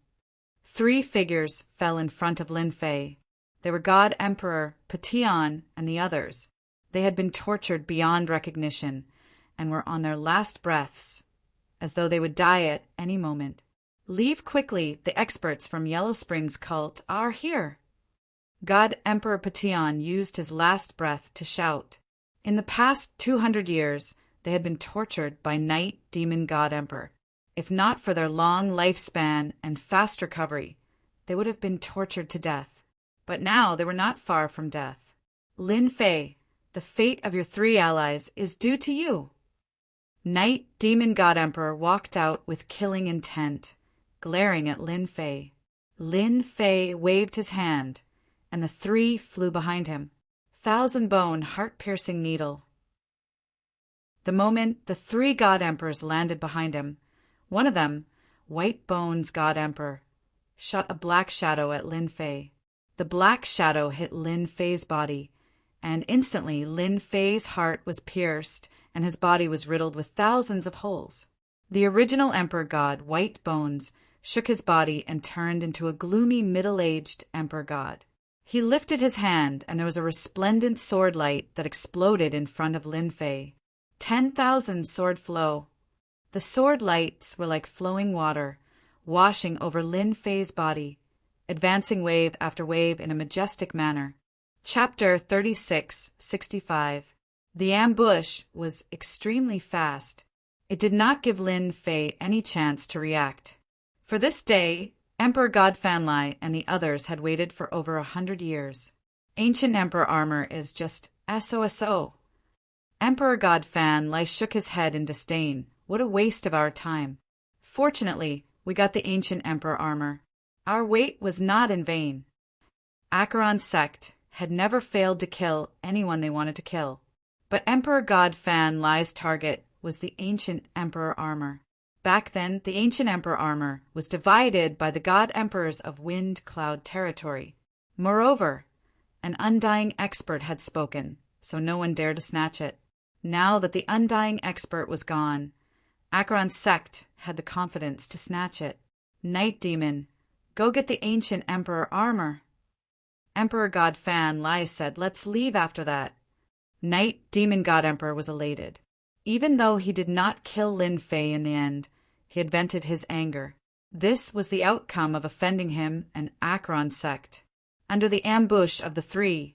3 figures fell in front of Lin Fei. They were God Emperor Patian and the others. They had been tortured beyond recognition and were on their last breaths, as though they would die at any moment. Leave quickly, the experts from Yellow Springs cult are here. God Emperor Patian used his last breath to shout. In the past 200 years, they had been tortured by Night Demon God Emperor. If not for their long lifespan and fast recovery, they would have been tortured to death. But now they were not far from death. Lin Fei, the fate of your 3 allies is due to you. Night Demon God Emperor walked out with killing intent, glaring at Lin Fei. Lin Fei waved his hand, and the 3 flew behind him. Thousand-bone, heart-piercing needle. The moment the 3 God Emperors landed behind him, one of them, White Bones God Emperor, shot a black shadow at Lin Fei. The black shadow hit Lin Fei's body, and instantly Lin Fei's heart was pierced and his body was riddled with thousands of holes. The original Emperor God, White Bones, shook his body and turned into a gloomy middle-aged Emperor God. He lifted his hand, and there was a resplendent sword light that exploded in front of Lin Fei. 10,000 sword flow. The sword lights were like flowing water, washing over Lin Fei's body, advancing wave after wave in a majestic manner. Chapter 3665. The ambush was extremely fast. It did not give Lin Fei any chance to react. For this day, Emperor God Fanlai and the others had waited for over 100 years. Ancient Emperor armor is just SOSO. Emperor God Fanlai shook his head in disdain. What a waste of our time. Fortunately, we got the Ancient Emperor armor. Our wait was not in vain. Acheron's sect had never failed to kill anyone they wanted to kill. But Emperor God Fanlai's target was the Ancient Emperor armor. Back then, the Ancient Emperor armor was divided by the God Emperors of Wind Cloud territory. Moreover, an undying expert had spoken, so no one dared to snatch it. Now that the undying expert was gone, Acheron's sect had the confidence to snatch it. Night Demon, go get the Ancient Emperor armor. Emperor God Fanlai said, let's leave after that. Night Demon God Emperor was elated. Even though he did not kill Lin Fei in the end, he had vented his anger. This was the outcome of offending him and Acheron's sect. Under the ambush of the 3,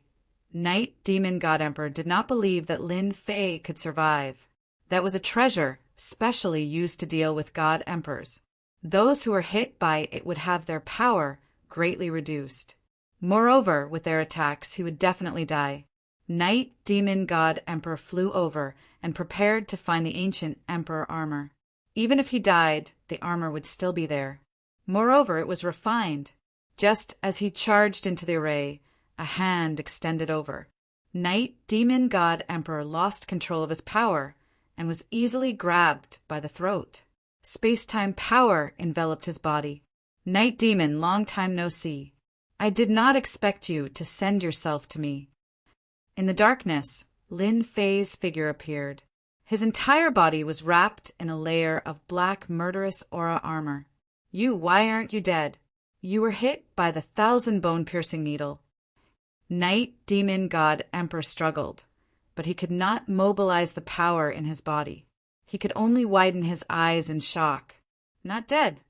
Night Demon God Emperor did not believe that Lin Fei could survive. That was a treasure specially used to deal with God Emperors. Those who were hit by it would have their power greatly reduced. Moreover, with their attacks, he would definitely die. Night Demon God Emperor flew over and prepared to find the Ancient Emperor armor. Even if he died, the armor would still be there. Moreover, it was refined. Just as he charged into the array, a hand extended over. Night Demon God Emperor lost control of his power and was easily grabbed by the throat. Space-time power enveloped his body. Night Demon, long time no see. I did not expect you to send yourself to me. In the darkness, Lin Fei's figure appeared. His entire body was wrapped in a layer of black murderous aura armor. Why aren't you dead? You were hit by the 1,000 bone-piercing needle. Night Demon God Emperor struggled, but he could not mobilize the power in his body. He could only widen his eyes in shock. Not dead.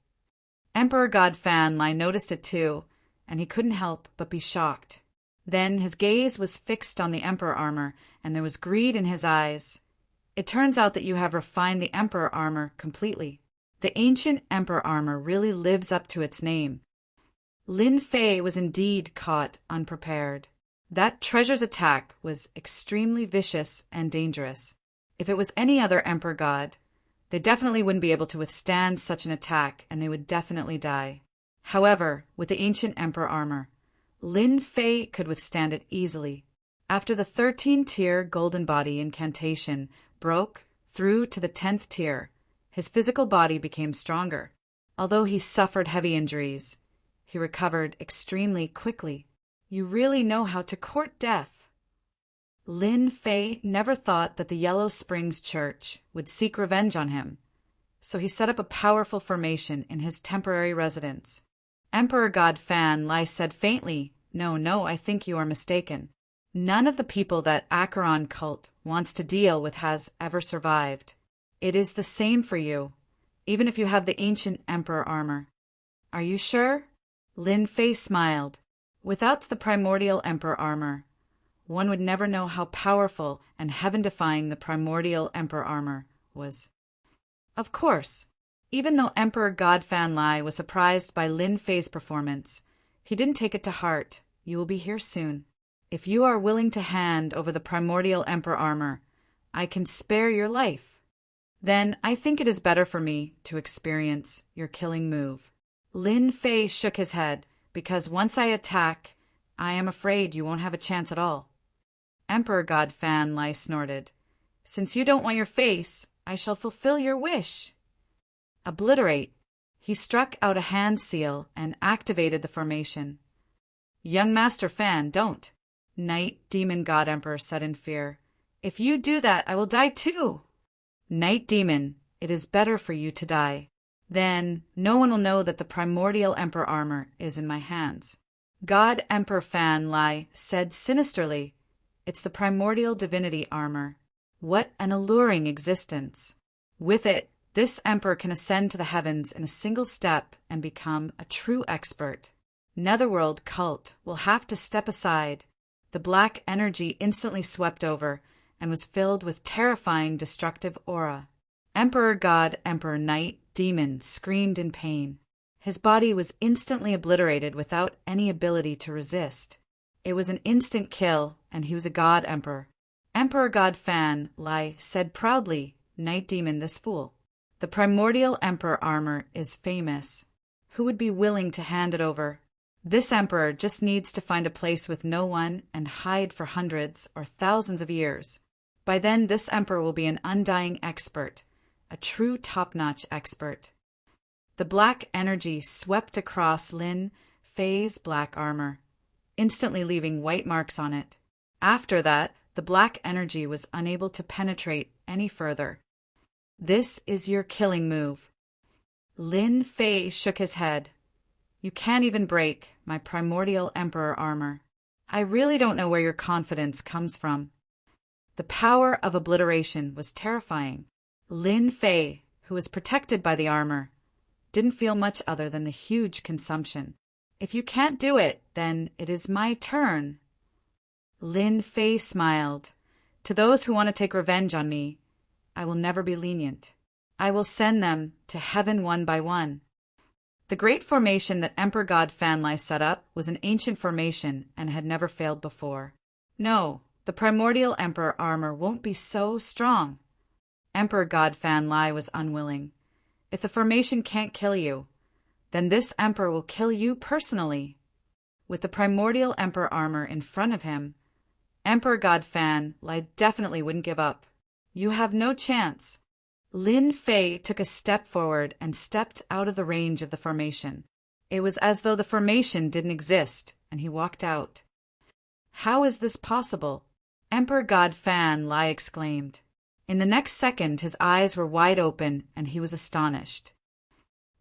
Emperor God Fanlai noticed it too, and he couldn't help but be shocked. Then his gaze was fixed on the emperor armor, and there was greed in his eyes. It turns out that you have refined the emperor armor completely. The ancient emperor armor really lives up to its name. Lin Fei was indeed caught unprepared. That treasure's attack was extremely vicious and dangerous. If it was any other emperor god, they definitely wouldn't be able to withstand such an attack, and they would definitely die. However, with the ancient emperor armor, Lin Fei could withstand it easily. After the 13-tier golden body incantation broke through to the 10th tier, his physical body became stronger. Although he suffered heavy injuries, he recovered extremely quickly. You really know how to court death. Lin Fei never thought that the Yellow Springs Church would seek revenge on him, so he set up a powerful formation in his temporary residence. Emperor God Fan Lai said faintly, No, I think you are mistaken. None of the people that Acheron cult wants to deal with has ever survived. It is the same for you, even if you have the ancient emperor armor. Are you sure? Lin Fei smiled. Without the primordial emperor armor, one would never know how powerful and heaven-defying the primordial emperor armor was. Of course, even though Emperor God Fan Lai was surprised by Lin Fei's performance, he didn't take it to heart. You will be here soon. If you are willing to hand over the primordial emperor armor, I can spare your life. Then I think it is better for me to experience your killing move. Lin Fei shook his head, because once I attack, I am afraid you won't have a chance at all. Emperor God Fan Lai snorted. Since you don't want your face, I shall fulfill your wish. Obliterate. He struck out a hand seal and activated the formation. Young Master Fan, don't. Night Demon God Emperor said in fear. If you do that, I will die too. Night Demon, it is better for you to die. Then no one will know that the primordial emperor armor is in my hands. God Emperor Fan Lai said sinisterly, It's the primordial divinity armor. What an alluring existence. With it, this emperor can ascend to the heavens in a single step and become a true expert. Netherworld cult will have to step aside. The black energy instantly swept over and was filled with terrifying destructive aura. Emperor God Emperor Night Demon screamed in pain. His body was instantly obliterated without any ability to resist. It was an instant kill, and he was a god emperor. Emperor God Fan Lai said proudly, Night Demon, this fool. The primordial emperor armor is famous. Who would be willing to hand it over? This emperor just needs to find a place with no one and hide for hundreds or thousands of years. By then, this emperor will be an undying expert, a true top-notch expert. The black energy swept across Lin Fei's black armor, instantly leaving white marks on it. After that, the black energy was unable to penetrate any further. This is your killing move. Lin Fei shook his head. You can't even break my primordial emperor armor. I really don't know where your confidence comes from. The power of obliteration was terrifying. Lin Fei, who was protected by the armor, didn't feel much other than the huge consumption. If you can't do it, then it is my turn. Lin Fei smiled. To those who want to take revenge on me, I will never be lenient. I will send them to heaven one by one. The great formation that Emperor God Fan Lai set up was an ancient formation and had never failed before. No, the primordial emperor armor won't be so strong. Emperor God Fan Lai was unwilling. If the formation can't kill you, then this emperor will kill you personally. With the primordial emperor armor in front of him, Emperor God Fan Lai definitely wouldn't give up. You have no chance. Lin Fei took a step forward and stepped out of the range of the formation. It was as though the formation didn't exist, and he walked out. How is this possible? Emperor God Fan Lai exclaimed. In the next second, his eyes were wide open, and he was astonished.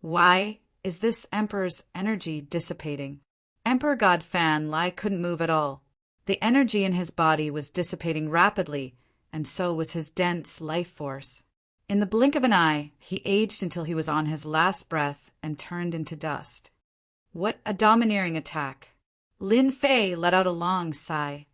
Why is this emperor's energy dissipating? Emperor God Fan Lai couldn't move at all. The energy in his body was dissipating rapidly, and so was his dense life force. In the blink of an eye, he aged until he was on his last breath and turned into dust. What a domineering attack! Lin Fei let out a long sigh.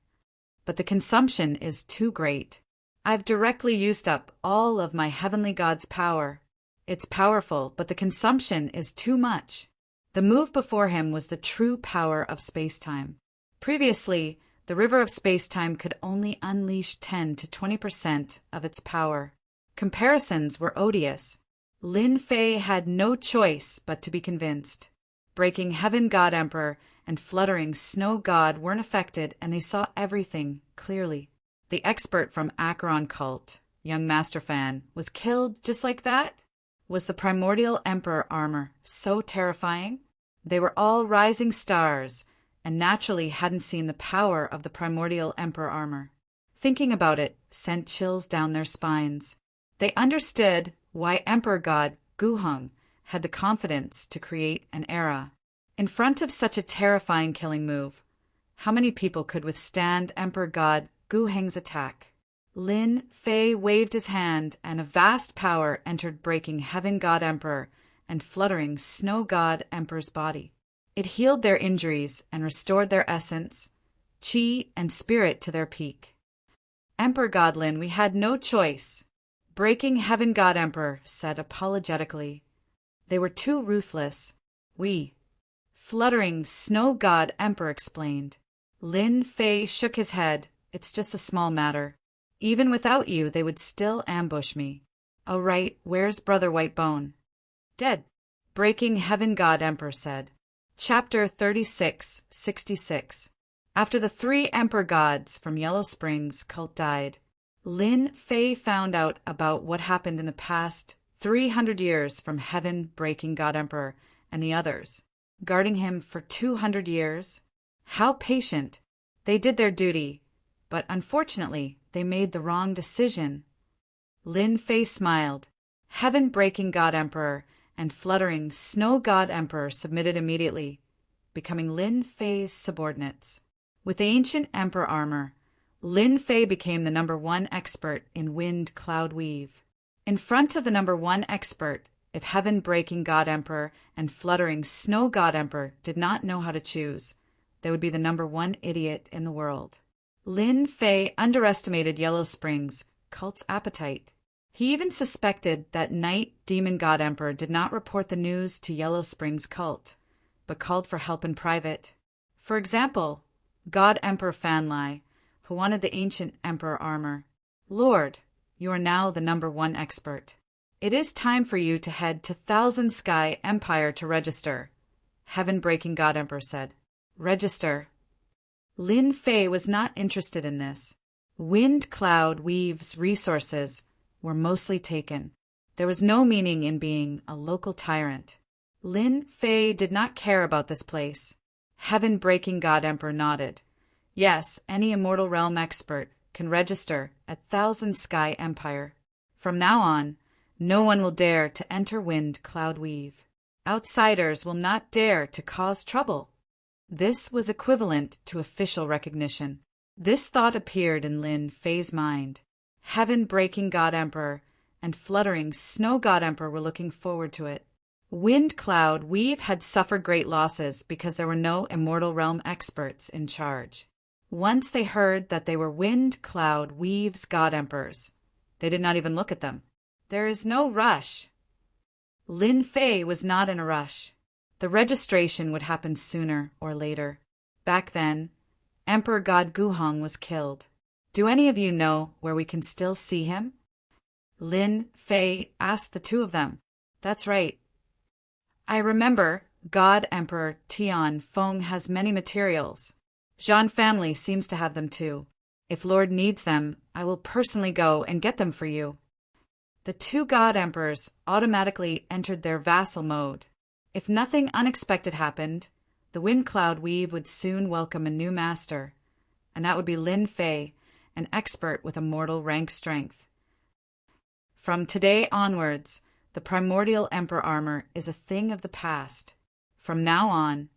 But the consumption is too great. I've directly used up all of my heavenly god's power. It's powerful, but the consumption is too much. The move before him was the true power of space-time. Previously, the river of space-time could only unleash 10 to 20% of its power. Comparisons were odious. Lin Fei had no choice but to be convinced. Breaking Heaven God Emperor and fluttering Snow God weren't affected, and they saw everything clearly. The expert from Acheron cult, young Master Fan, was killed just like that? Was the primordial Emperor armor so terrifying? They were all rising stars, and naturally hadn't seen the power of the primordial Emperor armor. Thinking about it sent chills down their spines. They understood why Emperor God Guheng had the confidence to create an era. In front of such a terrifying killing move, how many people could withstand Emperor God Guheng's attack? Lin Fei waved his hand, and a vast power entered Breaking Heaven God Emperor and fluttering Snow God Emperor's body. It healed their injuries and restored their essence, chi, and spirit to their peak. Emperor God Lin, we had no choice. Breaking Heaven God Emperor said apologetically. They were too ruthless. Fluttering Snow God Emperor explained. Lin Fei shook his head. It's just a small matter. Even without you, they would still ambush me. Oh, right, where's Brother Whitebone? Dead. Breaking Heaven God Emperor said. Chapter 36-66. After the 3 Emperor Gods from Yellow Springs cult died, Lin Fei found out about what happened in the past 300 years from Heaven Breaking God Emperor and the others, guarding him for 200 years. How patient! They did their duty, but unfortunately, they made the wrong decision. Lin Fei smiled. Heaven Breaking God Emperor and fluttering Snow God Emperor submitted immediately, becoming Lin Fei's subordinates. With the ancient Emperor armor, Lin Fei became the #1 expert in wind cloud weave. In front of the #1 expert, if Heaven Breaking God Emperor and fluttering Snow God Emperor did not know how to choose, they would be the #1 idiot in the world. Lin Fei underestimated Yellow Springs' cult's appetite. He even suspected that Night Demon God Emperor did not report the news to Yellow Springs cult, but called for help in private. For example, God Emperor Fanlai, who wanted the ancient Emperor armor. Lord, you are now the #1 expert. It is time for you to head to Thousand Sky Empire to register, Heaven Breaking God Emperor said. Register. Lin Fei was not interested in this. Wind Cloud Weave's resources were mostly taken. There was no meaning in being a local tyrant. Lin Fei did not care about this place. Heaven Breaking God Emperor nodded. Yes, any Immortal Realm expert can register at Thousand Sky Empire. From now on, no one will dare to enter Wind Cloud Weave. Outsiders will not dare to cause trouble. This was equivalent to official recognition. This thought appeared in Lin Fei's mind. Heaven Breaking God Emperor and fluttering Snow God Emperor were looking forward to it. Wind Cloud Weave had suffered great losses because there were no Immortal Realm experts in charge. Once they heard that they were Wind Cloud Weave's God Emperors, they did not even look at them. There is no rush. Lin Fei was not in a rush. The registration would happen sooner or later. Back then, Emperor God Guheng was killed. Do any of you know where we can still see him? Lin Fei asked the 2 of them. That's right. I remember God Emperor Tian Feng has many materials. Zhan family seems to have them too. If Lord needs them, I will personally go and get them for you. The 2 God Emperors automatically entered their vassal mode. If nothing unexpected happened, the Wind Cloud Weave would soon welcome a new master, and that would be Lin Fei, an expert with immortal rank strength. From today onwards, the primordial Emperor armor is a thing of the past. From now on,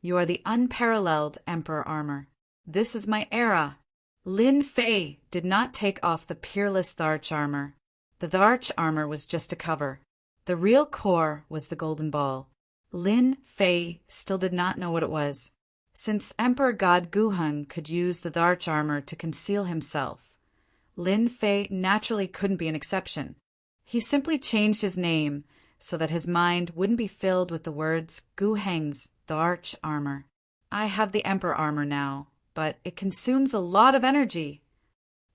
you are the unparalleled Emperor armor. This is my era. Lin Fei did not take off the peerless Tharch armor. The Tharch armor was just a cover. The real core was the golden ball. Lin Fei still did not know what it was. Since Emperor God Guheng could use the Darch armor to conceal himself, Lin Fei naturally couldn't be an exception. He simply changed his name so that his mind wouldn't be filled with the words Guheng's Darch armor. I have the Emperor armor now, but it consumes a lot of energy.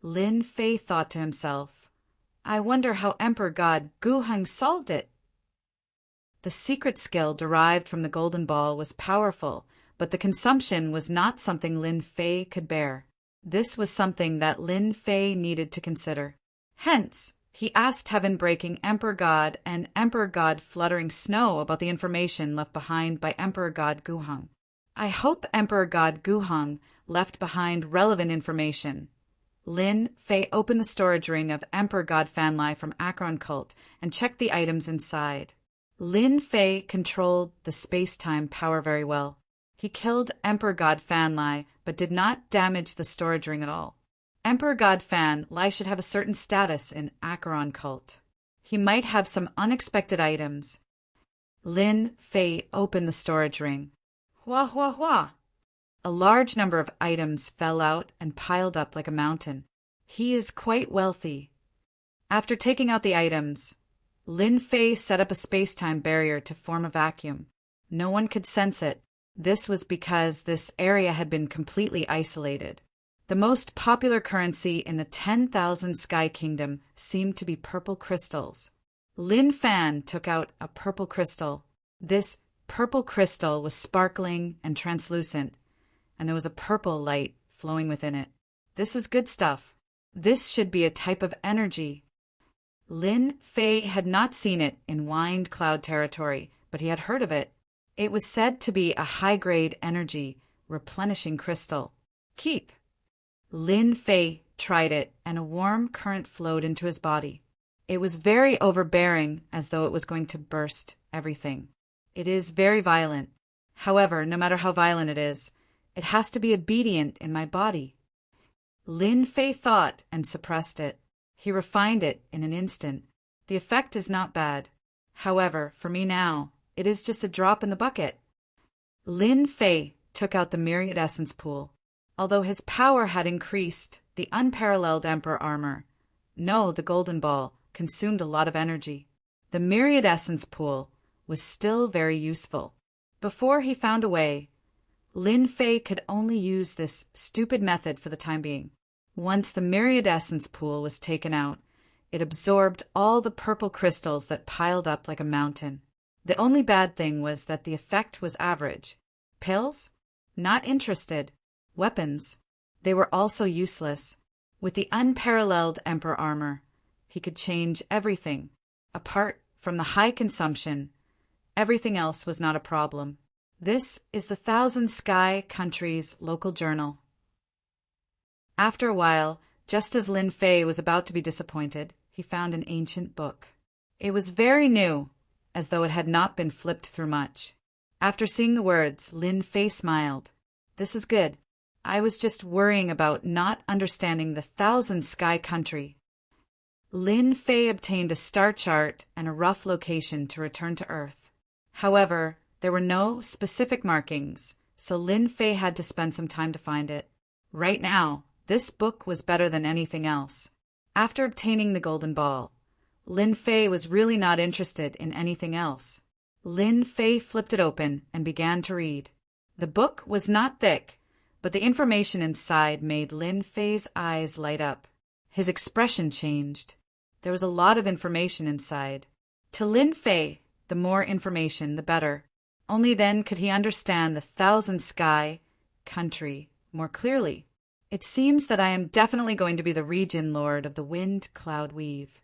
Lin Fei thought to himself, I wonder how Emperor God Guheng solved it. The secret skill derived from the golden ball was powerful, but the consumption was not something Lin Fei could bear. This was something that Lin Fei needed to consider. Hence, he asked Heaven-breaking Emperor God and Emperor God Fluttering Snow about the information left behind by Emperor God Guheng. I hope Emperor God Guheng left behind relevant information. Lin Fei opened the storage ring of Emperor God Fanlai from Acheron cult and checked the items inside. Lin Fei controlled the space-time power very well. He killed Emperor God Fanlai, but did not damage the storage ring at all. Emperor God Fanlai should have a certain status in Acheron cult. He might have some unexpected items. Lin Fei opened the storage ring. Hua hua hua! A large number of items fell out and piled up like a mountain. He is quite wealthy. After taking out the items, Lin Fei set up a space-time barrier to form a vacuum. No one could sense it. This was because this area had been completely isolated. The most popular currency in the 10,000 Sky Kingdom seemed to be purple crystals. Lin Fan took out a purple crystal. This purple crystal was sparkling and translucent, and there was a purple light flowing within it. This is good stuff. This should be a type of energy. Lin Fei had not seen it in Wind Cloud territory, but he had heard of it. It was said to be a high-grade energy, replenishing crystal. Keep. Lin Fei tried it, and a warm current flowed into his body. It was very overbearing, as though it was going to burst everything. It is very violent. However, no matter how violent it is, it has to be obedient in my body. Lin Fei thought and suppressed it. He refined it in an instant. The effect is not bad. However, for me now, it is just a drop in the bucket. Lin Fei took out the myriad essence pool. Although his power had increased, the unparalleled Emperor armor, no, the golden ball, consumed a lot of energy. The myriad essence pool was still very useful. Before he found a way, Lin Fei could only use this stupid method for the time being. Once the myriad essence pool was taken out, it absorbed all the purple crystals that piled up like a mountain. The only bad thing was that the effect was average. Pills? Not interested. Weapons? They were also useless. With the unparalleled Emperor armor, he could change everything. Apart from the high consumption, everything else was not a problem. This is the Thousand Sky Country's local journal. After a while, just as Lin Fei was about to be disappointed, he found an ancient book. It was very new, as though it had not been flipped through much. After seeing the words, Lin Fei smiled. This is good. I was just worrying about not understanding the Thousand Sky Country. Lin Fei obtained a star chart and a rough location to return to Earth. However, there were no specific markings, so Lin Fei had to spend some time to find it. Right now, this book was better than anything else. After obtaining the golden ball, Lin Fei was really not interested in anything else. Lin Fei flipped it open and began to read. The book was not thick, but the information inside made Lin Fei's eyes light up. His expression changed. There was a lot of information inside. To Lin Fei, the more information, the better. Only then could he understand the Thousand Sky Country more clearly. It seems that I am definitely going to be the region lord of the Wind Cloud Weave.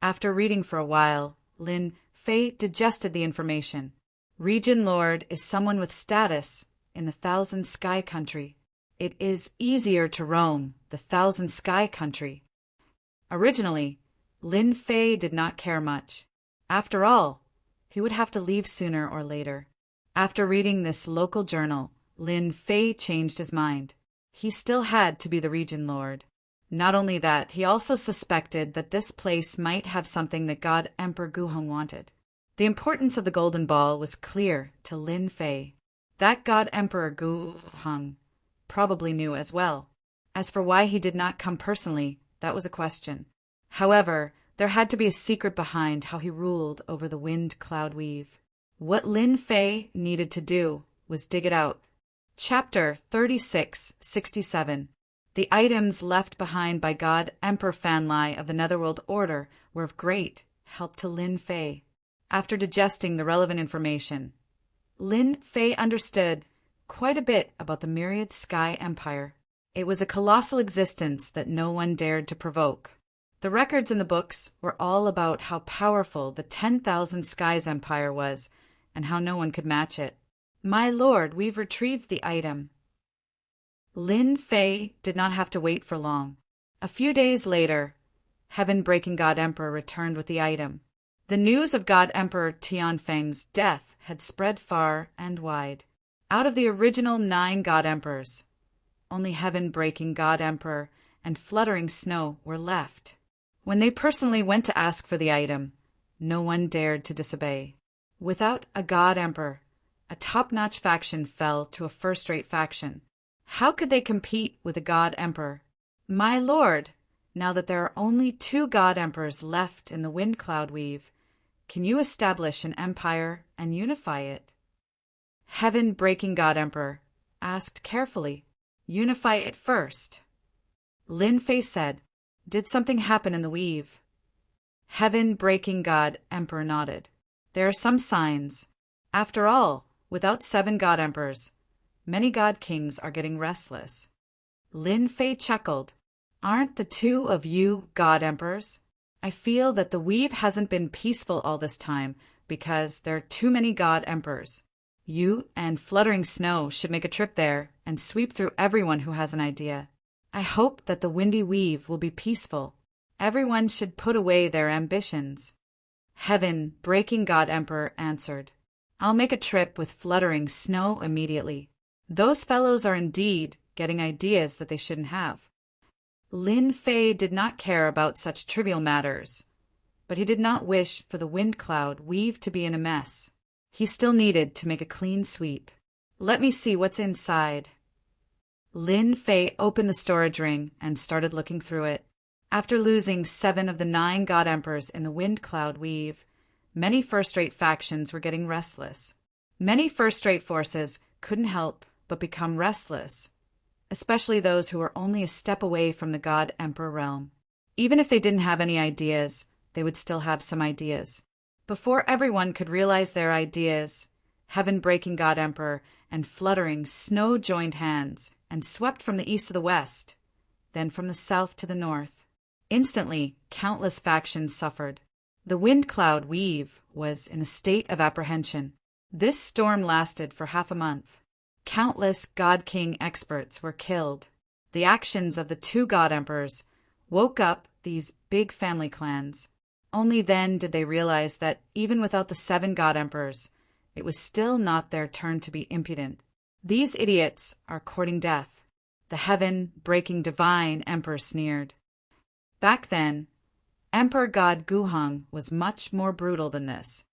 After reading for a while, Lin Fei digested the information. Region lord is someone with status in the Thousand Sky Country. It is easier to roam the Thousand Sky Country. Originally, Lin Fei did not care much. After all, he would have to leave sooner or later. After reading this local journal, Lin Fei changed his mind. He still had to be the region lord. Not only that, he also suspected that this place might have something that God Emperor Guheng wanted. The importance of the golden ball was clear to Lin Fei. That God Emperor Gu Hong probably knew as well. As for why he did not come personally, that was a question. However, there had to be a secret behind how he ruled over the wind cloud weave. What Lin Fei needed to do was dig it out. Chapter 3667. The items left behind by God Emperor Fanlai of the Netherworld Order were of great help to Lin Fei. After digesting the relevant information, Lin Fei understood quite a bit about the myriad sky empire. It was a colossal existence that no one dared to provoke. The records in the books were all about how powerful the 10,000 Skies Empire was and how no one could match it. My lord, we've retrieved the item. Lin Fei did not have to wait for long. A few days later, Heaven-breaking God Emperor returned with the item. The news of God Emperor Tianfeng's death had spread far and wide. Out of the original 9 God Emperors, only Heaven-breaking God Emperor and Fluttering Snow were left. When they personally went to ask for the item, no one dared to disobey. Without a God Emperor, a top-notch faction fell to a first-rate faction. How could they compete with a God Emperor? My lord, now that there are only 2 God Emperors left in the wind cloud weave, can you establish an empire and unify it? Heaven-breaking God Emperor asked carefully. Unify it first. Lin Fei said, did something happen in the weave? Heaven-breaking God Emperor nodded. There are some signs. After all, without 7 God Emperors, many God Kings are getting restless. Lin Fei chuckled. Aren't the 2 of you God Emperors? I feel that the weave hasn't been peaceful all this time because there are too many God Emperors. You and Fluttering Snow should make a trip there and sweep through everyone who has an idea. I hope that the windy weave will be peaceful. Everyone should put away their ambitions. Heaven-breaking God Emperor answered. I'll make a trip with Fluttering Snow immediately. Those fellows are indeed getting ideas that they shouldn't have. Lin Fei did not care about such trivial matters, but he did not wish for the wind cloud weave to be in a mess. He still needed to make a clean sweep. Let me see what's inside. Lin Fei opened the storage ring and started looking through it. After losing 7 of the 9 God Emperors in the wind cloud weave, many first-rate factions were getting restless. Many first-rate forces couldn't help but become restless, especially those who were only a step away from the God Emperor realm. Even if they didn't have any ideas, they would still have some ideas. Before everyone could realize their ideas, Heaven-breaking God Emperor and Fluttering Snow joined hands and swept from the east to the west, then from the south to the north. Instantly, countless factions suffered. The wind cloud weave was in a state of apprehension. This storm lasted for half a month. Countless God King experts were killed. The actions of the 2 God Emperors woke up these big family clans. Only then did they realize that even without the 7 God Emperors, it was still not their turn to be impudent. These idiots are courting death. The heaven-breaking divine Emperor sneered. Back then, Emperor God Guhong was much more brutal than this.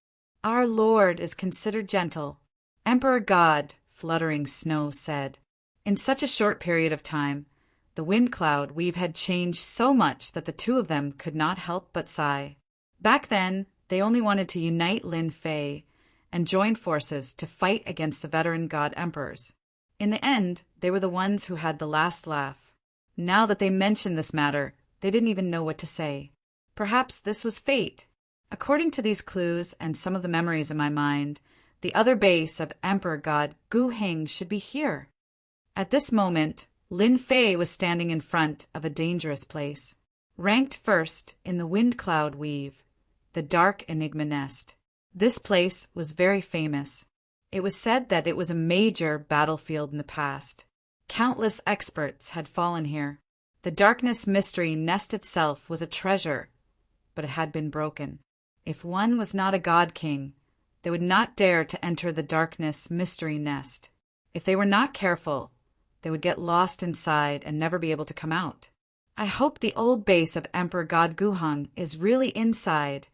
Our lord is considered gentle. Emperor God, Fluttering Snow said. In such a short period of time, the wind cloud weave had changed so much that the 2 of them could not help but sigh. Back then, they only wanted to unite Lin Fei and join forces to fight against the veteran God Emperors. In the end, they were the ones who had the last laugh. Now that they mentioned this matter, they didn't even know what to say. Perhaps this was fate. According to these clues and some of the memories in my mind, the other base of Emperor God Gu Heng should be here. At this moment, Lin Fei was standing in front of a dangerous place. Ranked first in the wind cloud weave, the dark enigma nest. This place was very famous. It was said that it was a major battlefield in the past. Countless experts had fallen here. The darkness mystery nest itself was a treasure, but it had been broken. If one was not a God King, they would not dare to enter the darkness mystery nest. If they were not careful, they would get lost inside and never be able to come out. I hope the old base of Emperor God Guhong is really inside.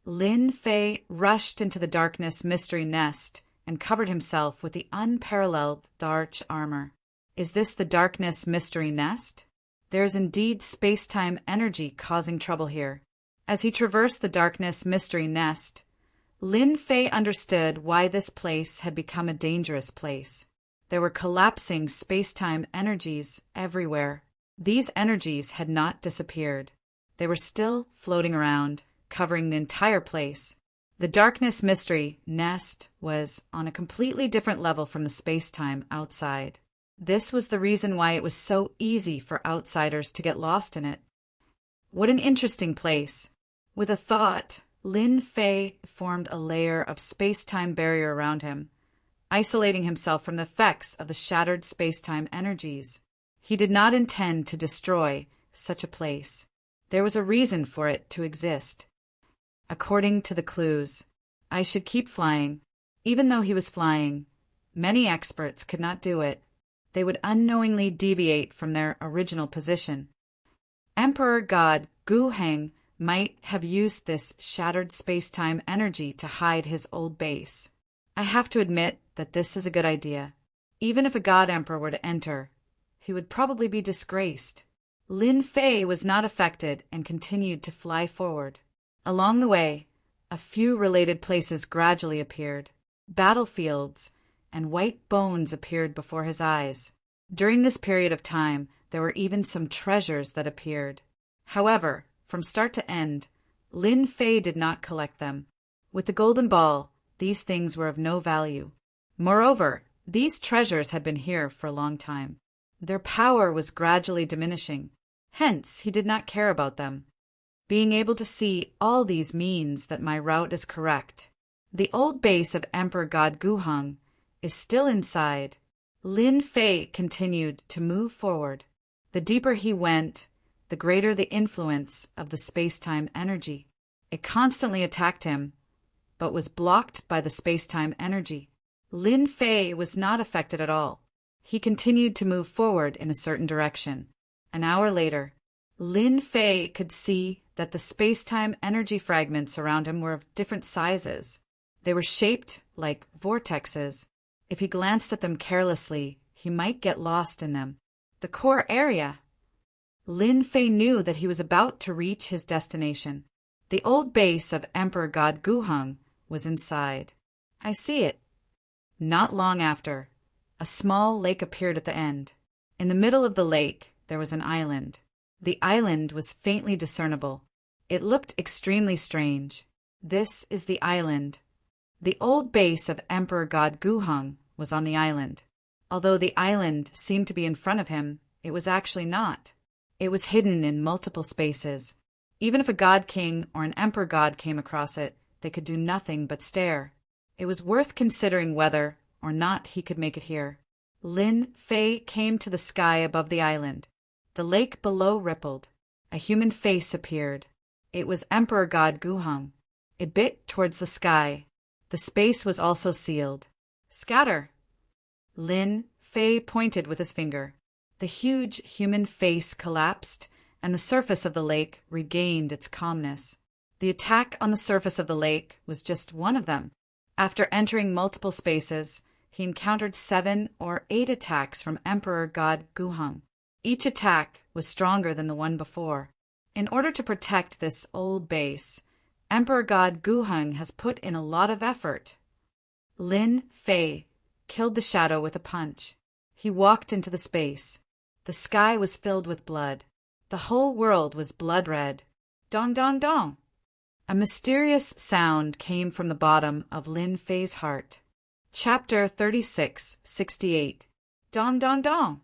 Lin Fei rushed into the darkness mystery nest and covered himself with the unparalleled dark armor. Is this the darkness mystery nest? There is indeed space-time energy causing trouble here. As he traversed the darkness mystery nest, Lin Fei understood why this place had become a dangerous place. There were collapsing space-time energies everywhere. These energies had not disappeared. They were still floating around, covering the entire place. The darkness mystery nest was on a completely different level from the space-time outside. This was the reason why it was so easy for outsiders to get lost in it. What an interesting place. With a thought, Lin Fei formed a layer of space-time barrier around him, isolating himself from the effects of the shattered space-time energies. He did not intend to destroy such a place. There was a reason for it to exist. According to the clues, I should keep flying. Even though he was flying, many experts could not do it. They would unknowingly deviate from their original position. Emperor God Gu Heng might have used this shattered space-time energy to hide his old base. I have to admit that this is a good idea. Even if a God Emperor were to enter, he would probably be disgraced. Lin Fei was not affected and continued to fly forward. Along the way, a few related places gradually appeared. Battlefields and white bones appeared before his eyes. During this period of time, there were even some treasures that appeared. However, from start to end, Lin Fei did not collect them. With the golden ball, these things were of no value. Moreover, these treasures had been here for a long time. Their power was gradually diminishing. Hence, he did not care about them. Being able to see all these means that my route is correct. The old base of Emperor God Guheng is still inside. Lin Fei continued to move forward. The deeper he went, the greater the influence of the space-time energy. It constantly attacked him, but was blocked by the space-time energy. Lin Fei was not affected at all. He continued to move forward in a certain direction. An hour later, Lin Fei could see that the space-time energy fragments around him were of different sizes. They were shaped like vortexes. If he glanced at them carelessly, he might get lost in them. The core area. Lin Fei knew that he was about to reach his destination. The old base of Emperor God Guheng was inside. I see it. Not long after, a small lake appeared at the end. In the middle of the lake, there was an island. The island was faintly discernible. It looked extremely strange. This is the island. The old base of Emperor God Guheng was on the island. Although the island seemed to be in front of him, it was actually not. It was hidden in multiple spaces. Even if a god king or an emperor god came across it, they could do nothing but stare. It was worth considering whether or not he could make it here. Lin Fei came to the sky above the island. The lake below rippled. A human face appeared. It was Emperor God Guheng. It bit towards the sky. The space was also sealed. Scatter! Lin Fei pointed with his finger. The huge human face collapsed, and the surface of the lake regained its calmness. The attack on the surface of the lake was just one of them. After entering multiple spaces, he encountered 7 or 8 attacks from Emperor God Guheng. Each attack was stronger than the one before. In order to protect this old base, Emperor God Guheng has put in a lot of effort. Lin Fei killed the shadow with a punch. He walked into the space. The sky was filled with blood. The whole world was blood red. Dong dong dong! A mysterious sound came from the bottom of Lin Fei's heart. Chapter 3668. Dong dong dong!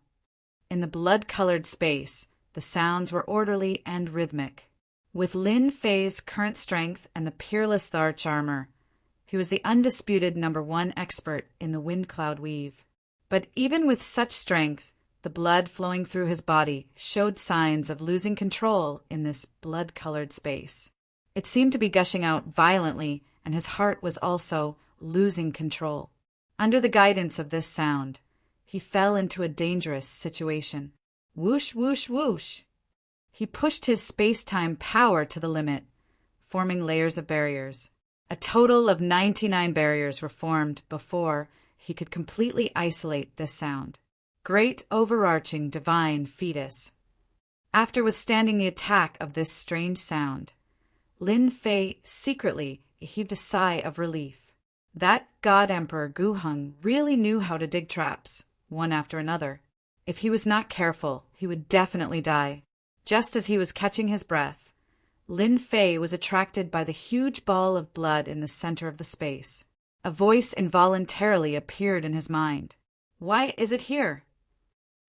In the blood-colored space, the sounds were orderly and rhythmic. With Lin Fei's current strength and the peerless Tharch armor, he was the undisputed #1 expert in the wind cloud weave. But even with such strength, the blood flowing through his body showed signs of losing control in this blood-colored space. It seemed to be gushing out violently, and his heart was also losing control. Under the guidance of this sound, he fell into a dangerous situation. Whoosh, whoosh, whoosh! He pushed his space-time power to the limit. forming layers of barriers. A total of 99 barriers were formed before he could completely isolate this sound. Great overarching divine fetus. After withstanding the attack of this strange sound, Lin Fei secretly heaved a sigh of relief. That God Emperor Gu Heng really knew how to dig traps, one after another. If he was not careful, he would definitely die. Just as he was catching his breath, Lin Fei was attracted by the huge ball of blood in the center of the space. A voice involuntarily appeared in his mind. Why is it here?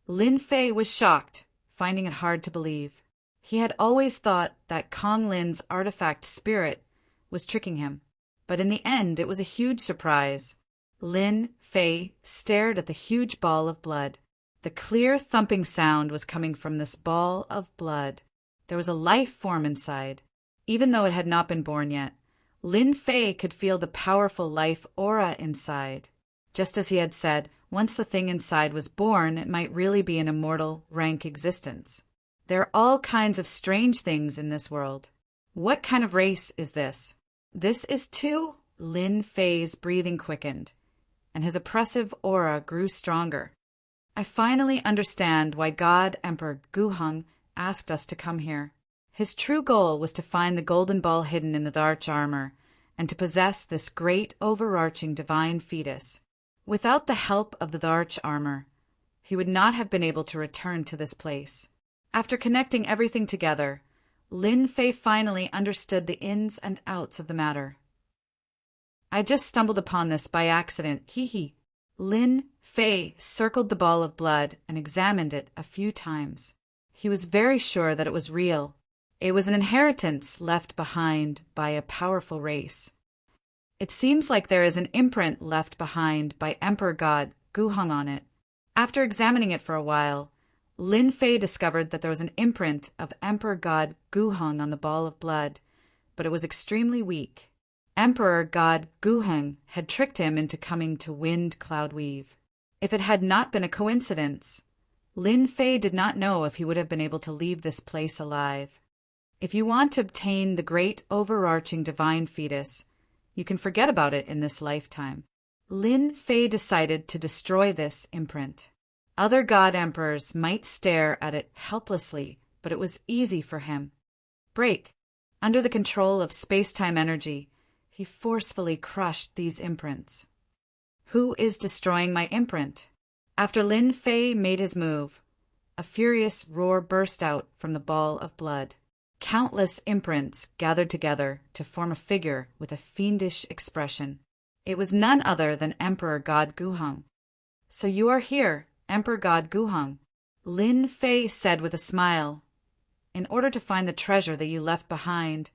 Lin Fei was shocked, finding it hard to believe. He had always thought that Kong Lin's artifact spirit was tricking him, but in the end it was a huge surprise. Lin Fei stared at the huge ball of blood. The clear thumping sound was coming from this ball of blood. There was a life form inside. Even though it had not been born yet, Lin Fei could feel the powerful life aura inside. Just as he had said, once the thing inside was born, it might really be an immortal, rank existence. There are all kinds of strange things in this world. What kind of race is this? This is too? Lin Fei's breathing quickened, and his oppressive aura grew stronger. I finally understand why God Emperor Gu Heng asked us to come here. His true goal was to find the golden ball hidden in the Darch armor, and to possess this great overarching divine fetus. Without the help of the Darch armor, he would not have been able to return to this place. After connecting everything together, Lin Fei finally understood the ins and outs of the matter. I just stumbled upon this by accident, hee. Lin Fei circled the ball of blood and examined it a few times. He was very sure that it was real. It was an inheritance left behind by a powerful race. It seems like there is an imprint left behind by Emperor God Gu Heng on it. After examining it for a while, Lin Fei discovered that there was an imprint of Emperor God Gu Heng on the ball of blood, but it was extremely weak. Emperor God Gu Heng had tricked him into coming to Wind Cloud Weave. If it had not been a coincidence, Lin Fei did not know if he would have been able to leave this place alive. If you want to obtain the great overarching divine fetus, you can forget about it in this lifetime. Lin Fei decided to destroy this imprint. Other god emperors might stare at it helplessly, but it was easy for him. Break. Under the control of space-time energy, he forcefully crushed these imprints. Who is destroying my imprint? After Lin Fei made his move, a furious roar burst out from the ball of blood. Countless imprints gathered together to form a figure with a fiendish expression. It was none other than Emperor God Gu Heng. So you are here, Emperor God Gu Heng, Lin Fei said with a smile. In order to find the treasure that you left behind,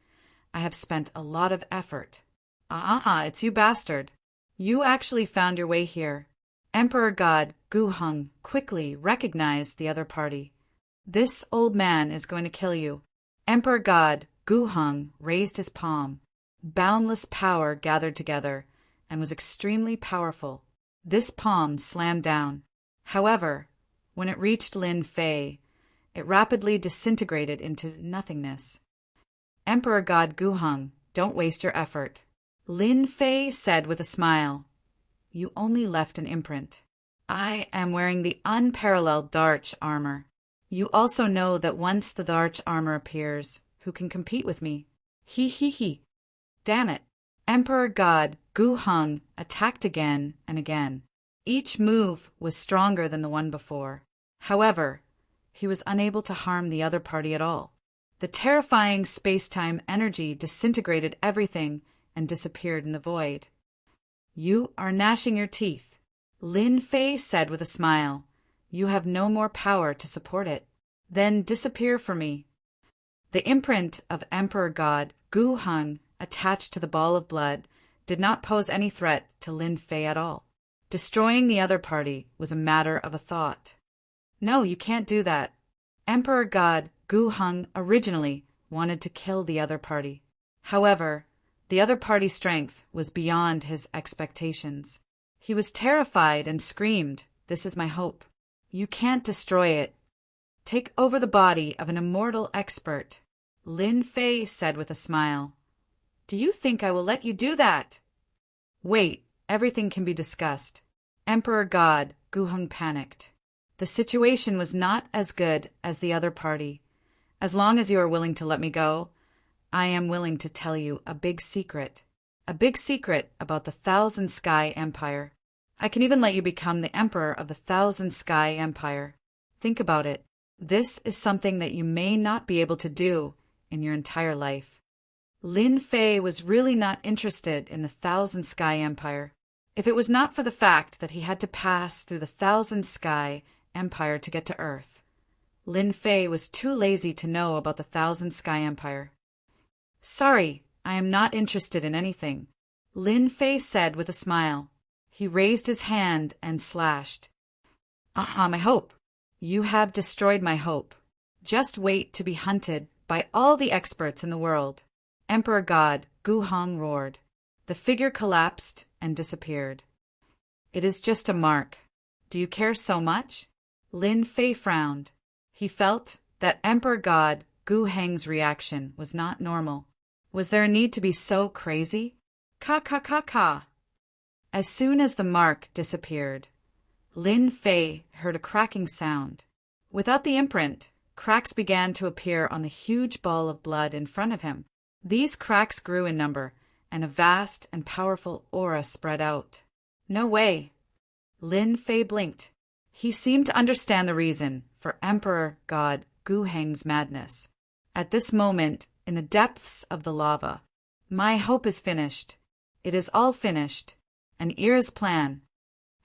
I have spent a lot of effort. It's you bastard. You actually found your way here. Emperor God Gu Heng quickly recognized the other party. This old man is going to kill you. Emperor God Gu Heng raised his palm. Boundless power gathered together and was extremely powerful. This palm slammed down. However, when it reached Lin Fei, it rapidly disintegrated into nothingness. Emperor God Gu Heng, don't waste your effort. Lin Fei said with a smile. You only left an imprint. I am wearing the unparalleled Darch armor. You also know that once the Darch armor appears, who can compete with me? He. Damn it. Emperor God Gu Heng attacked again and again. Each move was stronger than the one before. However, he was unable to harm the other party at all. The terrifying space-time energy disintegrated everything and disappeared in the void. You are gnashing your teeth, Lin Fei said with a smile. You have no more power to support it. Then disappear for me. The imprint of Emperor God Gu Heng attached to the ball of blood did not pose any threat to Lin Fei at all. Destroying the other party was a matter of a thought. No, you can't do that. Emperor God Gu Heng originally wanted to kill the other party. However, the other party's strength was beyond his expectations. He was terrified and screamed, "This is my hope. You can't destroy it. Take over the body of an immortal expert," Lin Fei said with a smile. Do you think I will let you do that? Wait, everything can be discussed. Emperor God, Guheng panicked. The situation was not as good as the other party. As long as you are willing to let me go, I am willing to tell you a big secret. A big secret about the Thousand Sky Empire. I can even let you become the emperor of the Thousand Sky Empire. Think about it. This is something that you may not be able to do in your entire life. Lin Fei was really not interested in the Thousand Sky Empire. If it was not for the fact that he had to pass through the Thousand Sky Empire to get to Earth, Lin Fei was too lazy to know about the Thousand Sky Empire. Sorry, I am not interested in anything, Lin Fei said with a smile. He raised his hand and slashed. My hope. You have destroyed my hope. Just wait to be hunted by all the experts in the world. Emperor God Guheng roared. The figure collapsed and disappeared. It is just a mark. Do you care so much? Lin Fei frowned. He felt that Emperor God Guheng's reaction was not normal. Was there a need to be so crazy? Ka. As soon as the mark disappeared, Lin Fei heard a cracking sound. Without the imprint, cracks began to appear on the huge ball of blood in front of him. These cracks grew in number, and a vast and powerful aura spread out. No way. Lin Fei blinked. He seemed to understand the reason for Emperor God Guheng's madness. At this moment, in the depths of the lava, my hope is finished. It is all finished. An era's plan.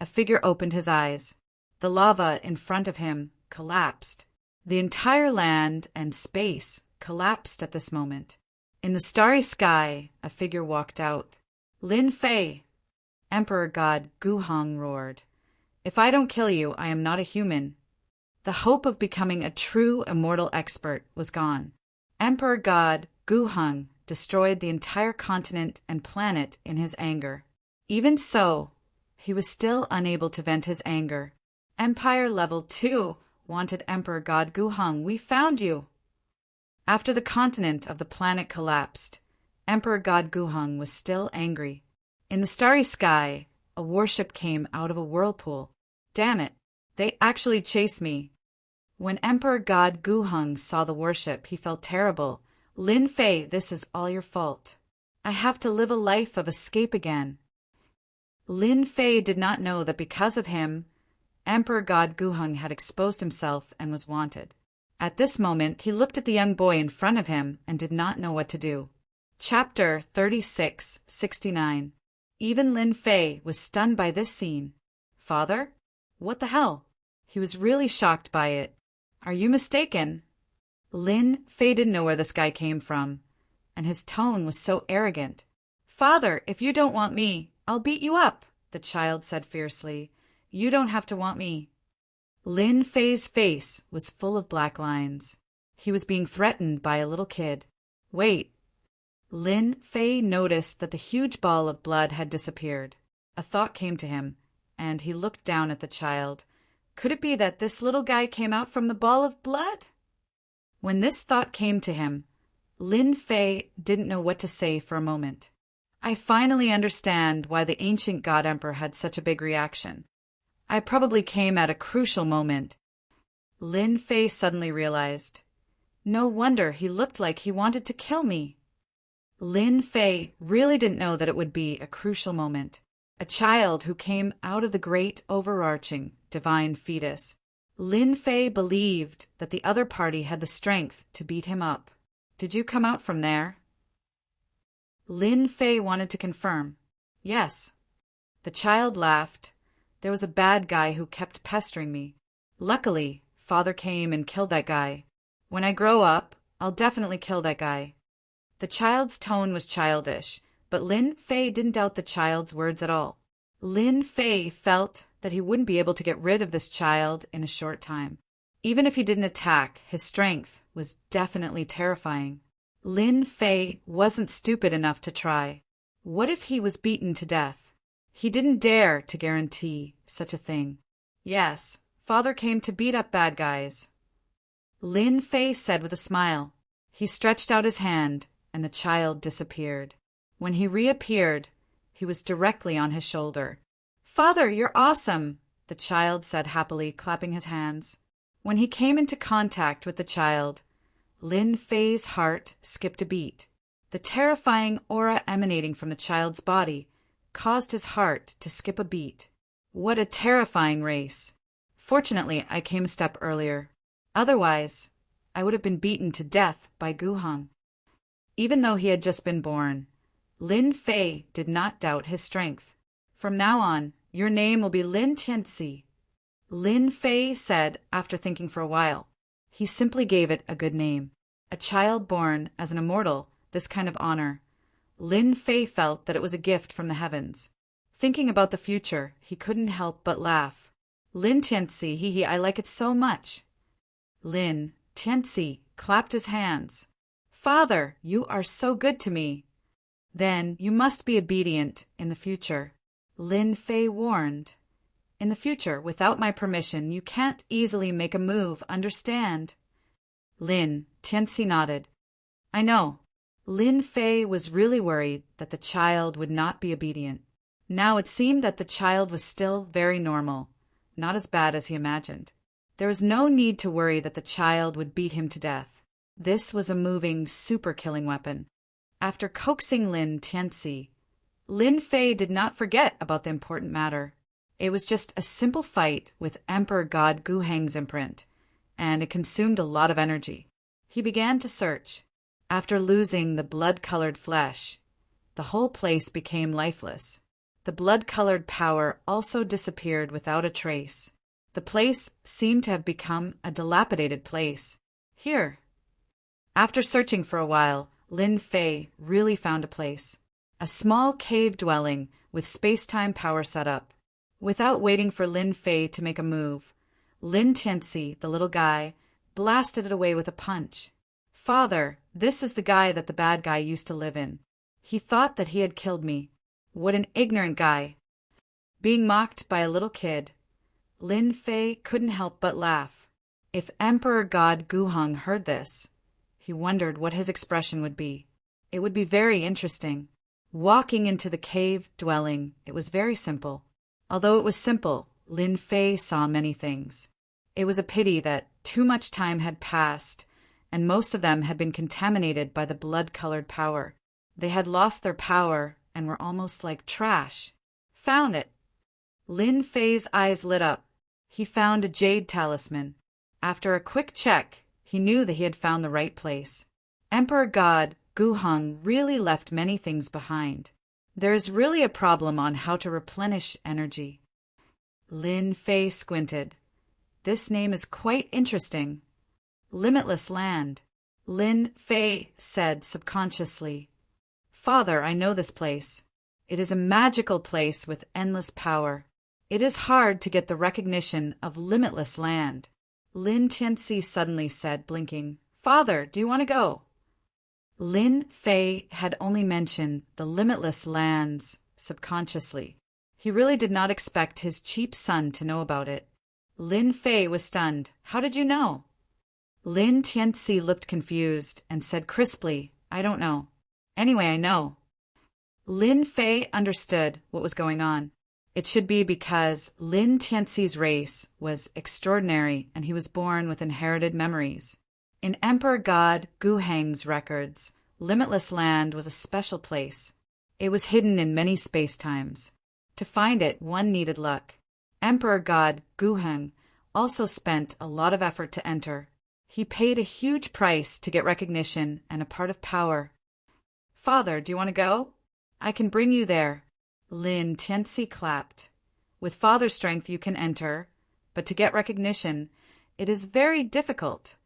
A figure opened his eyes. The lava in front of him collapsed. The entire land and space collapsed at this moment. In the starry sky, a figure walked out. Lin Fei! Emperor God Guheng roared. If I don't kill you, I am not a human. The hope of becoming a true immortal expert was gone. Emperor God Guheng destroyed the entire continent and planet in his anger. Even so, he was still unable to vent his anger. Empire Level 2 wanted Emperor God Guheng. We found you! After the continent of the planet collapsed, Emperor God Guheng was still angry. In the starry sky, a warship came out of a whirlpool. Damn it, they actually chased me. When Emperor God Guheng saw the warship, he felt terrible. Lin Fei, this is all your fault. I have to live a life of escape again. Lin Fei did not know that because of him, Emperor God Guheng had exposed himself and was wanted. At this moment, he looked at the young boy in front of him and did not know what to do. Chapter 3669. Even Lin Fei was stunned by this scene. Father? What the hell? He was really shocked by it. Are you mistaken? Lin Fei didn't know where this guy came from, and his tone was so arrogant. Father, if you don't want me, I'll beat you up, the child said fiercely. You don't have to want me. Lin Fei's face was full of black lines. He was being threatened by a little kid. Wait. Lin Fei noticed that the huge ball of blood had disappeared. A thought came to him, and he looked down at the child. Could it be that this little guy came out from the ball of blood? When this thought came to him, Lin Fei didn't know what to say for a moment. I finally understand why the ancient God Emperor had such a big reaction. I probably came at a crucial moment. Lin Fei suddenly realized. No wonder he looked like he wanted to kill me. Lin Fei really didn't know that it would be a crucial moment. A child who came out of the great overarching divine fetus. Lin Fei believed that the other party had the strength to beat him up. Did you come out from there? Lin Fei wanted to confirm. Yes. The child laughed. There was a bad guy who kept pestering me. Luckily, Father came and killed that guy. When I grow up, I'll definitely kill that guy. The child's tone was childish, but Lin Fei didn't doubt the child's words at all. Lin Fei felt that he wouldn't be able to get rid of this child in a short time. Even if he didn't attack, his strength was definitely terrifying. Lin Fei wasn't stupid enough to try. What if he was beaten to death? He didn't dare to guarantee such a thing. Yes, Father came to beat up bad guys. Lin Fei said with a smile. He stretched out his hand, and the child disappeared. When he reappeared, he was directly on his shoulder. "Father, you're awesome," the child said happily, clapping his hands. When he came into contact with the child, Lin Fei's heart skipped a beat. The terrifying aura emanating from the child's body caused his heart to skip a beat. What a terrifying race! Fortunately, I came a step earlier. Otherwise, I would have been beaten to death by Guhang. Even though he had just been born, Lin Fei did not doubt his strength. "From now on, your name will be Lin Tianxi," Lin Fei said after thinking for a while. He simply gave it a good name. A child born as an immortal, this kind of honor. Lin Fei felt that it was a gift from the heavens. Thinking about the future, he couldn't help but laugh. "Lin Tianxi, hee hee, I like it so much." Lin Tianxi clapped his hands. "Father, you are so good to me." "Then you must be obedient in the future," Lin Fei warned. "In the future, without my permission, you can't easily make a move, understand?" Lin Tianxi nodded. "I know." Lin Fei was really worried that the child would not be obedient. Now it seemed that the child was still very normal, not as bad as he imagined. There was no need to worry that the child would beat him to death. This was a moving, super-killing weapon. After coaxing Lin Tianxi, Lin Fei did not forget about the important matter. It was just a simple fight with Emperor God Guhang's imprint, and it consumed a lot of energy. He began to search. After losing the blood-colored flesh, the whole place became lifeless. The blood-colored power also disappeared without a trace. The place seemed to have become a dilapidated place. Here. After searching for a while, Lin Fei really found a place. A small cave dwelling with space-time power set up. Without waiting for Lin Fei to make a move, Lin Tianxi, the little guy, blasted it away with a punch. "Father, this is the guy that the bad guy used to live in. He thought that he had killed me. What an ignorant guy." Being mocked by a little kid, Lin Fei couldn't help but laugh. If Emperor God Guhang heard this, he wondered what his expression would be. It would be very interesting. Walking into the cave dwelling, it was very simple. Although it was simple, Lin Fei saw many things. It was a pity that too much time had passed, and most of them had been contaminated by the blood-colored power. They had lost their power and were almost like trash. "Found it!" Lin Fei's eyes lit up. He found a jade talisman. After a quick check, he knew that he had found the right place. Emperor God Guhang really left many things behind. There is really a problem on how to replenish energy. Lin Fei squinted. This name is quite interesting. Limitless Land. Lin Fei said subconsciously. "Father, I know this place. It is a magical place with endless power. It is hard to get the recognition of Limitless Land." Lin Tianxi suddenly said, blinking, "Father, do you want to go?" Lin Fei had only mentioned the Limitless Lands subconsciously. He really did not expect his cheap son to know about it. Lin Fei was stunned. "How did you know?" Lin Tianxi looked confused and said crisply, "I don't know. Anyway, I know." Lin Fei understood what was going on. It should be because Lin Tianxi's race was extraordinary and he was born with inherited memories. In Emperor God Guhang's records, Limitless Land was a special place. It was hidden in many space-times. To find it, one needed luck. Emperor God Guhang also spent a lot of effort to enter. He paid a huge price to get recognition and a part of power. "Father, do you want to go? I can bring you there." Lin Tianxi clapped. "With father strength you can enter, but to get recognition, it is very difficult."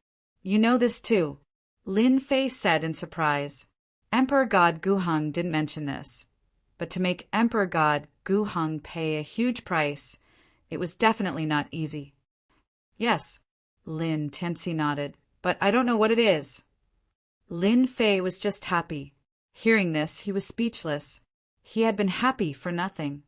"You know this too," Lin Fei said in surprise. Emperor God Guhang didn't mention this, but to make Emperor God Guhang pay a huge price, it was definitely not easy. "Yes," Lin Tianxi nodded, "but I don't know what it is." Lin Fei was just happy. Hearing this, he was speechless. He had been happy for nothing.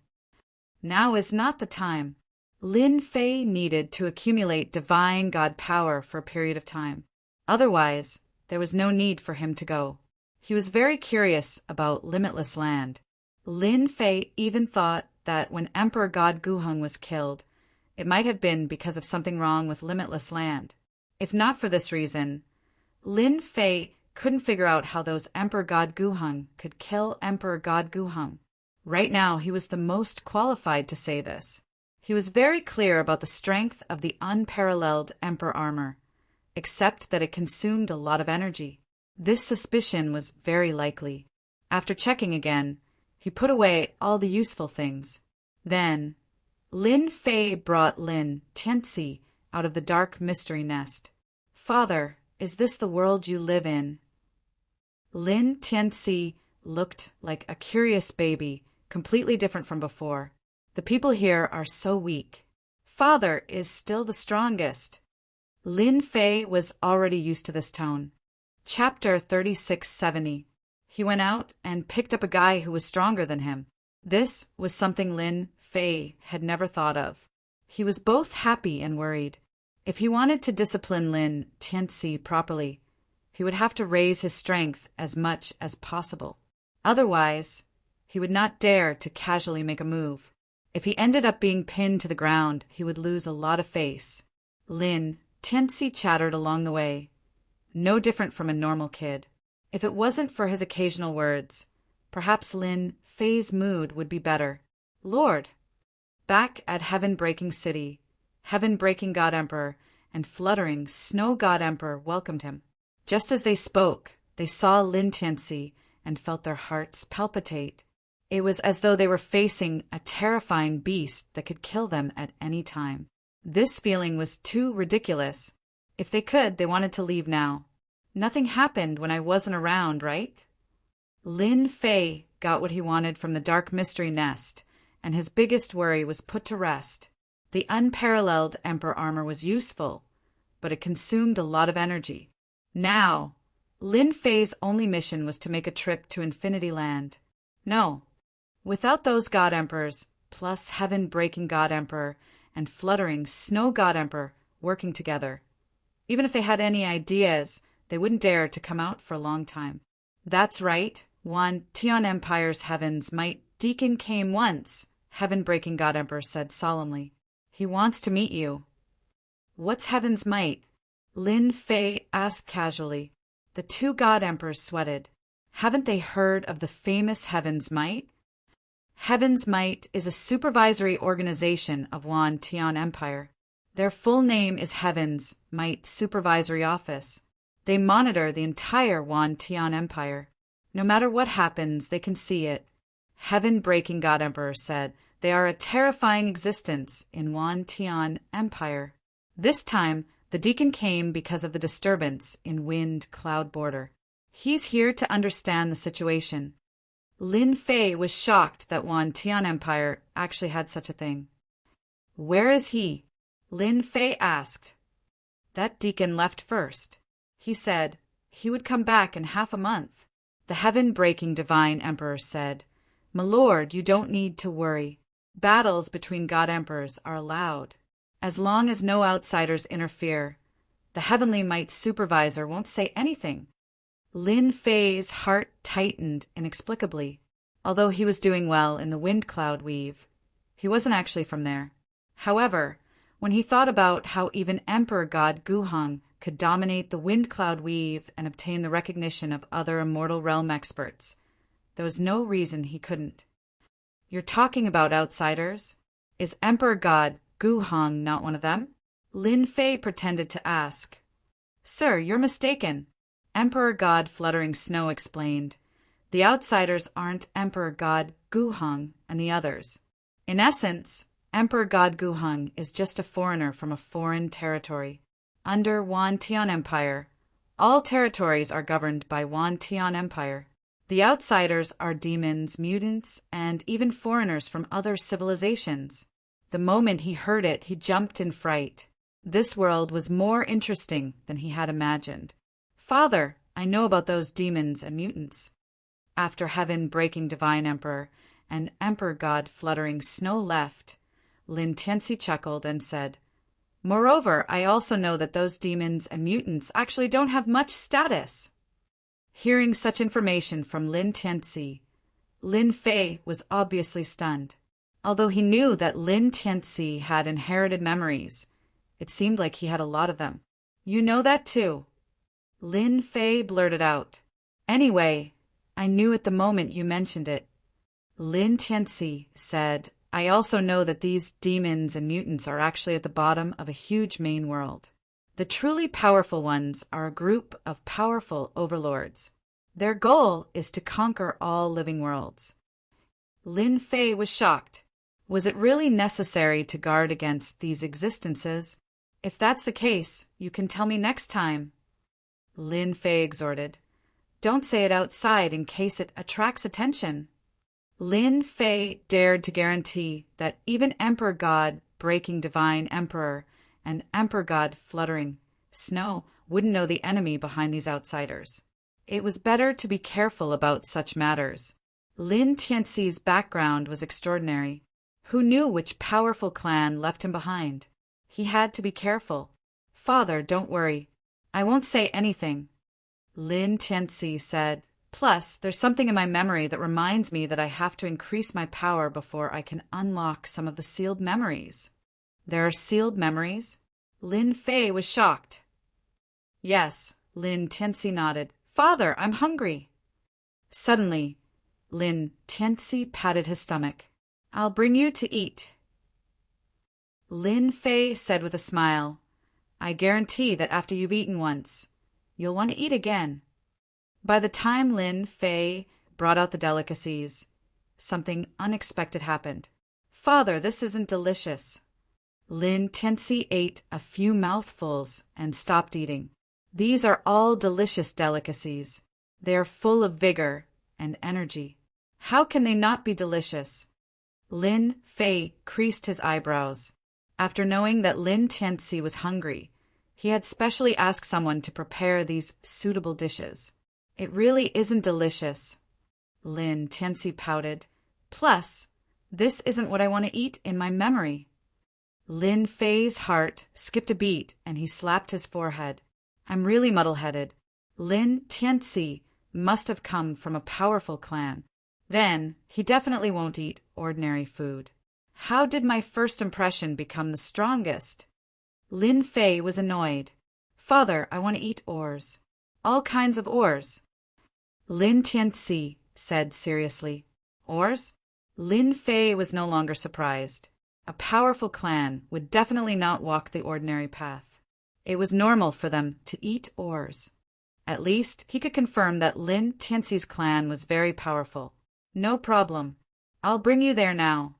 Now is not the time. Lin Fei needed to accumulate divine God power for a period of time. Otherwise, there was no need for him to go. He was very curious about limitless land. Lin Fei even thought that when Emperor God Guheng was killed, it might have been because of something wrong with limitless land. If not for this reason, Lin Fei couldn't figure out how those Emperor God Guheng could kill Emperor God Guheng. Right now, he was the most qualified to say this. He was very clear about the strength of the unparalleled Emperor armor, except that it consumed a lot of energy. This suspicion was very likely. After checking again, he put away all the useful things. Then, Lin Fei brought Lin Tianxi out of the dark mystery nest. "Father, is this the world you live in?" Lin Tianxi looked like a curious baby, completely different from before. "The people here are so weak. Father is still the strongest." Lin Fei was already used to this tone. Chapter 3670. He went out and picked up a guy who was stronger than him. This was something Lin Fei had never thought of. He was both happy and worried. If he wanted to discipline Lin Tianxi properly, he would have to raise his strength as much as possible. Otherwise, he would not dare to casually make a move. If he ended up being pinned to the ground, he would lose a lot of face. Lin Tianxi chattered along the way, no different from a normal kid. If it wasn't for his occasional words, perhaps Lin Fei's mood would be better. "Lord!" Back at Heaven-Breaking City, Heaven-Breaking God Emperor and Fluttering Snow God Emperor welcomed him. Just as they spoke, they saw Lin Tianxi and felt their hearts palpitate. It was as though they were facing a terrifying beast that could kill them at any time. This feeling was too ridiculous. If they could, they wanted to leave now. "Nothing happened when I wasn't around, right?" Lin Fei got what he wanted from the dark mystery nest, and his biggest worry was put to rest. The unparalleled Emperor armor was useful, but it consumed a lot of energy. Now, Lin Fei's only mission was to make a trip to Infinity Land. No, without those God Emperors, plus Heaven-Breaking God Emperor and Fluttering Snow God Emperor working together, even if they had any ideas, they wouldn't dare to come out for a long time. "That's right, Wan Tian Empire's Heaven's Might Deacon came once," Heaven-Breaking God Emperor said solemnly. "He wants to meet you." "What's Heaven's Might?" Lin Fei asked casually. The two God Emperors sweated. Haven't they heard of the famous Heaven's Might? Heaven's Might is a supervisory organization of Wan Tian Empire. Their full name is Heaven's Might Supervisory Office. They monitor the entire Wan Tian Empire. No matter what happens, they can see it. Heaven-Breaking God Emperor said they are a terrifying existence in Wan Tian Empire. This time, the deacon came because of the disturbance in Wind Cloud Border. He's here to understand the situation. Lin Fei was shocked that Wan Tian Empire actually had such a thing. "Where is he?" Lin Fei asked. "That deacon left first. He said he would come back in half a month." The Heaven-Breaking Divine Emperor said, "My lord, you don't need to worry. Battles between God Emperors are allowed. As long as no outsiders interfere, the Heavenly Might Supervisor won't say anything." Lin Fei's heart tightened inexplicably. Although he was doing well in the Wind Cloud Weave, he wasn't actually from there. However, when he thought about how even Emperor God Guheng could dominate the Wind Cloud Weave and obtain the recognition of other Immortal Realm experts, there was no reason he couldn't. "You're talking about outsiders? Is Emperor God Guheng not one of them?" Lin Fei pretended to ask. "Sir, you're mistaken," Emperor God Fluttering Snow explained. "The outsiders aren't Emperor God Guheng and the others. In essence, Emperor God Guheng is just a foreigner from a foreign territory. Under Wan Tian Empire, all territories are governed by Wan Tian Empire. The outsiders are demons, mutants, and even foreigners from other civilizations." The moment he heard it, he jumped in fright. This world was more interesting than he had imagined. "Father, I know about those demons and mutants." After Heaven-Breaking Divine Emperor and Emperor God Fluttering Snow left, Lin Tianxi chuckled and said, "Moreover, I also know that those demons and mutants actually don't have much status." Hearing such information from Lin Tianci, Lin Fei was obviously stunned. Although he knew that Lin Tianci had inherited memories, it seemed like he had a lot of them. You know that too? Lin Fei blurted out. Anyway, I knew at the moment you mentioned it. Lin Tianci said, I also know that these demons and mutants are actually at the bottom of a huge main world. The truly powerful ones are a group of powerful overlords. Their goal is to conquer all living worlds. Lin Fei was shocked. Was it really necessary to guard against these existences? If that's the case, you can tell me next time. Lin Fei exhorted. Don't say it outside in case it attracts attention. Lin Fei dared to guarantee that even Emperor God breaking Divine Emperor and Emperor God fluttering Snow wouldn't know the enemy behind these outsiders. It was better to be careful about such matters. Lin Tianci's background was extraordinary. Who knew which powerful clan left him behind? He had to be careful. Father, don't worry. I won't say anything. Lin Tianci said, plus, there's something in my memory that reminds me that I have to increase my power before I can unlock some of the sealed memories. There are sealed memories? Lin Fei was shocked. Yes, Lin Tianci nodded. Father, I'm hungry. Suddenly, Lin Tianci patted his stomach. I'll bring you to eat. Lin Fei said with a smile, I guarantee that after you've eaten once, you'll want to eat again. By the time Lin Fei brought out the delicacies, something unexpected happened. Father, this isn't delicious. Lin Tianci ate a few mouthfuls and stopped eating. These are all delicious delicacies. They are full of vigor and energy. How can they not be delicious? Lin Fei creased his eyebrows. After knowing that Lin Tianci was hungry, he had specially asked someone to prepare these suitable dishes. It really isn't delicious. Lin Tianci pouted. Plus, this isn't what I want to eat in my memory. Lin Fei's heart skipped a beat and he slapped his forehead. I'm really muddle-headed. Lin Tianci must have come from a powerful clan. Then, he definitely won't eat ordinary food. How did my first impression become the strongest? Lin Fei was annoyed. Father, I want to eat ores. All kinds of ores. Lin Tianci said seriously. Ores? Lin Fei was no longer surprised. A powerful clan would definitely not walk the ordinary path. It was normal for them to eat ores. At least, he could confirm that Lin Tianci's clan was very powerful. No problem. I'll bring you there now.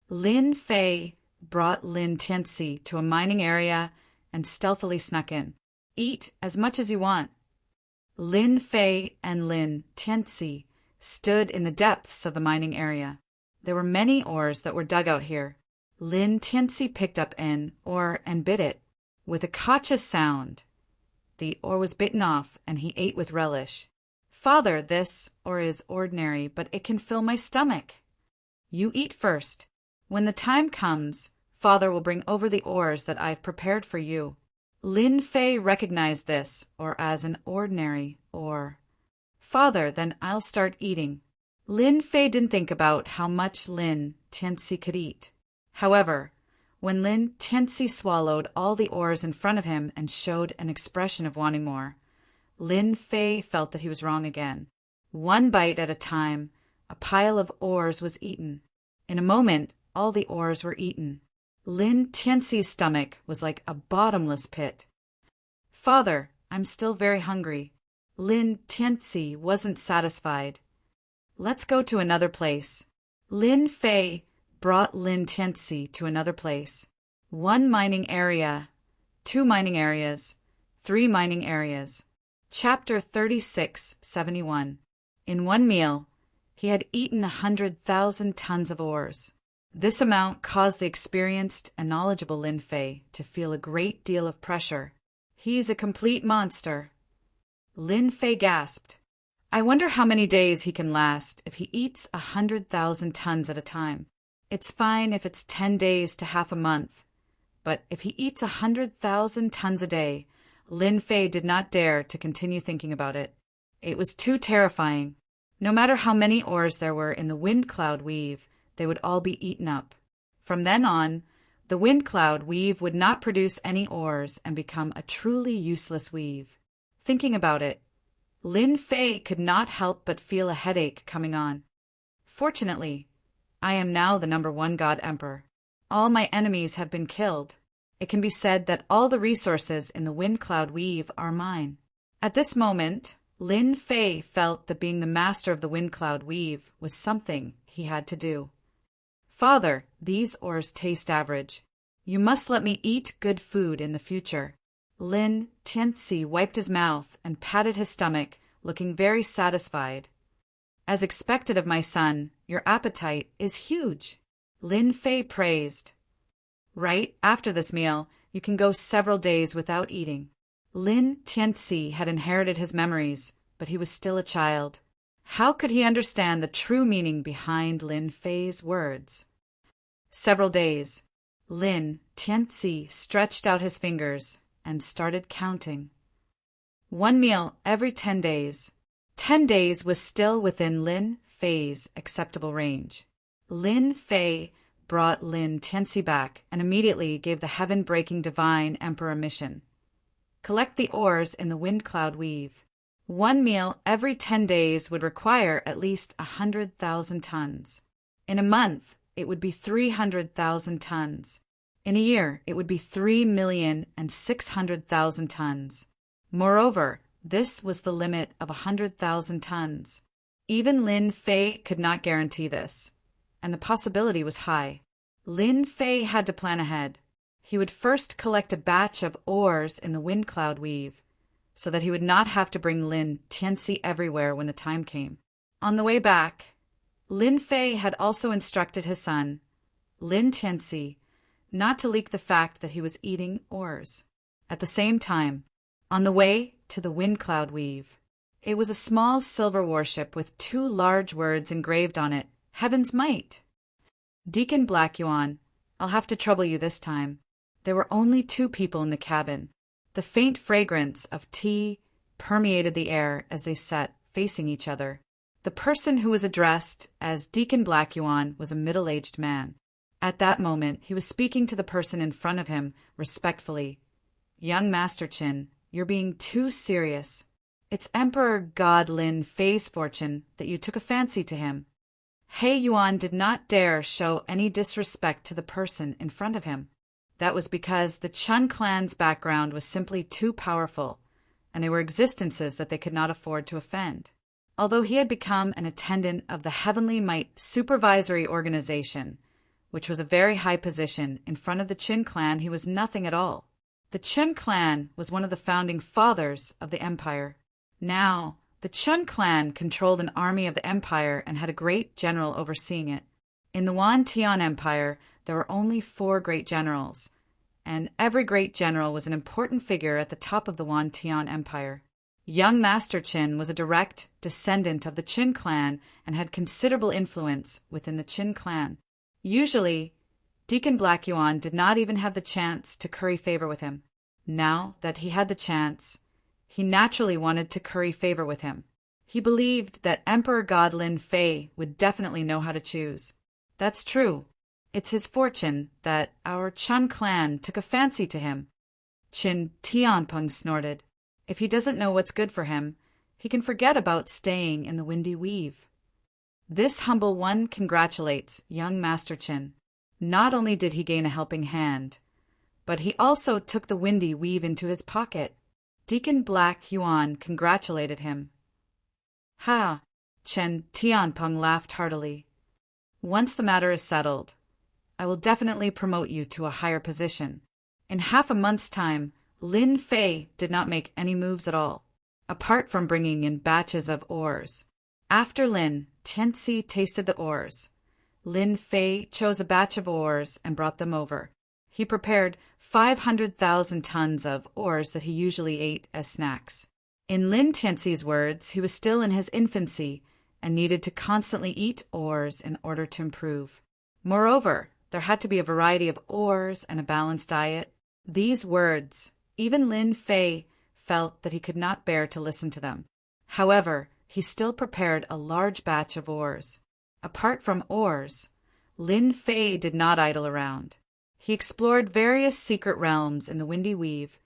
Lin Fei brought Lin Tianci to a mining area and stealthily snuck in. Eat as much as you want. Lin Fei and Lin Tianci stood in the depths of the mining area. There were many ores that were dug out here. Lin Tianci picked up an ore and bit it. With a cautious sound, the ore was bitten off and he ate with relish. Father, this ore is ordinary, but it can fill my stomach. You eat first. When the time comes, Father will bring over the ores that I've prepared for you. Lin Fei recognized this ore as an ordinary ore. Father, then I'll start eating. Lin Fei didn't think about how much Lin Tianci could eat. However, when Lin Tianci swallowed all the ores in front of him and showed an expression of wanting more, Lin Fei felt that he was wrong again. One bite at a time, a pile of ores was eaten. In a moment, all the ores were eaten. Lin Tianci's stomach was like a bottomless pit. Father, I'm still very hungry. Lin Tianci wasn't satisfied. Let's go to another place. Lin Fei brought Lin Tianci to another place. 1 mining area, 2 mining areas, 3 mining areas. Chapter 3671. In one meal, he had eaten 100,000 tons of ores. This amount caused the experienced and knowledgeable Lin Fei to feel a great deal of pressure. He's a complete monster. Lin Fei gasped. I wonder how many days he can last if he eats 100,000 tons at a time. It's fine if it's 10 days to half a month. But if he eats 100,000 tons a day, Lin Fei did not dare to continue thinking about it. It was too terrifying. No matter how many oars there were in the wind cloud weave, they would all be eaten up. From then on, the wind cloud weave would not produce any oars and become a truly useless weave. Thinking about it, Lin Fei could not help but feel a headache coming on. Fortunately, I am now the #1 God Emperor. All my enemies have been killed. It can be said that all the resources in the wind cloud weave are mine. At this moment, Lin Fei felt that being the master of the wind cloud weave was something he had to do. Father, these oars taste average. You must let me eat good food in the future. Lin Tianci wiped his mouth and patted his stomach, looking very satisfied. As expected of my son, your appetite is huge. Lin Fei praised. Right after this meal, you can go several days without eating. Lin Tianci had inherited his memories, but he was still a child. How could he understand the true meaning behind Lin Fei's words? Several days. Lin Tianci stretched out his fingers and started counting. 1 meal every 10 days. 10 days was still within Lin Fei's acceptable range. Lin Fei brought Lin Tianci back and immediately gave the heaven-breaking divine emperor a mission. Collect the oars in the wind cloud weave. 1 meal every 10 days would require at least 100,000 tons. In a month, it would be 300,000 tons. In a year, it would be 3,600,000 tons. Moreover, this was the limit of 100,000 tons. Even Lin Fei could not guarantee this, and the possibility was high. Lin Fei had to plan ahead. He would first collect a batch of oars in the wind cloud weave, so that he would not have to bring Lin Tianci everywhere when the time came. On the way back, Lin Fei had also instructed his son, Lin Tianci, not to leak the fact that he was eating oars. At the same time, on the way to the wind cloud weave, it was a small silver warship with 2 large words engraved on it, Heaven's Might. Deacon Black Yuan, I'll have to trouble you this time. There were only 2 people in the cabin. The faint fragrance of tea permeated the air as they sat facing each other. The person who was addressed as Deacon Black Yuan was a middle-aged man. At that moment, he was speaking to the person in front of him respectfully. Young Master Qin, you're being too serious. It's Emperor God Lin Fei's fortune that you took a fancy to him. He Yuan did not dare show any disrespect to the person in front of him. That was because the Chun clan's background was simply too powerful, and they were existences that they could not afford to offend. Although he had become an attendant of the Heavenly Might Supervisory Organization, which was a very high position, in front of the Qin clan he was nothing at all. The Qin clan was one of the founding fathers of the empire. Now, the Chun clan controlled an army of the empire and had a great general overseeing it. In the Yuan Tian Empire, there were only 4 great generals, and every great general was an important figure at the top of the Yuan Tian Empire. Young Master Qin was a direct descendant of the Qin clan and had considerable influence within the Qin clan. Usually, Deacon Black Yuan did not even have the chance to curry favor with him. Now that he had the chance, he naturally wanted to curry favor with him. He believed that Emperor God Lin Fei would definitely know how to choose. That's true. It's his fortune that our Chun clan took a fancy to him. Qin Tianpeng snorted. If he doesn't know what's good for him, he can forget about staying in the windy weave. This humble one congratulates young Master Qin. Not only did he gain a helping hand, but he also took the windy weave into his pocket. Deacon Black Yuan congratulated him. Ha! Chen Tianpeng laughed heartily. Once the matter is settled, I will definitely promote you to a higher position. In half a month's time, Lin Fei did not make any moves at all, apart from bringing in batches of oars. After Lin Tianci tasted the oars, Lin Fei chose a batch of oars and brought them over. He prepared 500,000 tons of oars that he usually ate as snacks. In Lin Tianci's words, he was still in his infancy and needed to constantly eat oars in order to improve. Moreover, there had to be a variety of oars and a balanced diet. These words, even Lin Fei felt that he could not bear to listen to them. However, he still prepared a large batch of ores. Apart from ores, Lin Fei did not idle around. He explored various secret realms in the Windy Weave,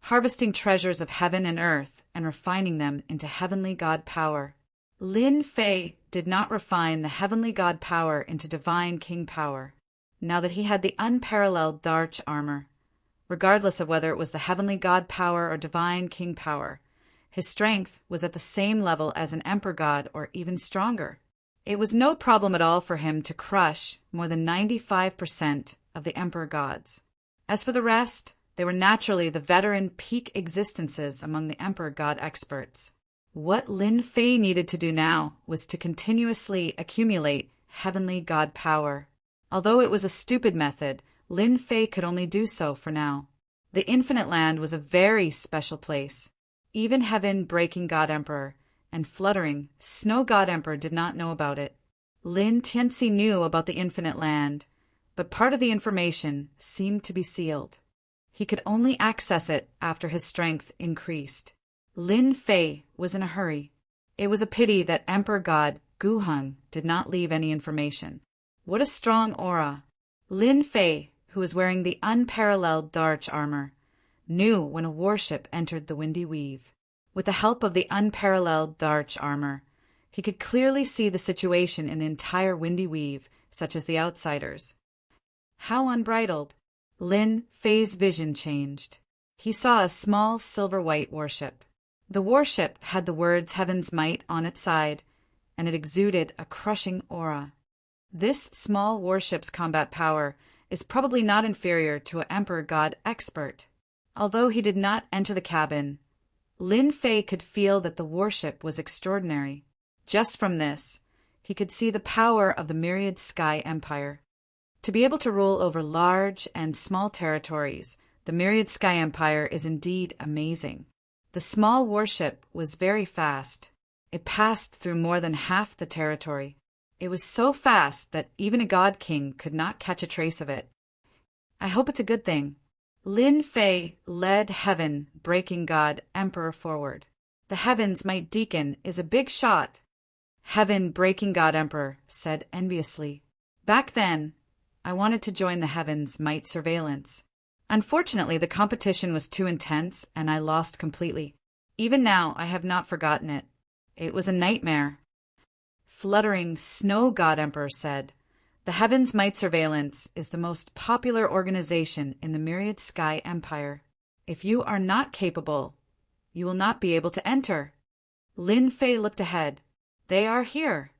harvesting treasures of heaven and earth and refining them into heavenly god power. Lin Fei did not refine the heavenly god power into divine king power, now that he had the unparalleled Darch armor. Regardless of whether it was the heavenly god power or divine king power, his strength was at the same level as an emperor god or even stronger. It was no problem at all for him to crush more than 95% of the emperor gods. As for the rest, they were naturally the veteran peak existences among the emperor god experts. What Lin Fei needed to do now was to continuously accumulate heavenly god power. Although it was a stupid method, Lin Fei could only do so for now. The Infinite Land was a very special place. Even heaven-breaking God Emperor and fluttering Snow God Emperor did not know about it. Lin Tianxi knew about the Infinite Land, but part of the information seemed to be sealed. He could only access it after his strength increased. Lin Fei was in a hurry. It was a pity that Emperor God Gu Heng did not leave any information. What a strong aura! Lin Fei, who was wearing the unparalleled Darch armor, knew when a warship entered the Windy Weave. With the help of the unparalleled Darch armor, he could clearly see the situation in the entire Windy Weave, such as the outsiders. How unbridled! Lin Fei's vision changed. He saw a small silver-white warship. The warship had the words Heaven's Might on its side, and it exuded a crushing aura. This small warship's combat power is probably not inferior to an Emperor God expert. Although he did not enter the cabin, Lin Fei could feel that the warship was extraordinary. Just from this, he could see the power of the myriad sky empire. To be able to rule over large and small territories, the myriad sky empire is indeed amazing. The small warship was very fast. It passed through more than half the territory. It was so fast that even a god king could not catch a trace of it. I hope it's a good thing. Lin Fei led heaven-breaking god Emperor forward. The Heaven's Might Deacon is a big shot. Heaven-breaking god Emperor said enviously. Back then, I wanted to join the Heaven's Might surveillance. Unfortunately, the competition was too intense and I lost completely. Even now, I have not forgotten it. It was a nightmare. Fluttering Snow God Emperor said, "The Heaven's Might Surveillance is the most popular organization in the Myriad Sky Empire. If you are not capable, you will not be able to enter." Lin Fei looked ahead. "They are here."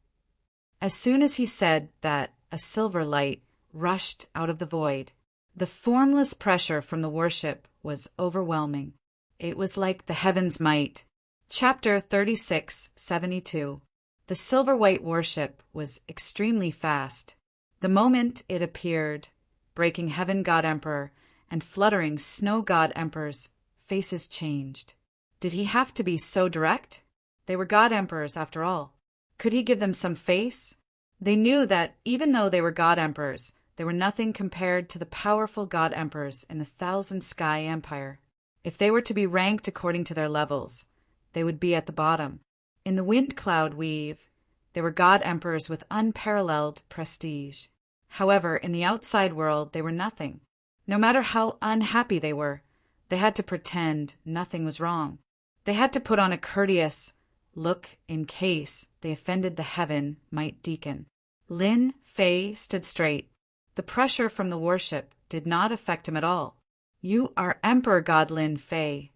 As soon as he said that, a silver light rushed out of the void. The formless pressure from the warship was overwhelming. It was like the Heaven's Might. Chapter 3672. The silver-white warship was extremely fast. The moment it appeared, breaking Heaven God Emperor and fluttering Snow God Emperor's faces changed. Did he have to be so direct? They were God Emperors after all. Could he give them some face? They knew that even though they were God Emperors, they were nothing compared to the powerful God Emperors in the Thousand Sky Empire. If they were to be ranked according to their levels, they would be at the bottom. In the Wind Cloud Weave, they were God Emperors with unparalleled prestige. However, in the outside world, they were nothing. No matter how unhappy they were, they had to pretend nothing was wrong. They had to put on a courteous look in case they offended the Heaven Might Deacon. Lin Fei stood straight. The pressure from the warship did not affect him at all. "You are Emperor God Lin Fei."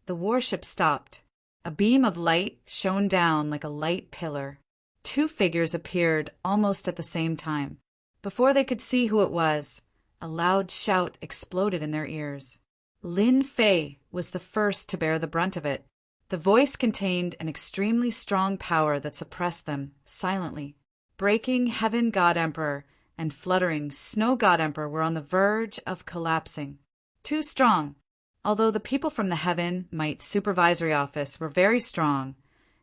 The warship stopped. A beam of light shone down like a light pillar. Two figures appeared almost at the same time. Before they could see who it was, a loud shout exploded in their ears. Lin Fei was the first to bear the brunt of it. The voice contained an extremely strong power that suppressed them silently. Breaking Heaven God Emperor and fluttering Snow God Emperor were on the verge of collapsing. Too strong. Although the people from the Heaven Might Supervisory Office were very strong,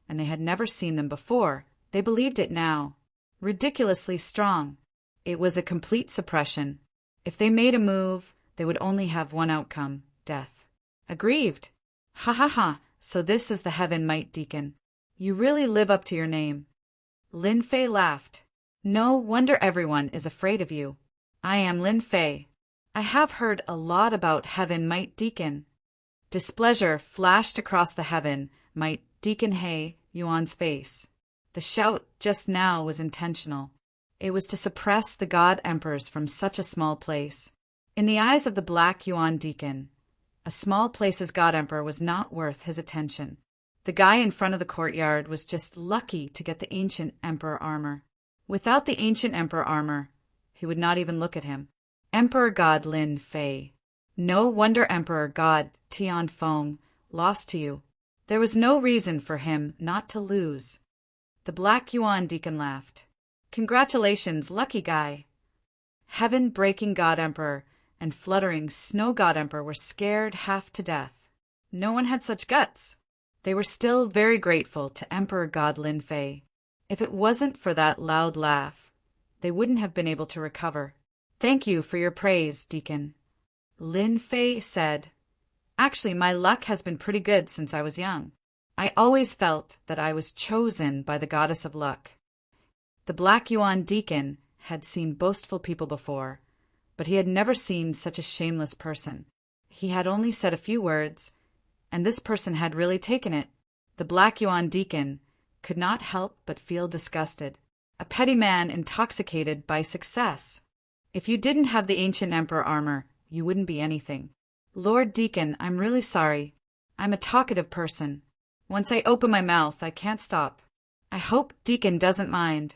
and they had never seen them before, they believed it now. Ridiculously strong. It was a complete suppression. If they made a move, they would only have one outcome, death. Aggrieved. "Ha ha ha," So this is the Heaven Might Deacon. You really live up to your name. Lin Fei laughed. No wonder everyone is afraid of you. I am Lin Fei. I have heard a lot about Heaven Might Deacon. Displeasure flashed across the Heaven Might Deacon He Yuan's face. The shout just now was intentional. It was to suppress the god emperors from such a small place. In the eyes of the Black Yuan Deacon, a small place's god emperor was not worth his attention. The guy in front of the courtyard was just lucky to get the ancient emperor armor. Without the ancient emperor armor, he would not even look at him. Emperor God Lin Fei. No wonder Emperor God Tianfeng lost to you. There was no reason for him not to lose. The Black Yuan Deacon laughed. Congratulations, lucky guy. Heaven-breaking God Emperor and fluttering Snow God Emperor were scared half to death. No one had such guts. They were still very grateful to Emperor God Lin Fei. If it wasn't for that loud laugh, they wouldn't have been able to recover. Thank you for your praise, Deacon. Lin Fei said, Actually, my luck has been pretty good since I was young. I always felt that I was chosen by the goddess of luck. The Black Yuan Deacon had seen boastful people before, but he had never seen such a shameless person. He had only said a few words, and this person had really taken it. The Black Yuan Deacon could not help but feel disgusted. A petty man intoxicated by success. If you didn't have the ancient emperor armor, you wouldn't be anything. Lord Deacon, I'm really sorry. I'm a talkative person. Once I open my mouth, I can't stop. I hope Deacon doesn't mind.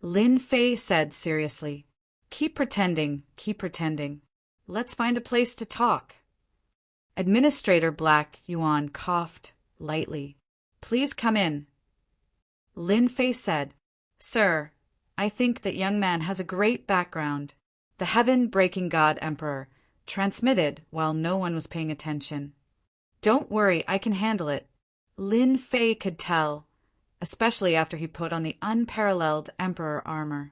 Lin Fei said seriously, Keep pretending, keep pretending. Let's find a place to talk. Administrator Black Yuan coughed lightly. Please come in. Lin Fei said, Sir, I think that young man has a great background. The heaven-breaking God Emperor transmitted while no one was paying attention. Don't worry, I can handle it. Lin Fei could tell, especially after he put on the unparalleled Emperor armor.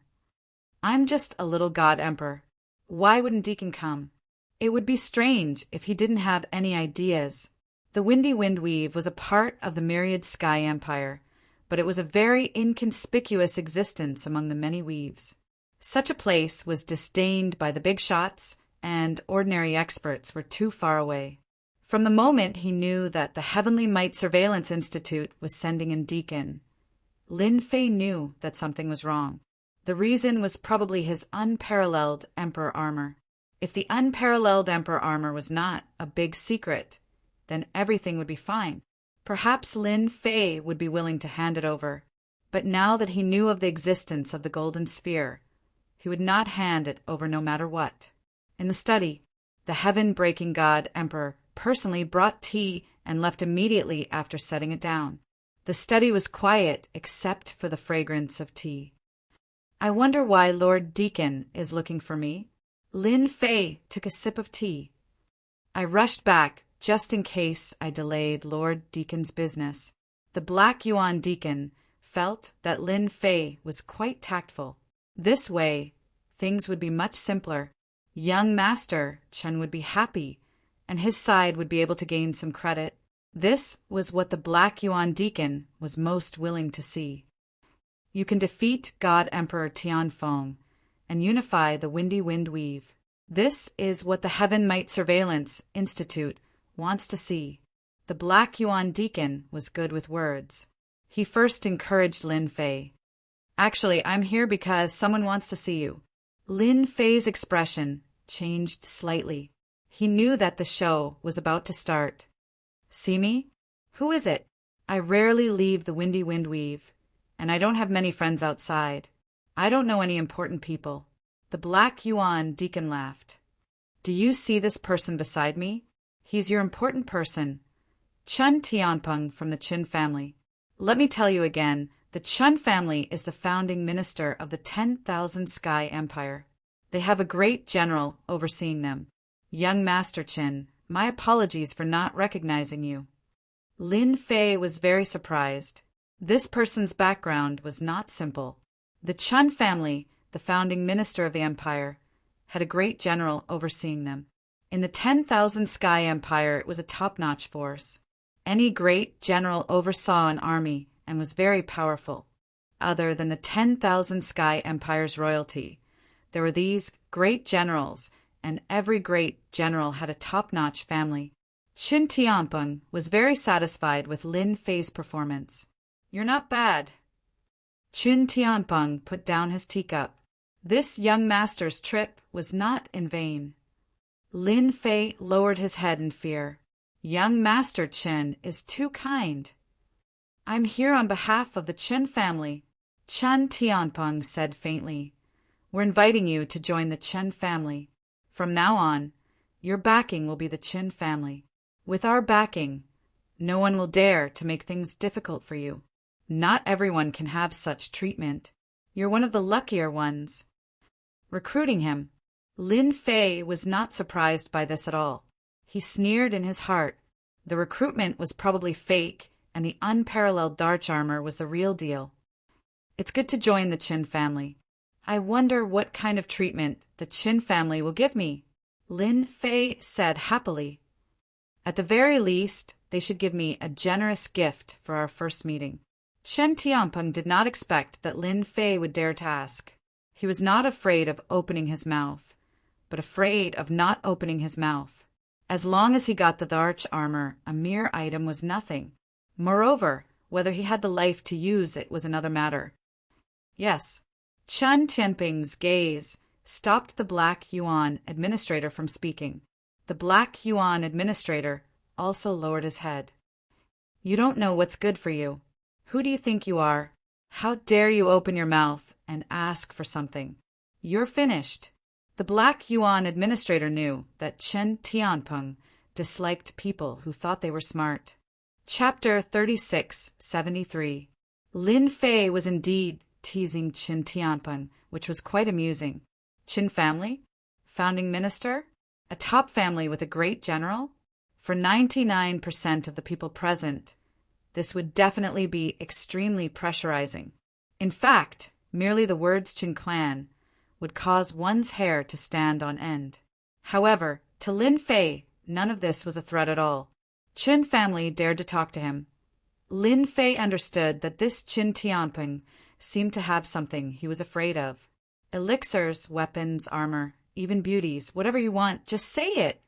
I'm just a little God Emperor. Why wouldn't Deacon come? It would be strange if he didn't have any ideas. The Windy Wind Weave was a part of the myriad Sky Empire, but it was a very inconspicuous existence among the many weaves. Such a place was disdained by the big shots, and ordinary experts were too far away. From the moment he knew that the Heavenly Might Surveillance Institute was sending in Deacon, Lin Fei knew that something was wrong. The reason was probably his unparalleled Emperor armor. If the unparalleled Emperor armor was not a big secret, then everything would be fine. Perhaps Lin Fei would be willing to hand it over. But now that he knew of the existence of the Golden Sphere, he would not hand it over no matter what. In the study, the heaven-breaking God Emperor personally brought tea and left immediately after setting it down. The study was quiet except for the fragrance of tea. I wonder why Lord Deacon is looking for me. Lin Fei took a sip of tea. I rushed back just in case I delayed Lord Deacon's business. The Black Yuan Deacon felt that Lin Fei was quite tactful. This way, things would be much simpler. Young Master Chen would be happy, and his side would be able to gain some credit. This was what the Black Yuan Deacon was most willing to see. You can defeat God Emperor Tianfeng and unify the Windy Wind Weave. This is what the Heaven Might Surveillance Institute wants to see. The Black Yuan Deacon was good with words. He first encouraged Lin Fei. Actually, I'm here because someone wants to see you. Lin Fei's expression changed slightly. He knew that the show was about to start. See me? Who is it? I rarely leave the Windy Wind Weave, and I don't have many friends outside. I don't know any important people. The Black Yuan Deacon laughed. Do you see this person beside me? He's your important person, Chun Tianpeng from the Qin family. Let me tell you again, the Chun family is the founding minister of the 10,000 Sky Empire. They have a great general overseeing them. Young Master Qin, my apologies for not recognizing you. Lin Fei was very surprised. This person's background was not simple. The Chun family, the founding minister of the empire, had a great general overseeing them. In the 10,000 Sky Empire, it was a top-notch force. Any great general oversaw an army and was very powerful. Other than the 10,000 Sky Empire's royalty, there were these great generals, and every great general had a top-notch family. Qin Tianpeng was very satisfied with Lin Fei's performance. "You're not bad." Qin Tianpeng put down his teacup. This young master's trip was not in vain. Lin Fei lowered his head in fear. "Young Master Qin is too kind." "I'm here on behalf of the Qin family," Qin Tianpeng said faintly. "We're inviting you to join the Qin family. From now on, your backing will be the Qin family. With our backing, no one will dare to make things difficult for you. Not everyone can have such treatment. You're one of the luckier ones." Recruiting him, Lin Fei was not surprised by this at all. He sneered in his heart. The recruitment was probably fake, and the unparalleled Darch armor was the real deal. "It's good to join the Qin family. I wonder what kind of treatment the Qin family will give me," Lin Fei said happily. "At the very least, they should give me a generous gift for our first meeting." Qin Tianpeng did not expect that Lin Fei would dare to ask. He was not afraid of opening his mouth, but afraid of not opening his mouth. As long as he got the Darch armor, a mere item was nothing. Moreover, whether he had the life to use it was another matter. Yes, Qin Tianpeng's gaze stopped the Black Yuan administrator from speaking. The Black Yuan administrator also lowered his head. "You don't know what's good for you. Who do you think you are? How dare you open your mouth and ask for something? You're finished." The Black Yuan administrator knew that Qin Tianpeng disliked people who thought they were smart. Chapter 3673. Lin Fei was indeed teasing Qin Tianpeng, which was quite amusing. Qin family? Founding minister? A top family with a great general? For 99% of the people present, this would definitely be extremely pressurizing. In fact, merely the words Qin clan would cause one's hair to stand on end. However, to Lin Fei, none of this was a threat at all. Qin family dared to talk to him. Lin Fei understood that this Qin Tianpeng seemed to have something he was afraid of. Elixirs, weapons, armor, even beauties, whatever you want, just say it.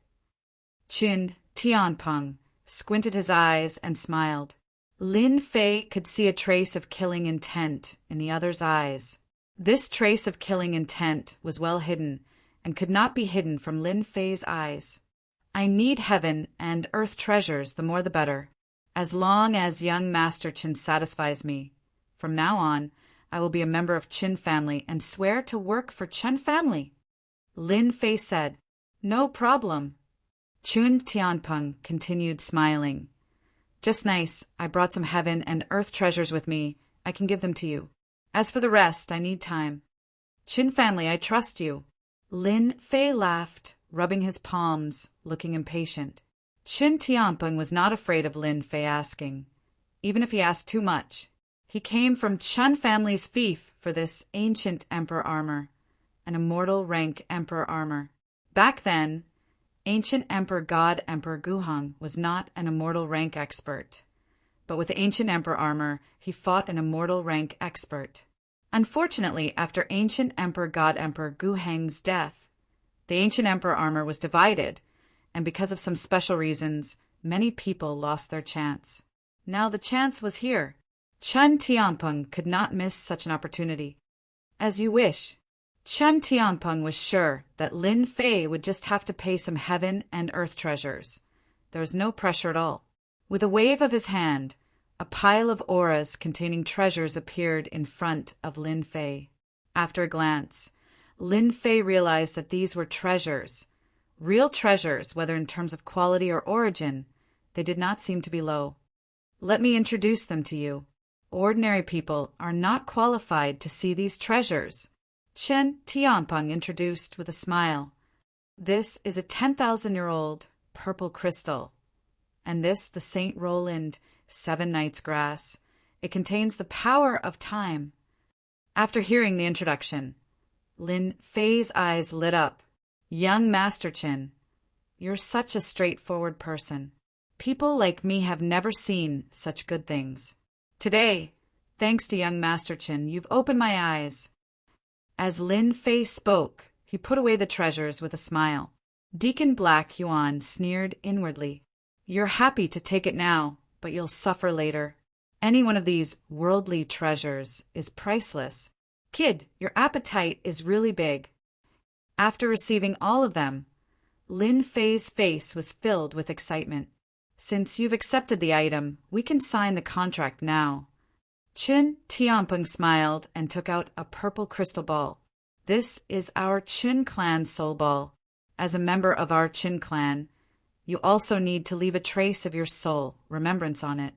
Qin Tianpeng squinted his eyes and smiled. Lin Fei could see a trace of killing intent in the other's eyes. This trace of killing intent was well hidden and could not be hidden from Lin Fei's eyes. "I need heaven and earth treasures, the more the better. As long as young Master Qin satisfies me. From now on, I will be a member of Qin family and swear to work for Qin family." Lin Fei said, "No problem." Qin Tianpeng continued smiling. "Just nice. I brought some heaven and earth treasures with me. I can give them to you. As for the rest, I need time. Qin family, I trust you." Lin Fei laughed, rubbing his palms, looking impatient. Qin Tianpeng was not afraid of Lin Fei asking, even if he asked too much. He came from Qin family's fief for this ancient emperor armor, an immortal rank emperor armor. Back then, ancient emperor god Emperor Guheng was not an immortal rank expert, but with ancient emperor armor, he fought an immortal rank expert. Unfortunately, after ancient emperor god Emperor Guheng's death, the ancient emperor armor was divided, and because of some special reasons, many people lost their chance. Now the chance was here. Qin Tianpeng could not miss such an opportunity. "As you wish." Qin Tianpeng was sure that Lin Fei would just have to pay some heaven and earth treasures. There was no pressure at all. With a wave of his hand, a pile of auras containing treasures appeared in front of Lin Fei. After a glance, Lin Fei realized that these were treasures. Real treasures, whether in terms of quality or origin, they did not seem to be low. "Let me introduce them to you. Ordinary people are not qualified to see these treasures," Qin Tianpeng introduced with a smile. "This is a 10,000-year-old purple crystal, and this the Saint Roland 7 Nights grass. It contains the power of time." After hearing the introduction, Lin Fei's eyes lit up. "Young Master Qin, you're such a straightforward person. People like me have never seen such good things. Today, thanks to young Master Chin, you've opened my eyes." As Lin Fei spoke, he put away the treasures with a smile. Deacon Black Yuan sneered inwardly. "You're happy to take it now, but you'll suffer later. Any one of these worldly treasures is priceless. Kid, your appetite is really big." After receiving all of them, Lin Fei's face was filled with excitement. "Since you've accepted the item, we can sign the contract now." Qin Tianpeng smiled and took out a purple crystal ball. "This is our Qin clan soul ball. As a member of our Qin clan, you also need to leave a trace of your soul remembrance on it.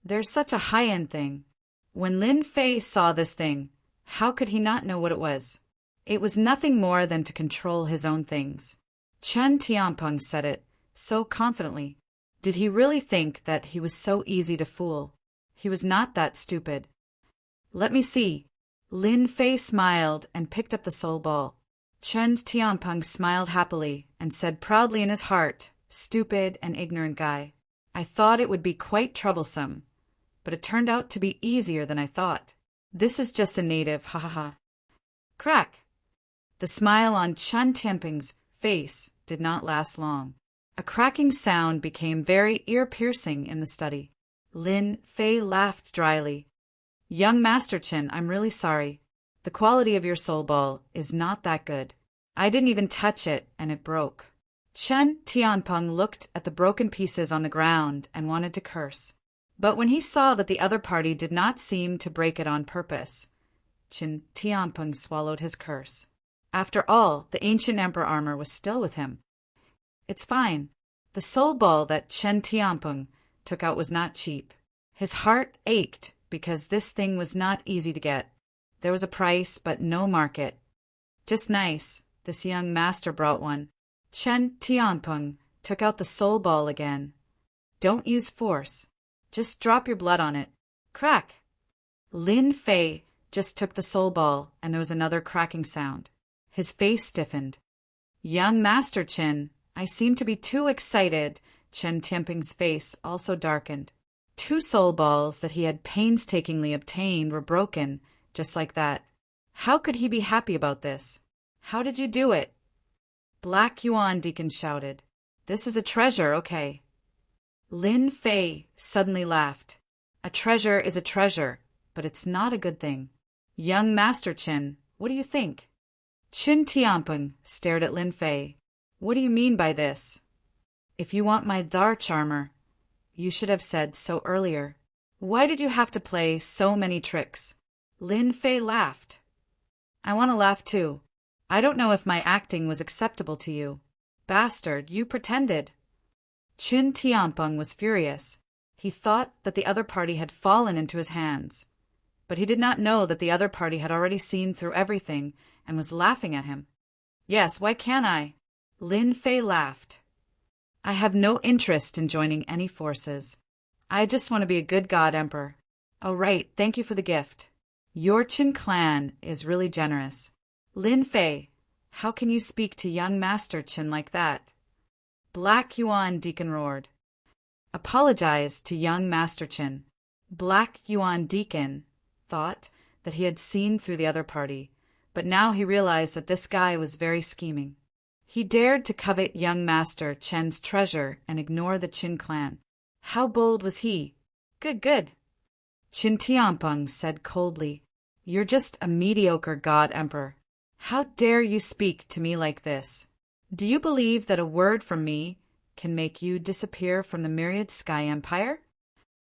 There's such a high-end thing." When Lin Fei saw this thing, how could he not know what it was? It was nothing more than to control his own things. Chen Tianpeng said it so confidently. Did he really think that he was so easy to fool? He was not that stupid. "Let me see." Lin Fei smiled and picked up the soul ball. Chen Tianpeng smiled happily and said proudly in his heart, "Stupid and ignorant guy. I thought it would be quite troublesome, but it turned out to be easier than I thought. This is just a native, ha ha ha." Crack! The smile on Chen Tianpeng's face did not last long. A cracking sound became very ear-piercing in the study. Lin Fei laughed dryly. "Young Master Chin, I'm really sorry. The quality of your soul ball is not that good. I didn't even touch it, and it broke." Chen Tianpeng looked at the broken pieces on the ground and wanted to curse. But when he saw that the other party did not seem to break it on purpose, Chen Tianpeng swallowed his curse. After all, the ancient emperor armor was still with him. "It's fine." The soul ball that Chen Tianpeng took out was not cheap. His heart ached because this thing was not easy to get. There was a price, but no market. "Just nice. This young master brought one." Chen Tianpeng took out the soul ball again. "Don't use force. Just drop your blood on it." Crack! Lin Fei just took the soul ball, and there was another cracking sound. His face stiffened. "Young Master Chin, I seem to be too excited." Chen Tianpeng's face also darkened. 2 soul balls that he had painstakingly obtained were broken, just like that. How could he be happy about this? "How did you do it?" Black Yuan Deacon shouted. "This is a treasure, okay." Lin Fei suddenly laughed. "A treasure is a treasure, but it's not a good thing. Young Master Chin, what do you think?" Chen Tianpeng stared at Lin Fei. "What do you mean by this?" "If you want my Dharch armor, you should have said so earlier. Why did you have to play so many tricks?" Lin Fei laughed. "I want to laugh too. I don't know if my acting was acceptable to you. Bastard, you pretended." Chen Tianpeng was furious. He thought that the other party had fallen into his hands, but he did not know that the other party had already seen through everything and was laughing at him. "Yes, why can't I?" Lin Fei laughed. "I have no interest in joining any forces. I just want to be a good god emperor." "Oh, right, thank you for the gift. Your Qin clan is really generous." "Lin Fei, how can you speak to young Master Qin like that?" Black Yuan Deacon roared. "Apologize to young Master Qin." Black Yuan Deacon thought that he had seen through the other party, but now he realized that this guy was very scheming. He dared to covet young Master Chen's treasure and ignore the Qin clan. How bold was he? Good, good. Qin Tianpeng said coldly, "You're just a mediocre god emperor. How dare you speak to me like this? Do you believe that a word from me can make you disappear from the myriad sky empire?"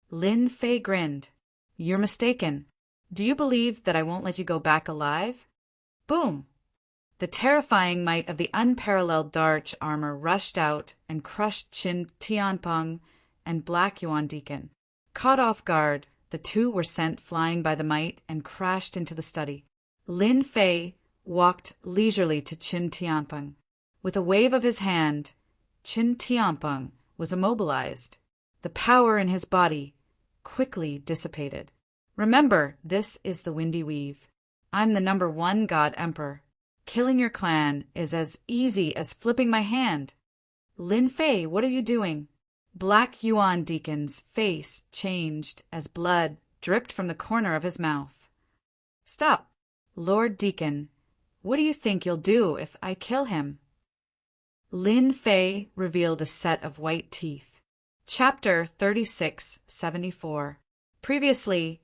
Lin Fei grinned. "You're mistaken. Do you believe that I won't let you go back alive?" Boom! The terrifying might of the unparalleled Dharch armor rushed out and crushed Qin Tianpeng and Black Yuan Deacon. Caught off guard, the two were sent flying by the might and crashed into the study. Lin Fei walked leisurely to Qin Tianpeng. With a wave of his hand, Qin Tianpeng was immobilized. The power in his body quickly dissipated. "Remember, this is the Windy Weave. I'm the #1 god emperor. Killing your clan is as easy as flipping my hand." "Lin Fei, what are you doing?" Black Yuan Deacon's face changed as blood dripped from the corner of his mouth. Stop, Lord Deacon. What do you think you'll do if I kill him? Lin Fei revealed a set of white teeth. Chapter 3674. Previously,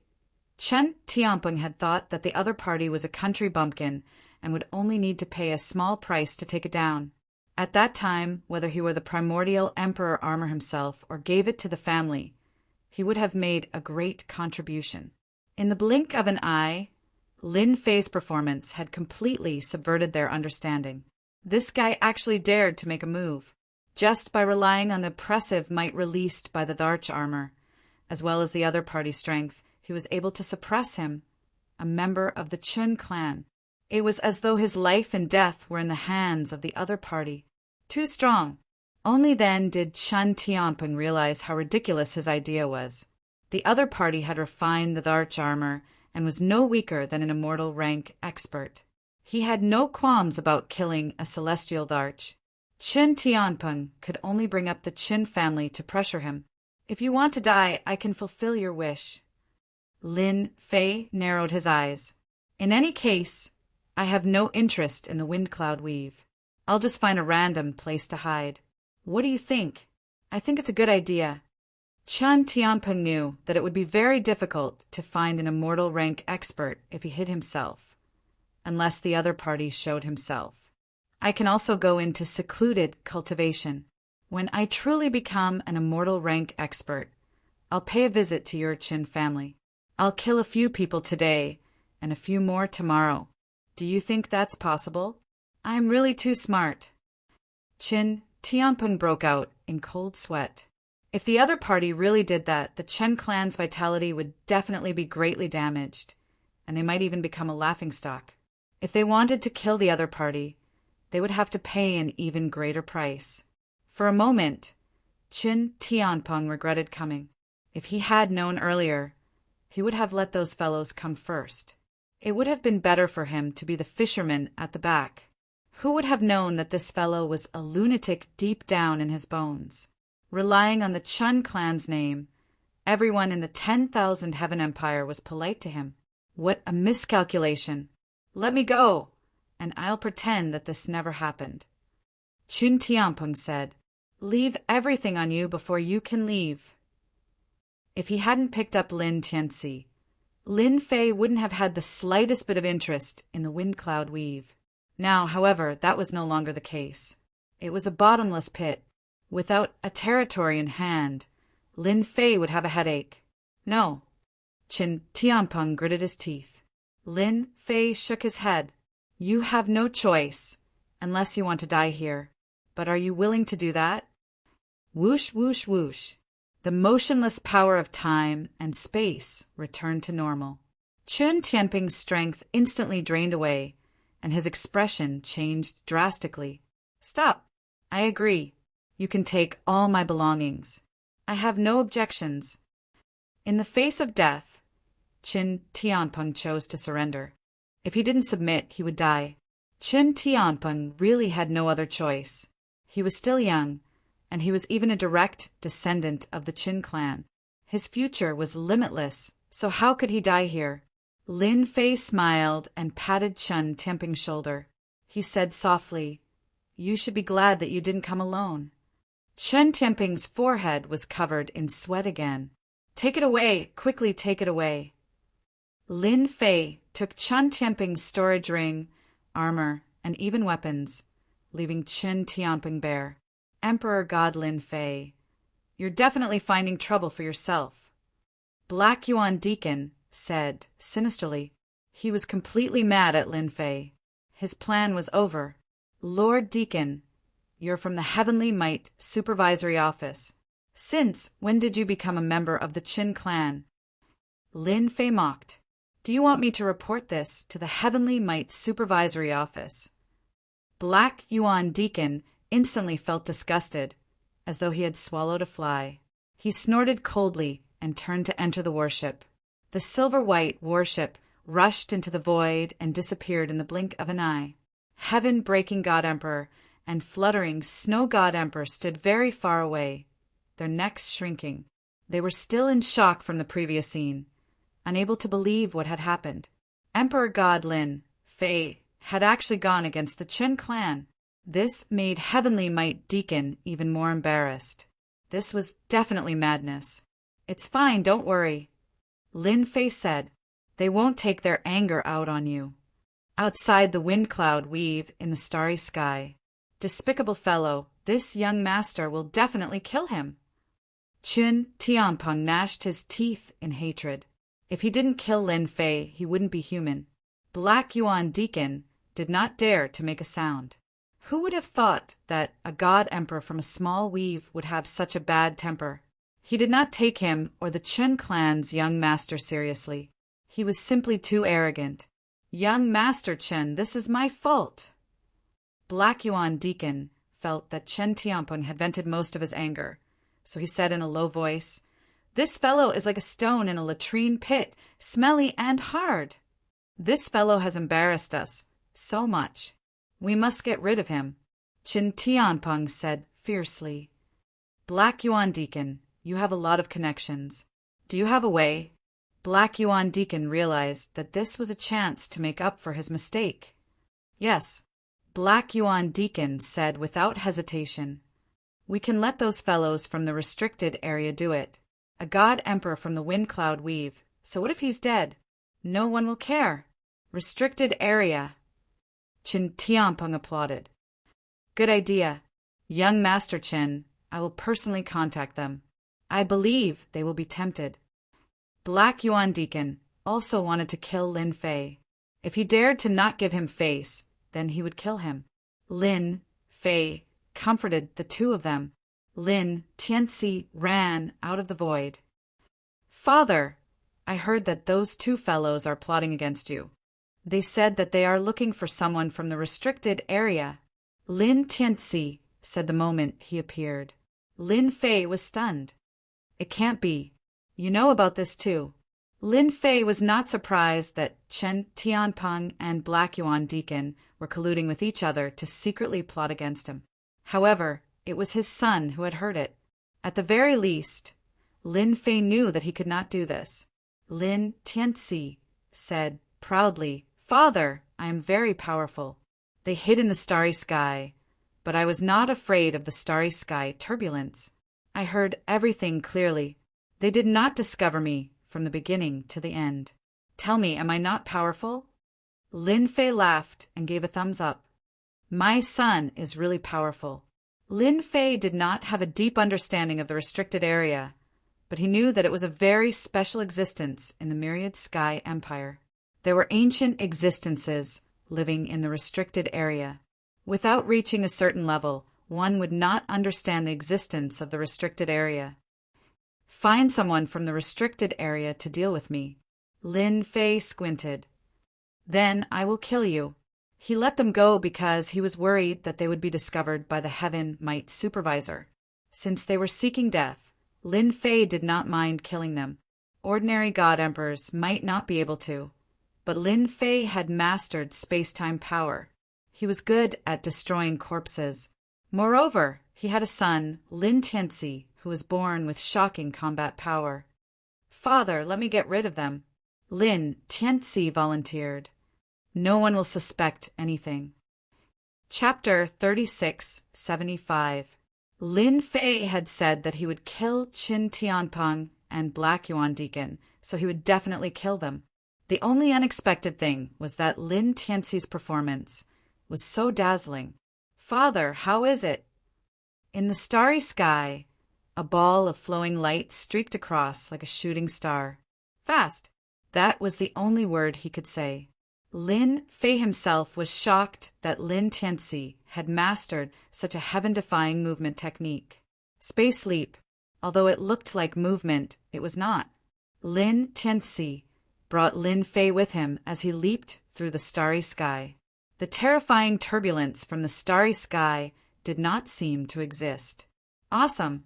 Chen Tianpeng had thought that the other party was a country bumpkin and would only need to pay a small price to take it down. At that time, whether he were the primordial emperor armor himself or gave it to the family, he would have made a great contribution. In the blink of an eye, Lin Fei's performance had completely subverted their understanding. This guy actually dared to make a move, just by relying on the oppressive might released by the Darch armor, as well as the other party's strength. He was able to suppress him, a member of the Chun clan. It was as though his life and death were in the hands of the other party. Too strong. Only then did Chen Tianpeng realize how ridiculous his idea was. The other party had refined the Darch armor and was no weaker than an immortal rank expert. He had no qualms about killing a celestial Darch. Chen Tianpeng could only bring up the Qin family to pressure him. If you want to die, I can fulfill your wish. Lin Fei narrowed his eyes. In any case, I have no interest in the wind cloud weave. I'll just find a random place to hide. What do you think? I think it's a good idea. Chen Tianpeng knew that it would be very difficult to find an immortal rank expert if he hid himself, unless the other party showed himself. I can also go into secluded cultivation. When I truly become an immortal rank expert, I'll pay a visit to your Qin family. I'll kill a few people today and a few more tomorrow. Do you think that's possible? I'm really too smart. Chen Tianpeng broke out in cold sweat. If the other party really did that, the Chen clan's vitality would definitely be greatly damaged, and they might even become a laughingstock. If they wanted to kill the other party, they would have to pay an even greater price. For a moment, Chen Tianpeng regretted coming. If he had known earlier, he would have let those fellows come first. It would have been better for him to be the fisherman at the back. Who would have known that this fellow was a lunatic deep down in his bones? Relying on the Chun clan's name, everyone in the 10,000 Heaven Empire was polite to him. What a miscalculation! Let me go, and I'll pretend that this never happened. Chen Tianpeng said, Leave everything on you before you can leave. If he hadn't picked up Lin Tianxi, Lin Fei wouldn't have had the slightest bit of interest in the wind cloud weave. Now, however, that was no longer the case. It was a bottomless pit. Without a territory in hand, Lin Fei would have a headache. No. Chen Tianpeng gritted his teeth. Lin Fei shook his head. You have no choice, unless you want to die here. But are you willing to do that? Whoosh, whoosh, whoosh. The motionless power of time and space returned to normal. Chen Tianping's strength instantly drained away, and his expression changed drastically. Stop. I agree. You can take all my belongings. I have no objections. In the face of death, Chen Tianpeng chose to surrender. If he didn't submit, he would die. Chen Tianpeng really had no other choice. He was still young, and he was even a direct descendant of the Qin clan. His future was limitless, so how could he die here? Lin Fei smiled and patted Chen Tianping's shoulder. He said softly, You should be glad that you didn't come alone. Chen Tianping's forehead was covered in sweat again. Take it away! Quickly take it away! Lin Fei took Chen Tianping's storage ring, armor, and even weapons, leaving Chen Tianping bare. Emperor God Lin Fei, you're definitely finding trouble for yourself. Black Yuan Deacon said sinisterly. He was completely mad at Lin Fei. His plan was over. Lord Deacon, you're from the Heavenly Might Supervisory Office. Since when did you become a member of the Qin clan? Lin Fei mocked. Do you want me to report this to the Heavenly Might Supervisory Office? Black Yuan Deacon instantly felt disgusted, as though he had swallowed a fly. He snorted coldly and turned to enter the warship. The silver-white warship rushed into the void and disappeared in the blink of an eye. Heaven-breaking God Emperor and fluttering Snow God Emperor stood very far away, their necks shrinking. They were still in shock from the previous scene, unable to believe what had happened. Emperor God Lin Fei had actually gone against the Qin clan. This made Heavenly Might Deacon even more embarrassed. This was definitely madness. "It's fine, don't worry," Lin Fei said. "They won't take their anger out on you." Outside, the wind cloud weave in the starry sky. "Despicable fellow, this young master will definitely kill him." Qin Tianpeng gnashed his teeth in hatred. If he didn't kill Lin Fei, he wouldn't be human. Black Yuan Deacon did not dare to make a sound. Who would have thought that a god emperor from a small weave would have such a bad temper? He did not take him or the Qin clan's young master seriously. He was simply too arrogant. "Young Master Chen, this is my fault." Black Yuan Deacon felt that Chen Tianpeng had vented most of his anger, so he said in a low voice, "This fellow is like a stone in a latrine pit, smelly and hard. This fellow has embarrassed us so much. We must get rid of him," Chen Tianpeng said fiercely. "Black Yuan Deacon, you have a lot of connections. Do you have a way?" Black Yuan Deacon realized that this was a chance to make up for his mistake. "Yes," Black Yuan Deacon said without hesitation. "We can let those fellows from the restricted area do it. A god emperor from the wind cloud weave, so what if he's dead? No one will care. Restricted area." Qin Tianpeng applauded. "Good idea. Young Master Chen, I will personally contact them. I believe they will be tempted." Black Yuan Deacon also wanted to kill Lin Fei. If he dared to not give him face, then he would kill him. Lin Fei comforted the two of them. Lin Tianxi ran out of the void. "Father, I heard that those two fellows are plotting against you. They said that they are looking for someone from the restricted area," Lin Tianxi said the moment he appeared. Lin Fei was stunned. "It can't be. You know about this too." Lin Fei was not surprised that Chen Tianpeng and Black Yuan Deacon were colluding with each other to secretly plot against him. However, it was his son who had heard it. At the very least, Lin Fei knew that he could not do this. Lin Tianxi said proudly, "Father, I am very powerful." They hid in the starry sky, but I was not afraid of the starry sky turbulence. I heard everything clearly. They did not discover me from the beginning to the end. Tell me, am I not powerful? Lin Fei laughed and gave a thumbs up. My son is really powerful. Lin Fei did not have a deep understanding of the restricted area, but he knew that it was a very special existence in the Myriad Sky Empire. There were ancient existences living in the restricted area. Without reaching a certain level, one would not understand the existence of the restricted area. Find someone from the restricted area to deal with me. Lin Fei squinted. Then I will kill you. He let them go because he was worried that they would be discovered by the Heaven Might Supervisor. Since they were seeking death, Lin Fei did not mind killing them. Ordinary God Emperors might not be able to, but Lin Fei had mastered space-time power. He was good at destroying corpses. Moreover, he had a son, Lin Tianxi, who was born with shocking combat power. Father, let me get rid of them. Lin Tianxi volunteered. No one will suspect anything. Chapter 3675. Lin Fei had said that he would kill Qin Tianpeng and Black Yuan Deacon, so he would definitely kill them. The only unexpected thing was that Lin Tianxi's performance was so dazzling. Father, how is it? In the starry sky, a ball of flowing light streaked across like a shooting star. Fast! That was the only word he could say. Lin Fei himself was shocked that Lin Tianxi had mastered such a heaven-defying movement technique. Space leap. Although it looked like movement, it was not. Lin Tianxi brought Lin Fei with him as he leaped through the starry sky. The terrifying turbulence from the starry sky did not seem to exist. Awesome!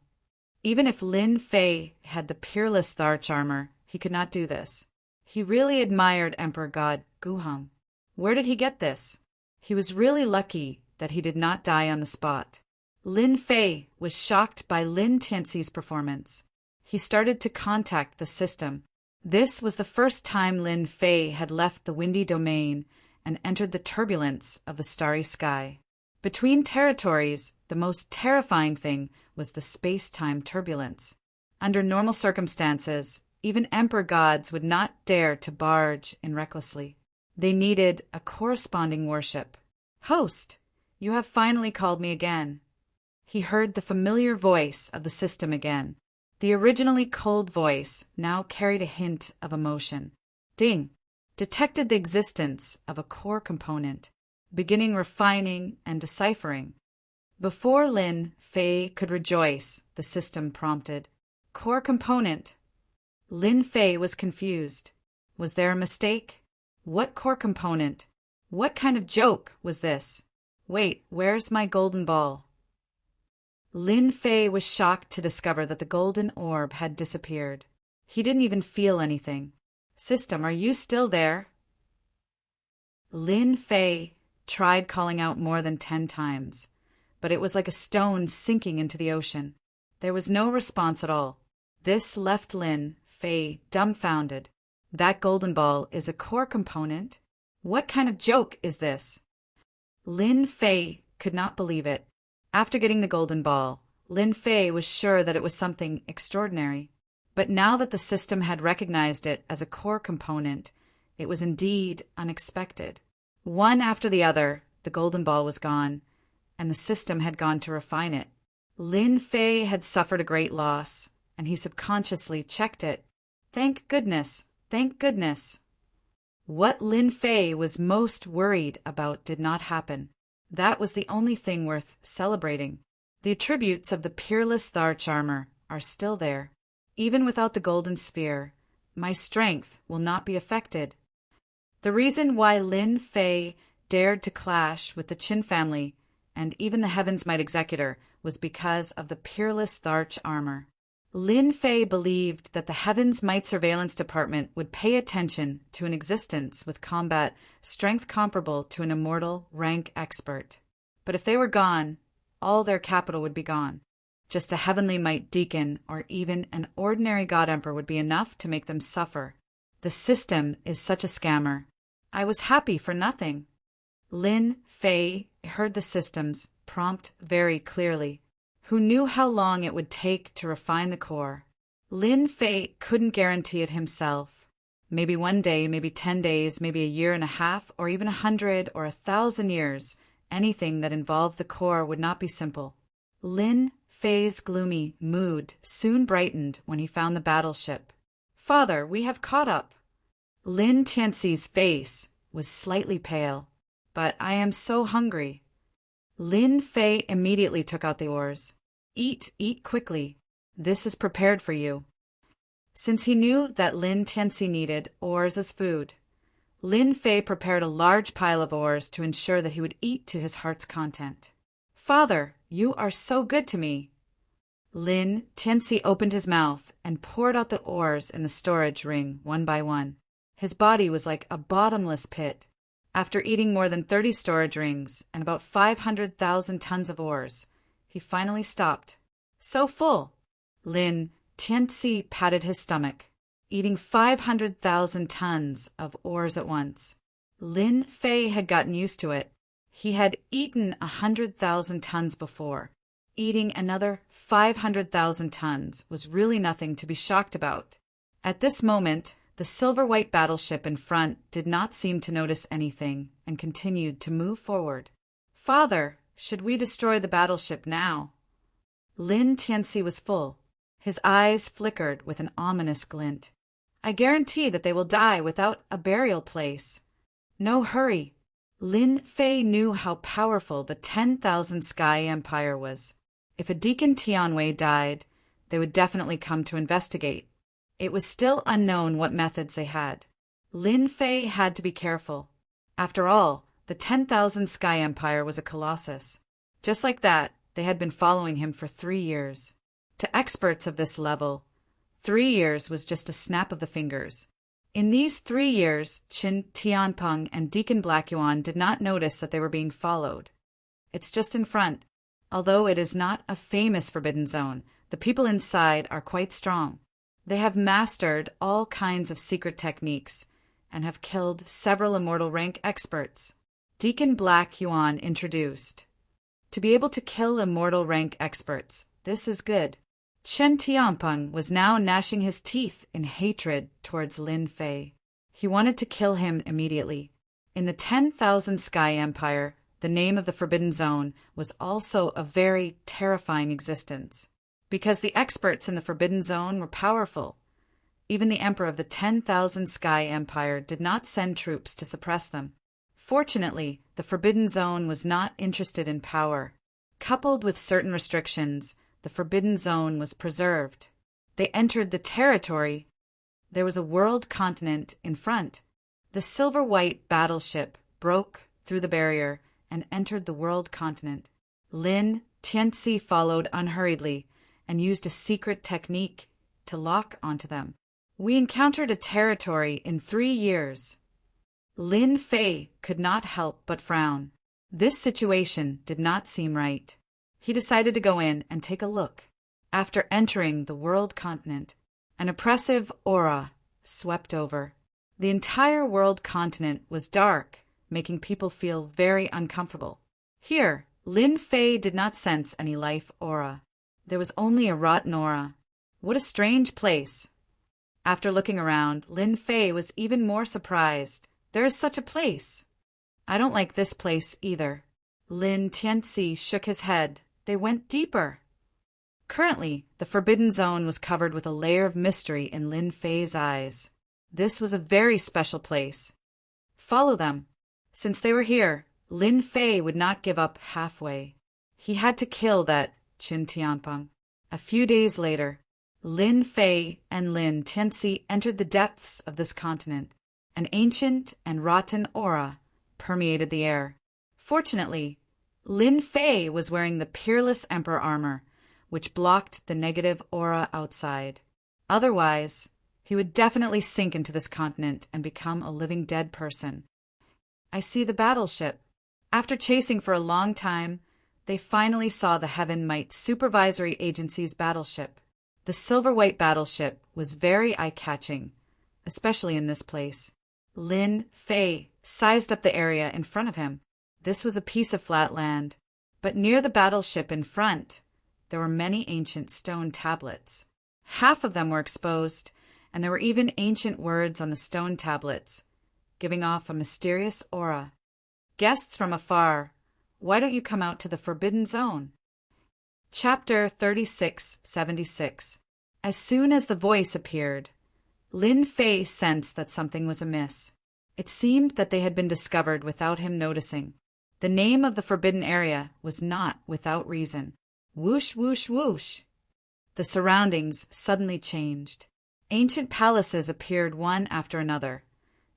Even if Lin Fei had the peerless Tharch armor, he could not do this. He really admired Emperor God Guheng. Where did he get this? He was really lucky that he did not die on the spot. Lin Fei was shocked by Lin Tianxi's performance. He started to contact the system. This was the first time Lin Fei had left the windy domain and entered the turbulence of the starry sky. Between territories, the most terrifying thing was the space-time turbulence. Under normal circumstances, even emperor gods would not dare to barge in recklessly. They needed a corresponding worship. "Host, you have finally called me again." He heard the familiar voice of the system again. The originally cold voice now carried a hint of emotion. Ding! Detected the existence of a core component, beginning refining and deciphering. Before Lin Fei could rejoice, the system prompted. Core component. Lin Fei was confused. Was there a mistake? What core component? What kind of joke was this? Wait, where's my golden ball? Lin Fei was shocked to discover that the golden orb had disappeared. He didn't even feel anything. System, are you still there? Lin Fei tried calling out more than 10 times, but it was like a stone sinking into the ocean. There was no response at all. This left Lin Fei dumbfounded. That golden ball is a core component? What kind of joke is this? Lin Fei could not believe it. After getting the golden ball, Lin Fei was sure that it was something extraordinary. But now that the system had recognized it as a core component, it was indeed unexpected. One after the other, the golden ball was gone, and the system had gone to refine it. Lin Fei had suffered a great loss, and he subconsciously checked it. Thank goodness, thank goodness. What Lin Fei was most worried about did not happen. That was the only thing worth celebrating. The attributes of the peerless Tharch armor are still there. Even without the golden sphere, my strength will not be affected. The reason why Lin Fei dared to clash with the Qin family and even the Heaven's Might Executor was because of the peerless Tharch armor. Lin Fei believed that the Heaven's Might Surveillance Department would pay attention to an existence with combat strength comparable to an immortal rank expert. But if they were gone, all their capital would be gone. Just a Heavenly Might Deacon or even an ordinary God Emperor would be enough to make them suffer. The system is such a scammer. I was happy for nothing. Lin Fei heard the system's prompt very clearly. Who knew how long it would take to refine the core? Lin Fei couldn't guarantee it himself. Maybe one day, maybe 10 days, maybe a year and a half, or even 100 or 1,000 years. Anything that involved the core would not be simple. Lin Fei's gloomy mood soon brightened when he found the battleship. Father, we have caught up. Lin Tianxi's face was slightly pale. But I am so hungry. Lin Fei immediately took out the oars. Eat quickly. This is prepared for you. Since he knew that Lin Tianxi needed oars as food, Lin Fei prepared a large pile of oars to ensure that he would eat to his heart's content. Father, you are so good to me. Lin Tianxi opened his mouth and poured out the oars in the storage ring one by one. His body was like a bottomless pit. After eating more than 30 storage rings and about 500,000 tons of ores, he finally stopped. So full. Lin Tianxi patted his stomach, eating 500,000 tons of ores at once. Lin Fei had gotten used to it. He had eaten 100,000 tons before. Eating another 500,000 tons was really nothing to be shocked about. At this moment, the silver-white battleship in front did not seem to notice anything and continued to move forward. Father, should we destroy the battleship now? Lin Tianxi was full. His eyes flickered with an ominous glint. I guarantee that they will die without a burial place. No hurry. Lin Fei knew how powerful the 10,000 Sky Empire was. If a Deacon Tianwei died, they would definitely come to investigate. It was still unknown what methods they had. Lin Fei had to be careful. After all, the 10,000 Sky Empire was a colossus. Just like that, they had been following him for 3 years. To experts of this level, 3 years was just a snap of the fingers. In these 3 years, Qin Tianpeng and Deacon Black Yuan did not notice that they were being followed. It's just in front. Although it is not a famous forbidden zone, the people inside are quite strong. They have mastered all kinds of secret techniques and have killed several immortal rank experts. Deacon Black Yuan introduced. To be able to kill immortal rank experts, this is good. Chen Tianpeng was now gnashing his teeth in hatred towards Lin Fei. He wanted to kill him immediately. In the 10,000 Sky Empire, the name of the Forbidden Zone was also a very terrifying existence. Because the experts in the Forbidden Zone were powerful, even the Emperor of the 10,000 Sky Empire did not send troops to suppress them. Fortunately, the Forbidden Zone was not interested in power. Coupled with certain restrictions, the Forbidden Zone was preserved. They entered the territory. There was a world continent in front. The silver-white battleship broke through the barrier and entered the world continent. Lin Tianxi followed unhurriedly and used a secret technique to lock onto them. We encountered a territory in 3 years. Lin Fei could not help but frown. This situation did not seem right. He decided to go in and take a look. After entering the world continent, an oppressive aura swept over. The entire world continent was dark, making people feel very uncomfortable. Here, Lin Fei did not sense any life aura. There was only a rotten aura. What a strange place. After looking around, Lin Fei was even more surprised. There is such a place. I don't like this place either. Lin Tianxi shook his head. They went deeper. Currently, the Forbidden Zone was covered with a layer of mystery in Lin Fei's eyes. This was a very special place. Follow them. Since they were here, Lin Fei would not give up halfway. He had to kill that Chen Tianpeng. A few days later, Lin Fei and Lin Tianxi entered the depths of this continent. An ancient and rotten aura permeated the air. Fortunately, Lin Fei was wearing the Peerless Emperor armor, which blocked the negative aura outside. Otherwise, he would definitely sink into this continent and become a living dead person. I see the battleship. After chasing for a long time, they finally saw the Heaven Might Supervisory Agency's battleship. The silver-white battleship was very eye-catching, especially in this place. Lin Fei sized up the area in front of him. This was a piece of flat land, but near the battleship in front, there were many ancient stone tablets. Half of them were exposed, and there were even ancient words on the stone tablets, giving off a mysterious aura. Guests from afar, why don't you come out to the Forbidden Zone? Chapter 3676. As soon as the voice appeared, Lin Fei sensed that something was amiss. It seemed that they had been discovered without him noticing. The name of the forbidden area was not without reason. Whoosh, whoosh, whoosh. The surroundings suddenly changed. Ancient palaces appeared one after another,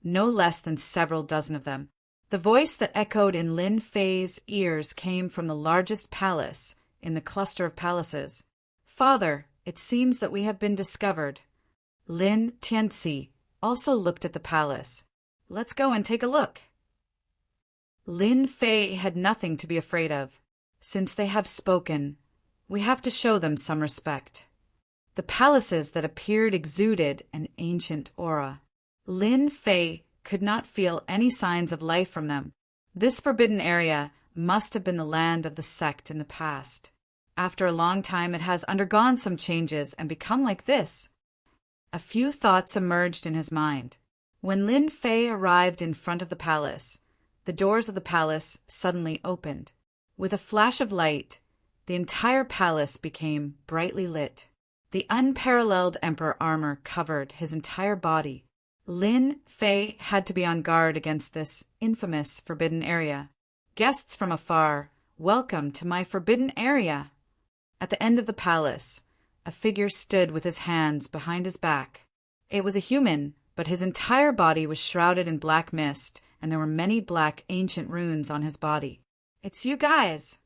no less than several dozen of them. The voice that echoed in Lin Fei's ears came from the largest palace in the cluster of palaces. Father, it seems that we have been discovered. Lin Tianxi also looked at the palace. Let's go and take a look. Lin Fei had nothing to be afraid of. Since they have spoken, we have to show them some respect. The palaces that appeared exuded an ancient aura. Lin Fei could not feel any signs of life from them. This forbidden area must have been the land of the sect in the past. After a long time, it has undergone some changes and become like this. A few thoughts emerged in his mind. When Lin Fei arrived in front of the palace, the doors of the palace suddenly opened. With a flash of light, the entire palace became brightly lit. The unparalleled emperor armor covered his entire body. Lin Fei had to be on guard against this infamous forbidden area. Guests from afar, welcome to my forbidden area. At the end of the palace, a figure stood with his hands behind his back. It was a human, but his entire body was shrouded in black mist, and there were many black ancient runes on his body. It's you guys!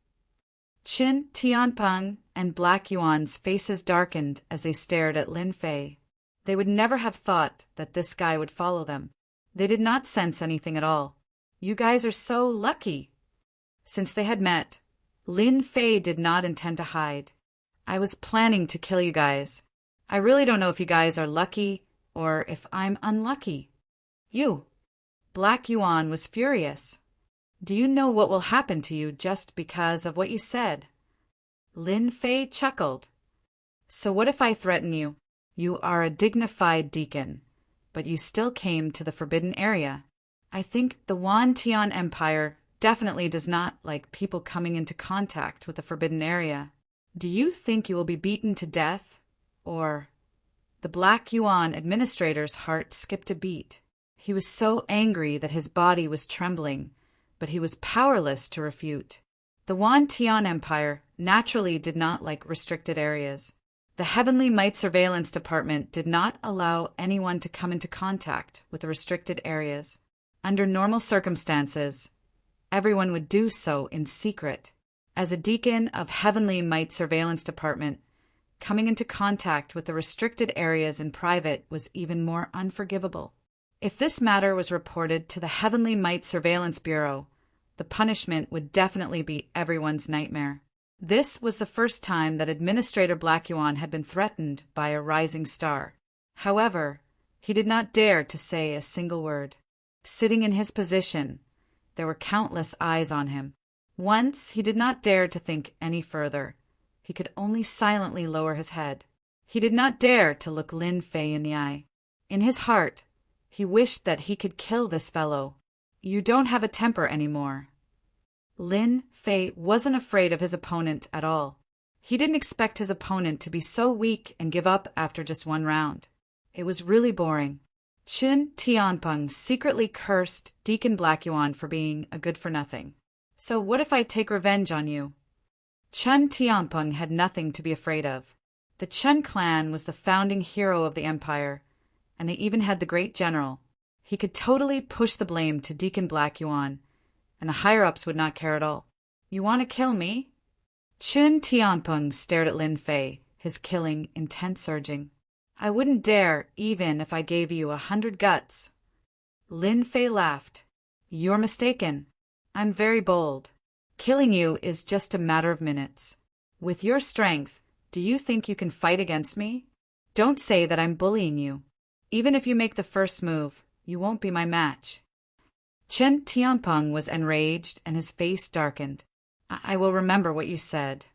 Chen Tianpeng and Black Yuan's faces darkened as they stared at Lin Fei. They would never have thought that this guy would follow them. They did not sense anything at all. You guys are so lucky. Since they had met, Lin Fei did not intend to hide. I was planning to kill you guys. I really don't know if you guys are lucky or if I'm unlucky. You. Black Yuan was furious. Do you know what will happen to you just because of what you said? Lin Fei chuckled. So what if I threaten you? You are a dignified deacon, but you still came to the forbidden area. I think the Wantian Empire definitely does not like people coming into contact with the forbidden area. Do you think you will be beaten to death? Or... The Black Yuan administrator's heart skipped a beat. He was so angry that his body was trembling, but he was powerless to refute. The Wantian Empire naturally did not like restricted areas. The Heavenly Might Surveillance Department did not allow anyone to come into contact with the restricted areas. Under normal circumstances, everyone would do so in secret. As a deacon of Heavenly Might Surveillance Department, coming into contact with the restricted areas in private was even more unforgivable. If this matter was reported to the Heavenly Might Surveillance Bureau, the punishment would definitely be everyone's nightmare. This was the first time that Administrator Black Yuan had been threatened by a rising star. However, he did not dare to say a single word. Sitting in his position, there were countless eyes on him. Once he did not dare to think any further. He could only silently lower his head. He did not dare to look Lin Fei in the eye. In his heart, he wished that he could kill this fellow. You don't have a temper anymore. Lin Fei wasn't afraid of his opponent at all. He didn't expect his opponent to be so weak and give up after just one round. It was really boring. Qin Tianpeng secretly cursed Deacon Black Yuan for being a good-for-nothing. So what if I take revenge on you? Chen Tianpeng had nothing to be afraid of. The Chen clan was the founding hero of the empire, and they even had the great general. He could totally push the blame to Deacon Black Yuan, and the higher-ups would not care at all. You want to kill me? Chen Tianpeng stared at Lin Fei, his killing intent surging. I wouldn't dare, even if I gave you 100 guts. Lin Fei laughed. You're mistaken. I'm very bold. Killing you is just a matter of minutes. With your strength, do you think you can fight against me? Don't say that I'm bullying you. Even if you make the first move, you won't be my match. Chen Tianpeng was enraged and his face darkened. I will remember what you said.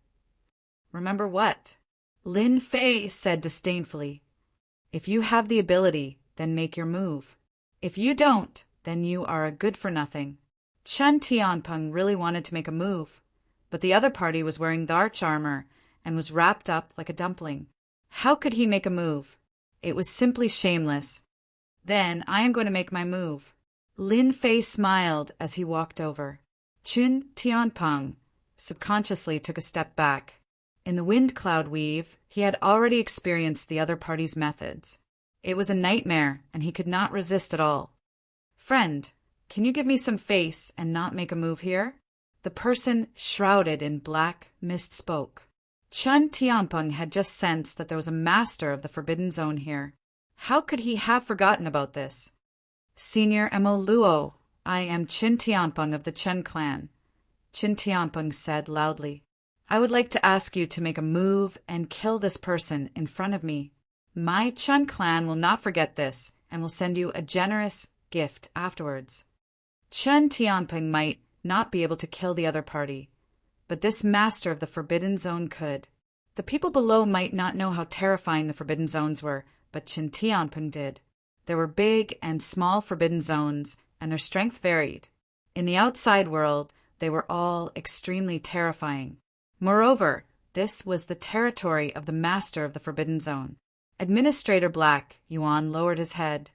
Remember what? Lin Fei said disdainfully. If you have the ability, then make your move. If you don't, then you are a good-for-nothing. Chen Tianpeng really wanted to make a move, but the other party was wearing the arch armor and was wrapped up like a dumpling. How could he make a move? It was simply shameless. Then I am going to make my move. Lin Fei smiled as he walked over. Chen Tianpeng subconsciously took a step back. In the wind cloud weave, he had already experienced the other party's methods. It was a nightmare, and he could not resist at all. Friend, can you give me some face and not make a move here? The person shrouded in black mist spoke. Chen Tianpeng had just sensed that there was a master of the Forbidden Zone here. How could he have forgotten about this? Senior Mo Luo, I am Qin Tianpeng of the Chen clan. Qin Tianpeng said loudly. I would like to ask you to make a move and kill this person in front of me. My Chen clan will not forget this and will send you a generous gift afterwards. Chen Tianpeng might not be able to kill the other party, but this master of the Forbidden Zone could. The people below might not know how terrifying the Forbidden Zones were, but Qin Tianpeng did. There were big and small Forbidden Zones, and their strength varied. In the outside world, they were all extremely terrifying. Moreover, this was the territory of the master of the Forbidden Zone. Administrator Black Yuan lowered his head,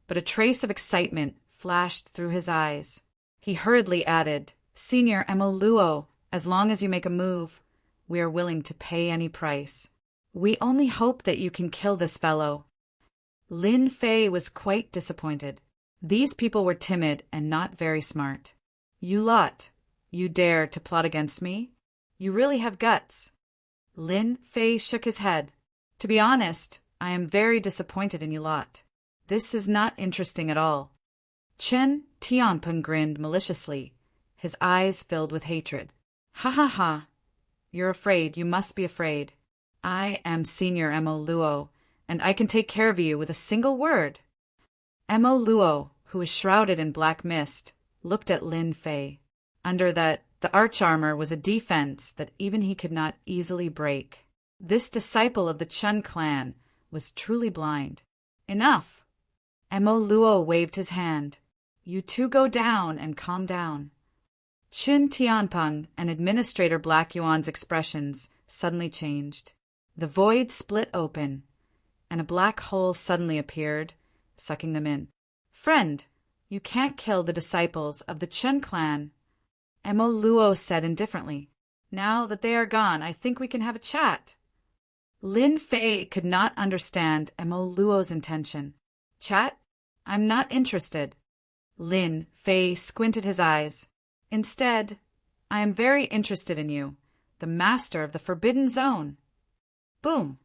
but a trace of excitement flashed through his eyes. He hurriedly added, Senior Mo Luo, as long as you make a move, we are willing to pay any price. We only hope that you can kill this fellow. Lin Fei was quite disappointed. These people were timid and not very smart. You lot, you dare to plot against me? You really have guts. Lin Fei shook his head. To be honest, I am very disappointed in you lot. This is not interesting at all. Chen Tianpeng grinned maliciously, his eyes filled with hatred. Ha ha ha. You're afraid. You must be afraid. I am Senior Emo Luo, and I can take care of you with a single word. Emo Luo, who was shrouded in black mist, looked at Lin Fei. Under the arch armor was a defense that even he could not easily break. This disciple of the Chun clan was truly blind. Enough! Emo Luo waved his hand. You two go down and calm down. Chun Tianpeng and Administrator Black Yuan's expressions suddenly changed. The void split open, and a black hole suddenly appeared, sucking them in. Friend, you can't kill the disciples of the Chun clan, Emo Luo said indifferently. Now that they are gone, I think we can have a chat. Lin Fei could not understand Emo Luo's intention. Chat? I'm not interested. Lin Fei squinted his eyes. Instead, I am very interested in you, the master of the Forbidden Zone. Boom!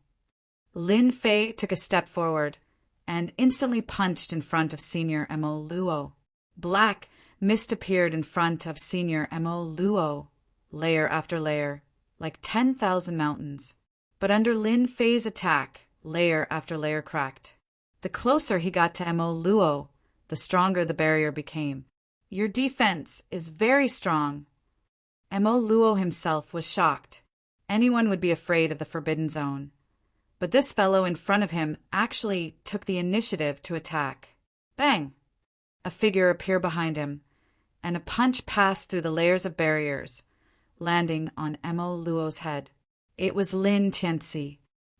Lin Fei took a step forward and instantly punched in front of Senior Emo Luo. Black mist appeared in front of Senior Emo Luo, layer after layer, like 10,000 mountains. But under Lin Fei's attack, layer after layer cracked. The closer he got to Emo Luo, the stronger the barrier became. Your defense is very strong. Emo Luo himself was shocked. Anyone would be afraid of the Forbidden Zone. But this fellow in front of him actually took the initiative to attack. Bang! A figure appeared behind him, and a punch passed through the layers of barriers, landing on Emo Luo's head. It was Lin Tianxi.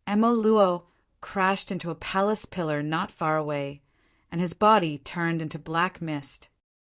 Emo Luo crashed into a palace pillar not far away, and his body turned into black mist.